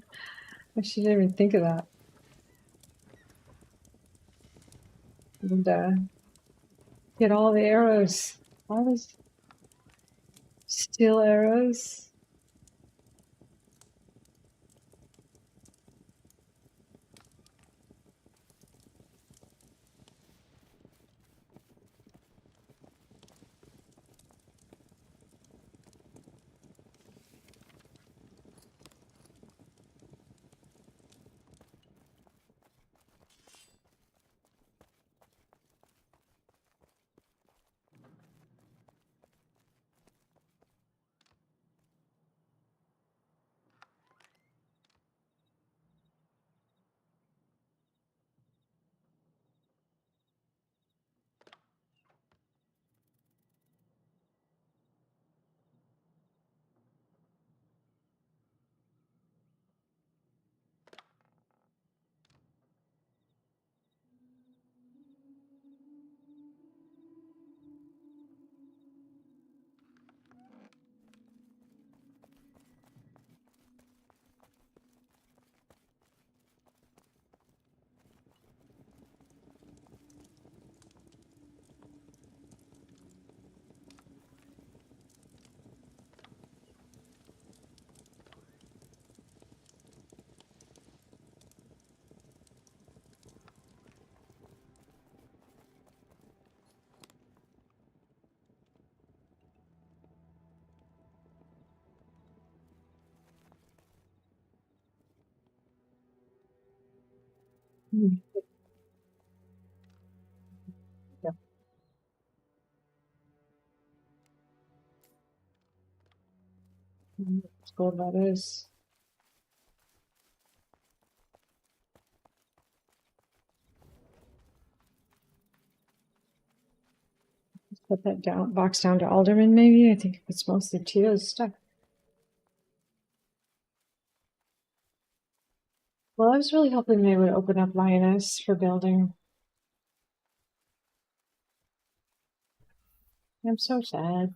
I shouldn't even think of that. And get all the arrows. All those steel arrows. Mm. Yeah. Let's go about this. Let's put that down, box down to Alderman, maybe. I think it's mostly Tito's stuff. Well, I was really hoping they would open up Lioness for building. I'm so sad.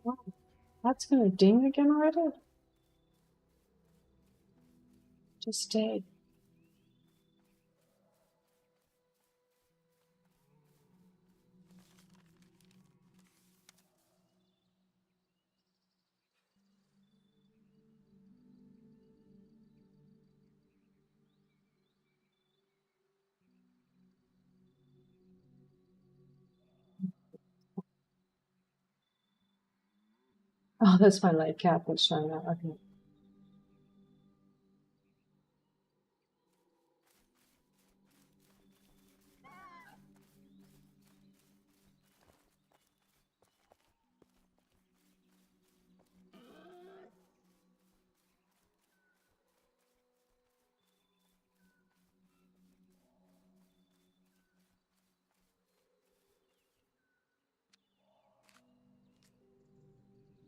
Wow, that's gonna ding again already? Just stayed. Oh, that's my light cap that's showing up. Okay.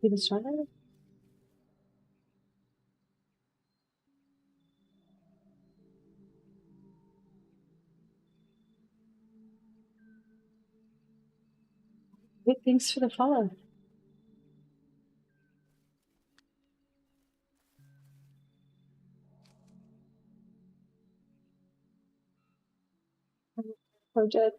Did it start already? Hey, thanks for the follow. So dead.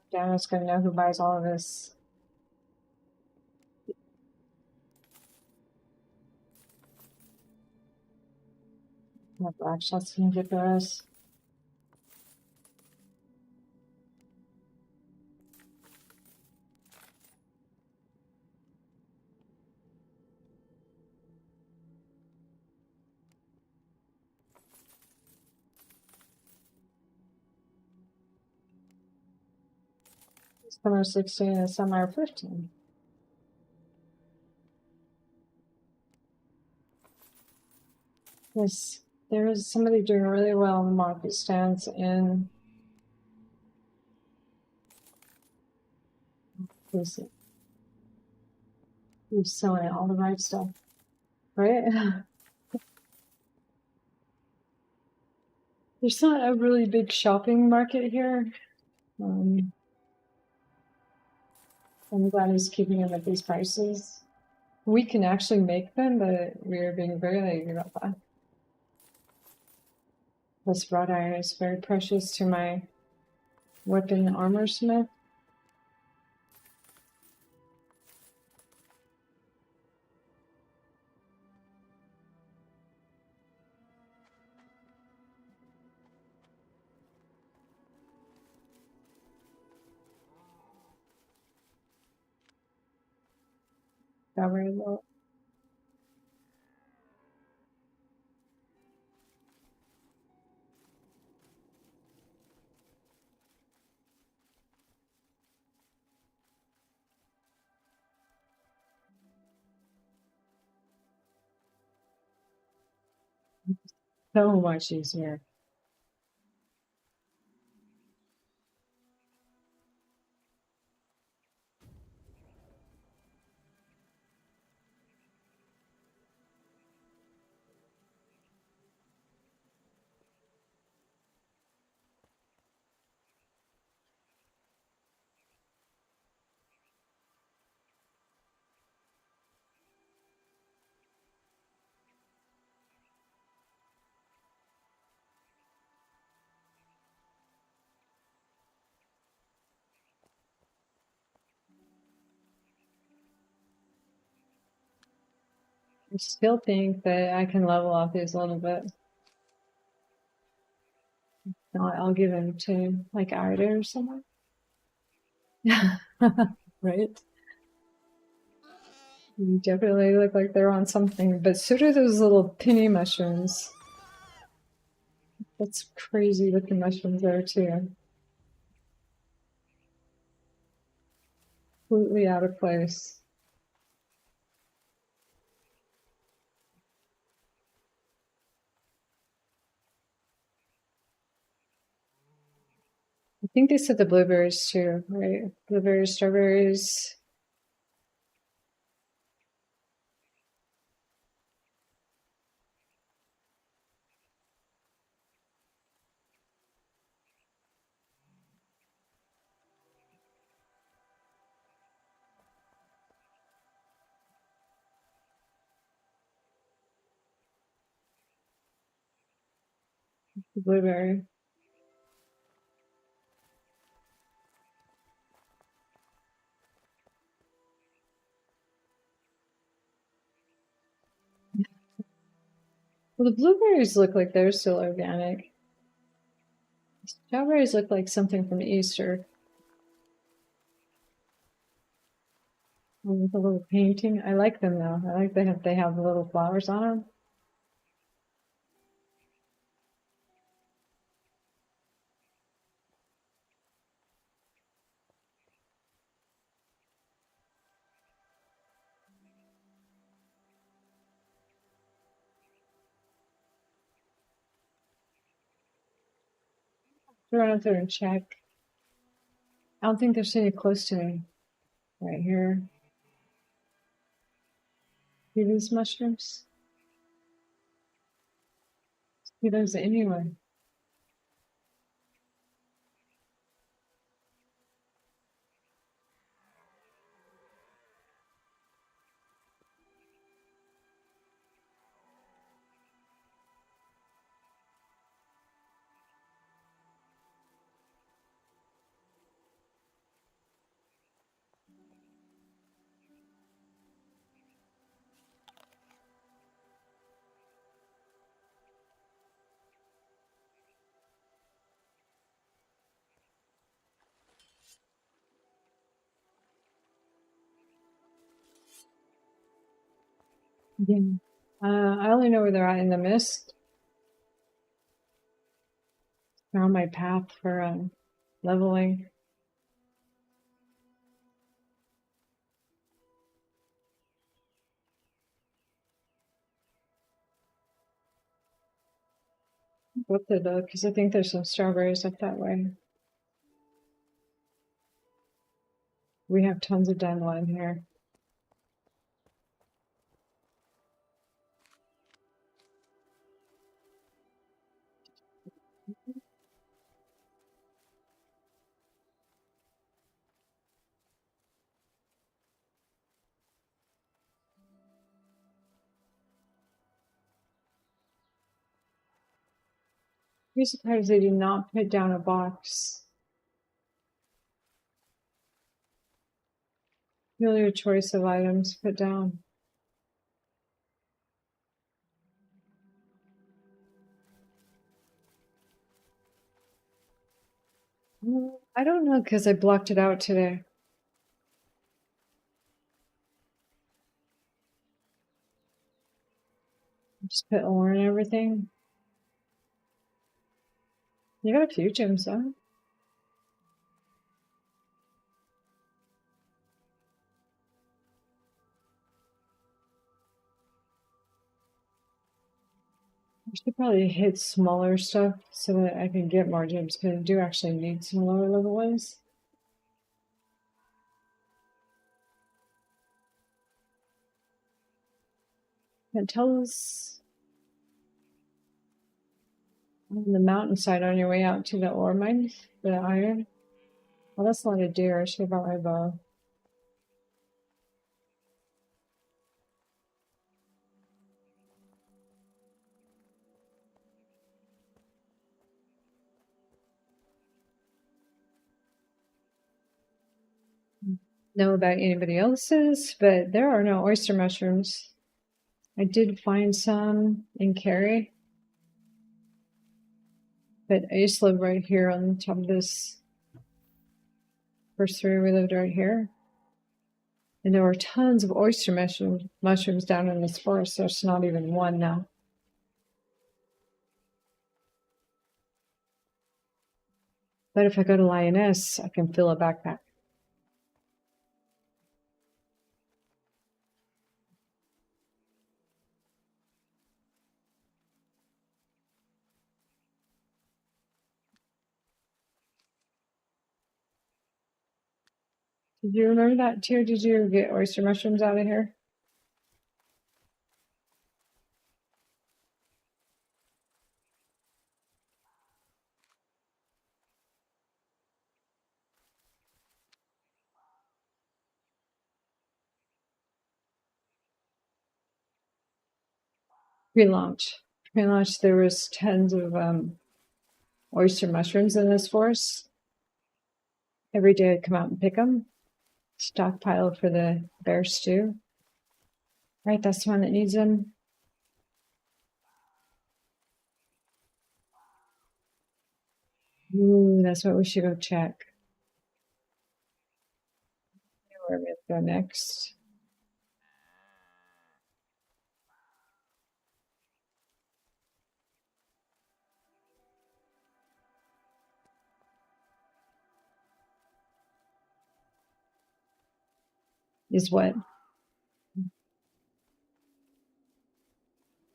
Dana's gonna know who buys all of this. What black shots can you get for us? Some are 16 and some are 15. Yes, there is somebody doing really well in the market stands in. Who's selling all the right stuff, right? There's not a really big shopping market here. I'm glad he's keeping them at these prices. We can actually make them, but we're being very lazy about that. This wrought iron is very precious to my weapon armor smith. Got very low. So much easier. I still think that I can level off these a little bit. No, I'll give him to like Arcadia or somewhere. Right? You definitely look like they're on something, but so do those little penny mushrooms. That's crazy looking mushrooms there too. Completely out of place. I think they said the blueberries too, right? Blueberries, strawberries. Blueberry. Well, the blueberries look like they're still organic. Strawberries look like something from Easter. With a little painting. I like them though. I like they have little flowers on them. Run out there and check. I don't think there's any close to me. Right here. See these mushrooms? See those anyway. Yeah. I only know where they're at in the mist. They're on my path for leveling. What the duck? Because I think there's some strawberries up that way. We have tons of dandelion here. I'm surprised they did not put down a box. Really a choice of items put down. I don't know because I blocked it out today. Just put ore and everything. You got a few gems though. I should probably hit smaller stuff so that I can get more gems because I do actually need some lower level ones. That tells on the mountainside on your way out to the ore mine, the iron. Well, that's a lot of deer. I should have brought my bow. Know about anybody else's, but there are no oyster mushrooms. I did find some in Cary, but I used to live right here on top of this. First three, we lived right here. And there were tons of oyster mushrooms down in this forest. There's not even one now. But if I go to Lioness, I can fill a backpack. Did you remember that too? Did you get oyster mushrooms out of here? Pre-launch. Pre-launch, there was tons of oyster mushrooms in this forest. Every day I'd come out and pick them. Stockpile for the bear stew. Right, that's the one that needs them. Ooh, that's what we should go check. Where we go next. Is what?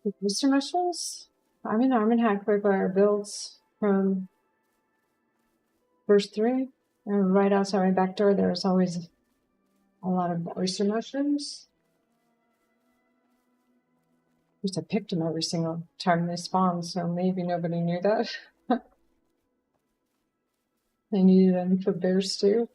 The oyster mushrooms? I'm in Armanhac right by our builds from first three. And right outside my back door, there's always a lot of oyster mushrooms. Of course, I picked them every single time they spawned, so maybe nobody knew that. I needed them for bear stew.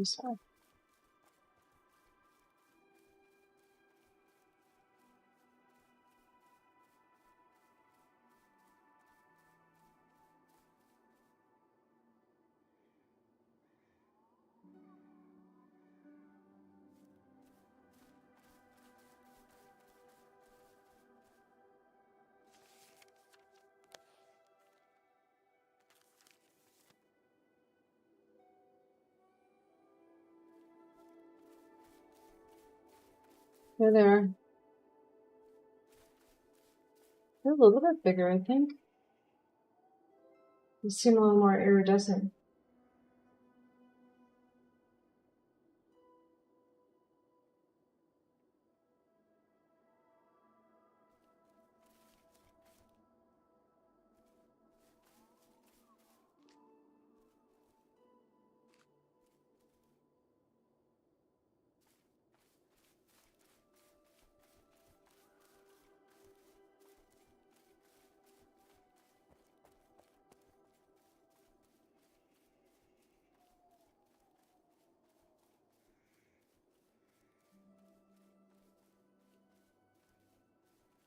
So, they're there. They're a little bit bigger, I think. They seem a little more iridescent.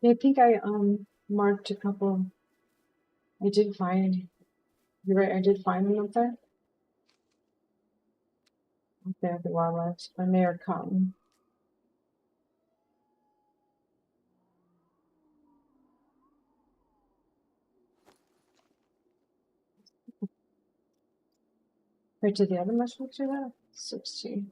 Yeah, I think I marked a couple. I did find. You're right. I did find them up there. Up there at the wildlife, and they are cotton. Right to the other mushrooms are that 16.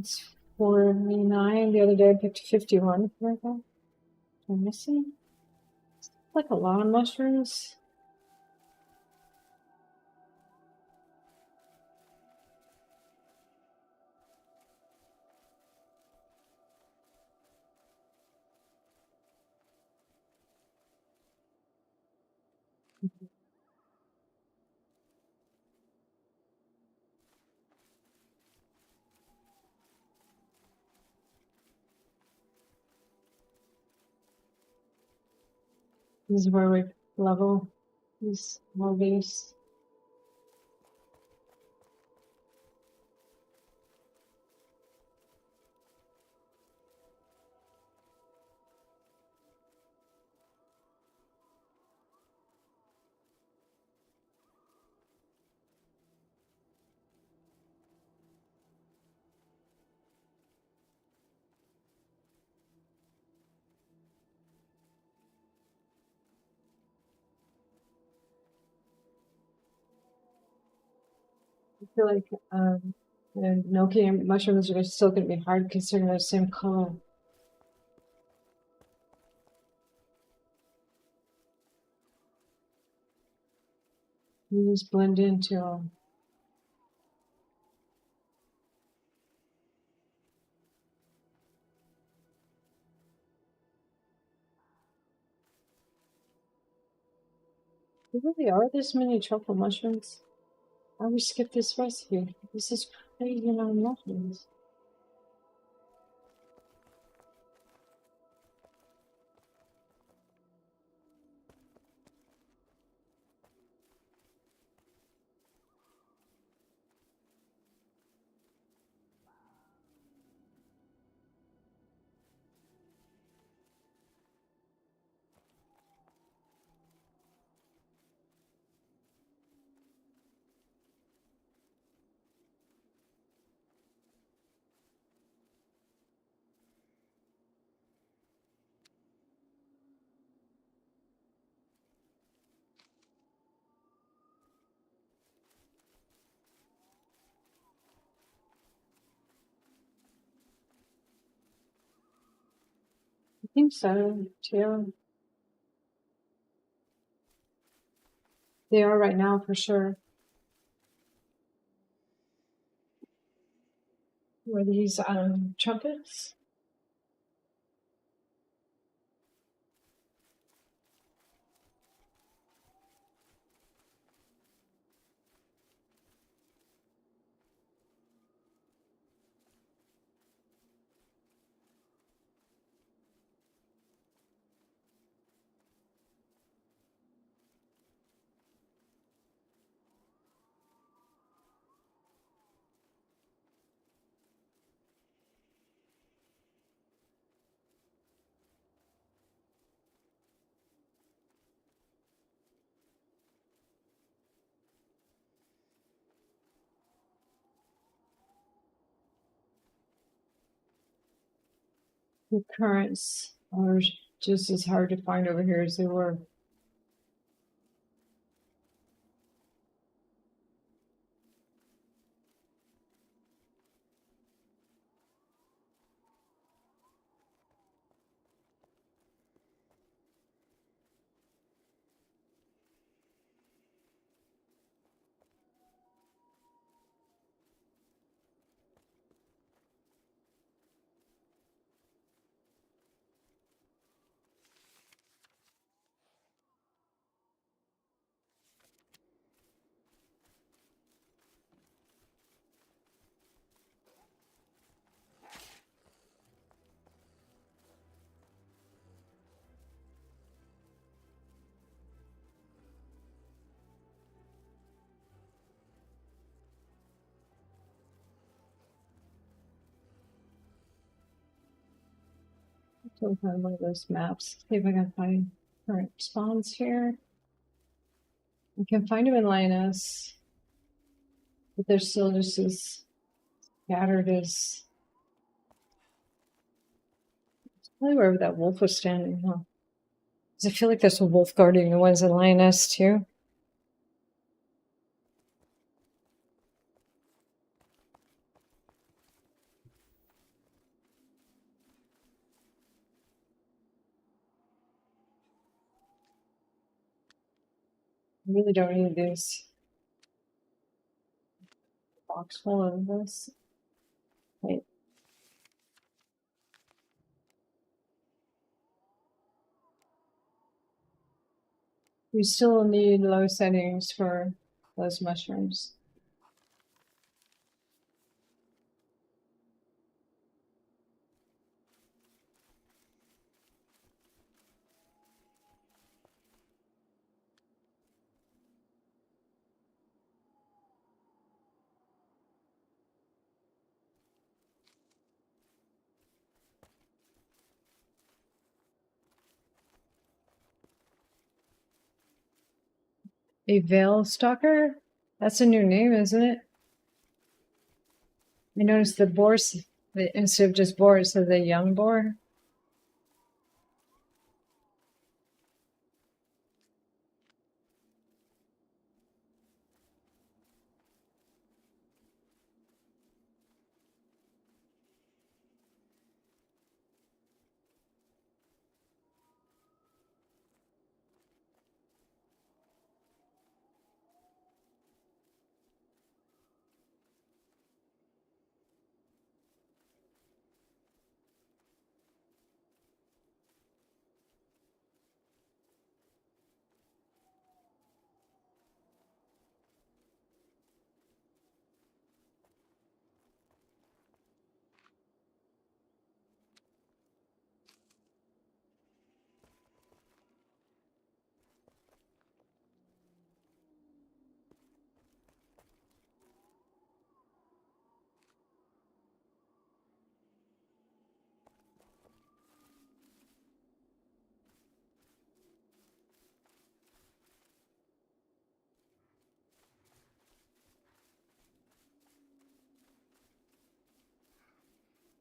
It's 49. The other day I picked 51. Where am I missing? It's like a lot of mushrooms. This is where we level these movies. I feel like the gnocchi mushrooms are still going to be hard considering they're the same color. You just blend into them. There really are this many truffle mushrooms? I would skip this recipe. This is crazy on mushrooms. I think so, too. They are right now, for sure. Were these trumpets? The currents are just as hard to find over here as they were. So find one of those maps. See if I can find current spawns here. I can find them in Linus, but they're still just as scattered as probably wherever that wolf was standing, huh? Because I feel like there's a wolf guarding the ones in Linus too. really don't need this box full of this. Wait. We still need low settings for those mushrooms. A veil stalker? That's a new name, isn't it? I noticed the boars, instead of just boar, it says a young boar.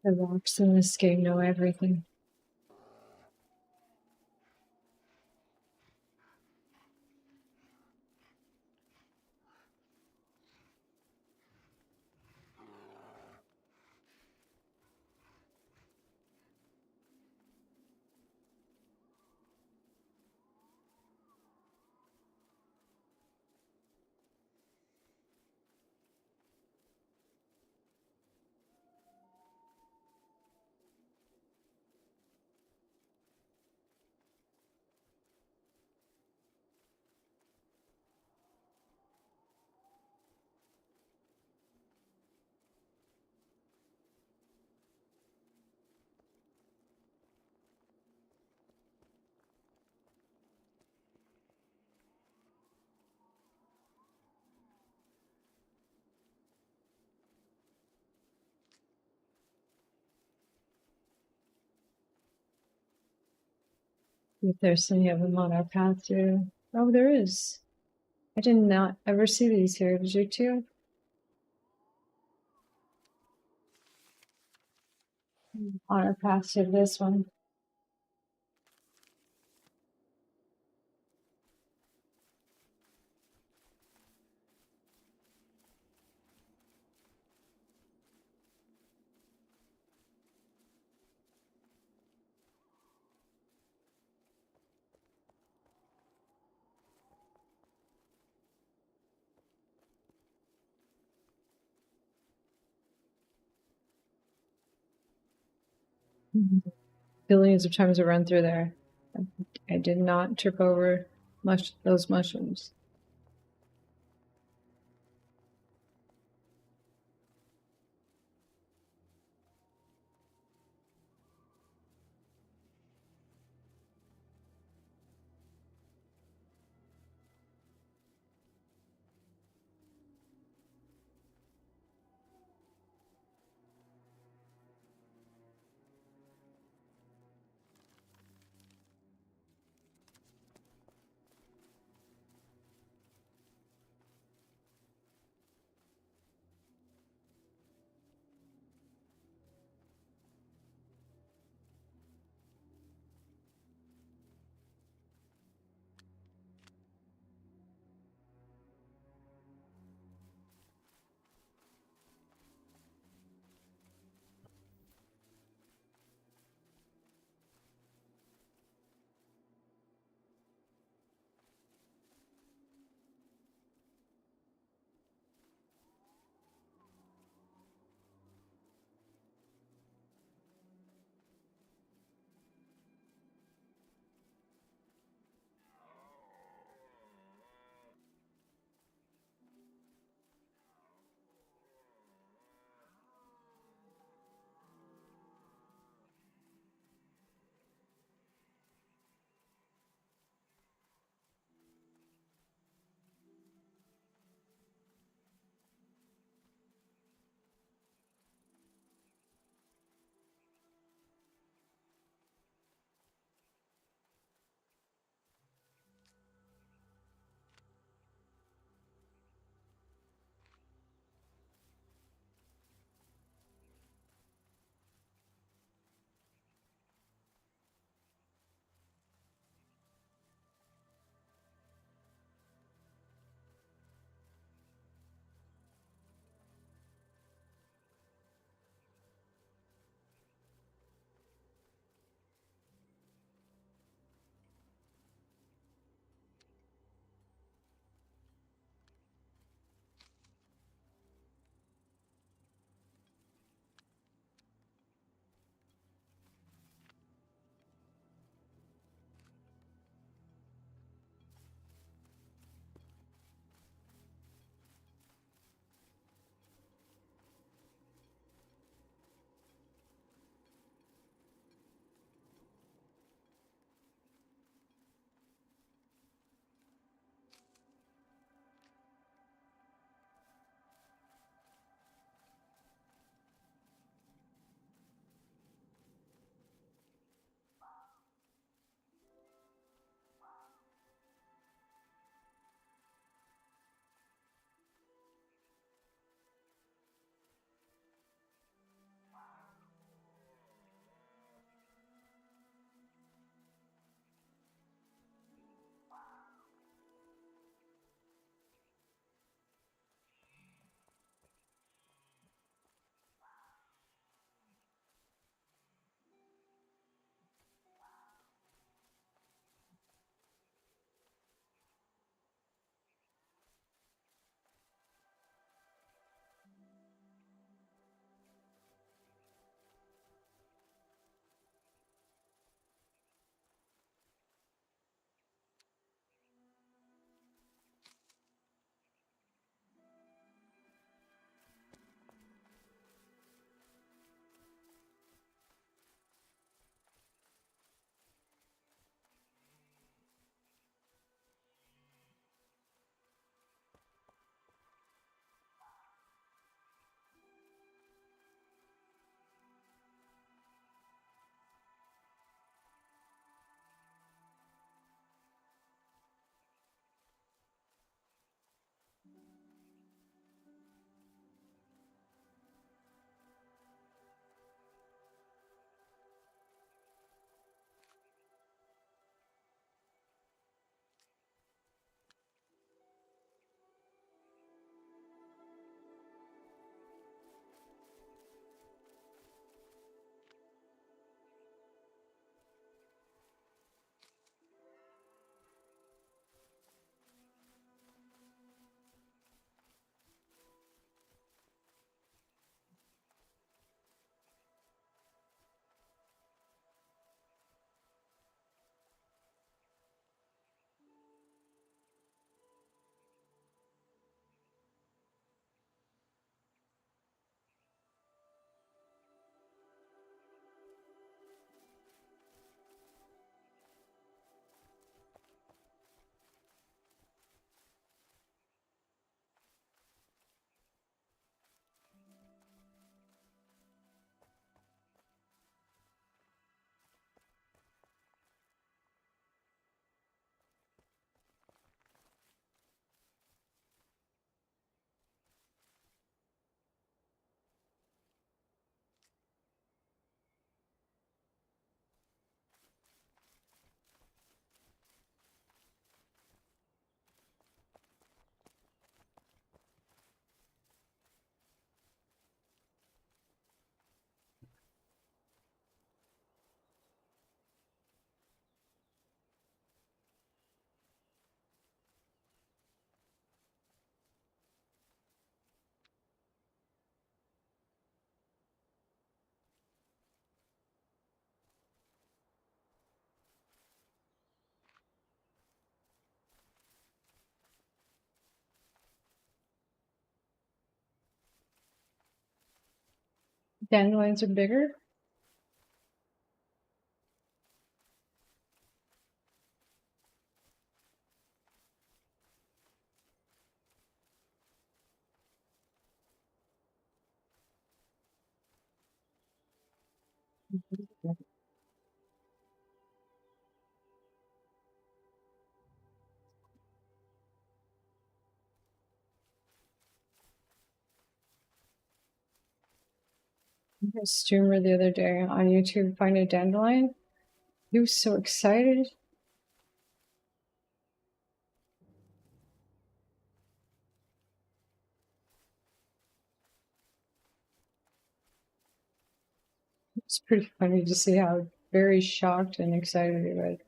The rocks in this game know everything. If there's any of them on our path through. Oh, there is. I did not ever see these here. Did you too? On our path to this one. Billions of times I run through there. I did not trip over those mushrooms. Dandelions are bigger. A streamer the other day on YouTube find a dandelion. He was so excited. It's pretty funny to see how very shocked and excited he was.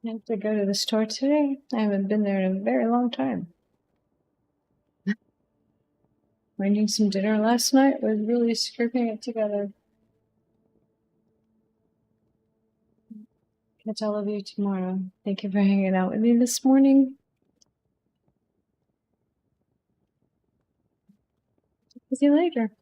I have to go to the store today. I haven't been there in a very long time. Finding some dinner last night was really scraping it together. Catch all of you tomorrow. Thank you for hanging out with me this morning. See you later.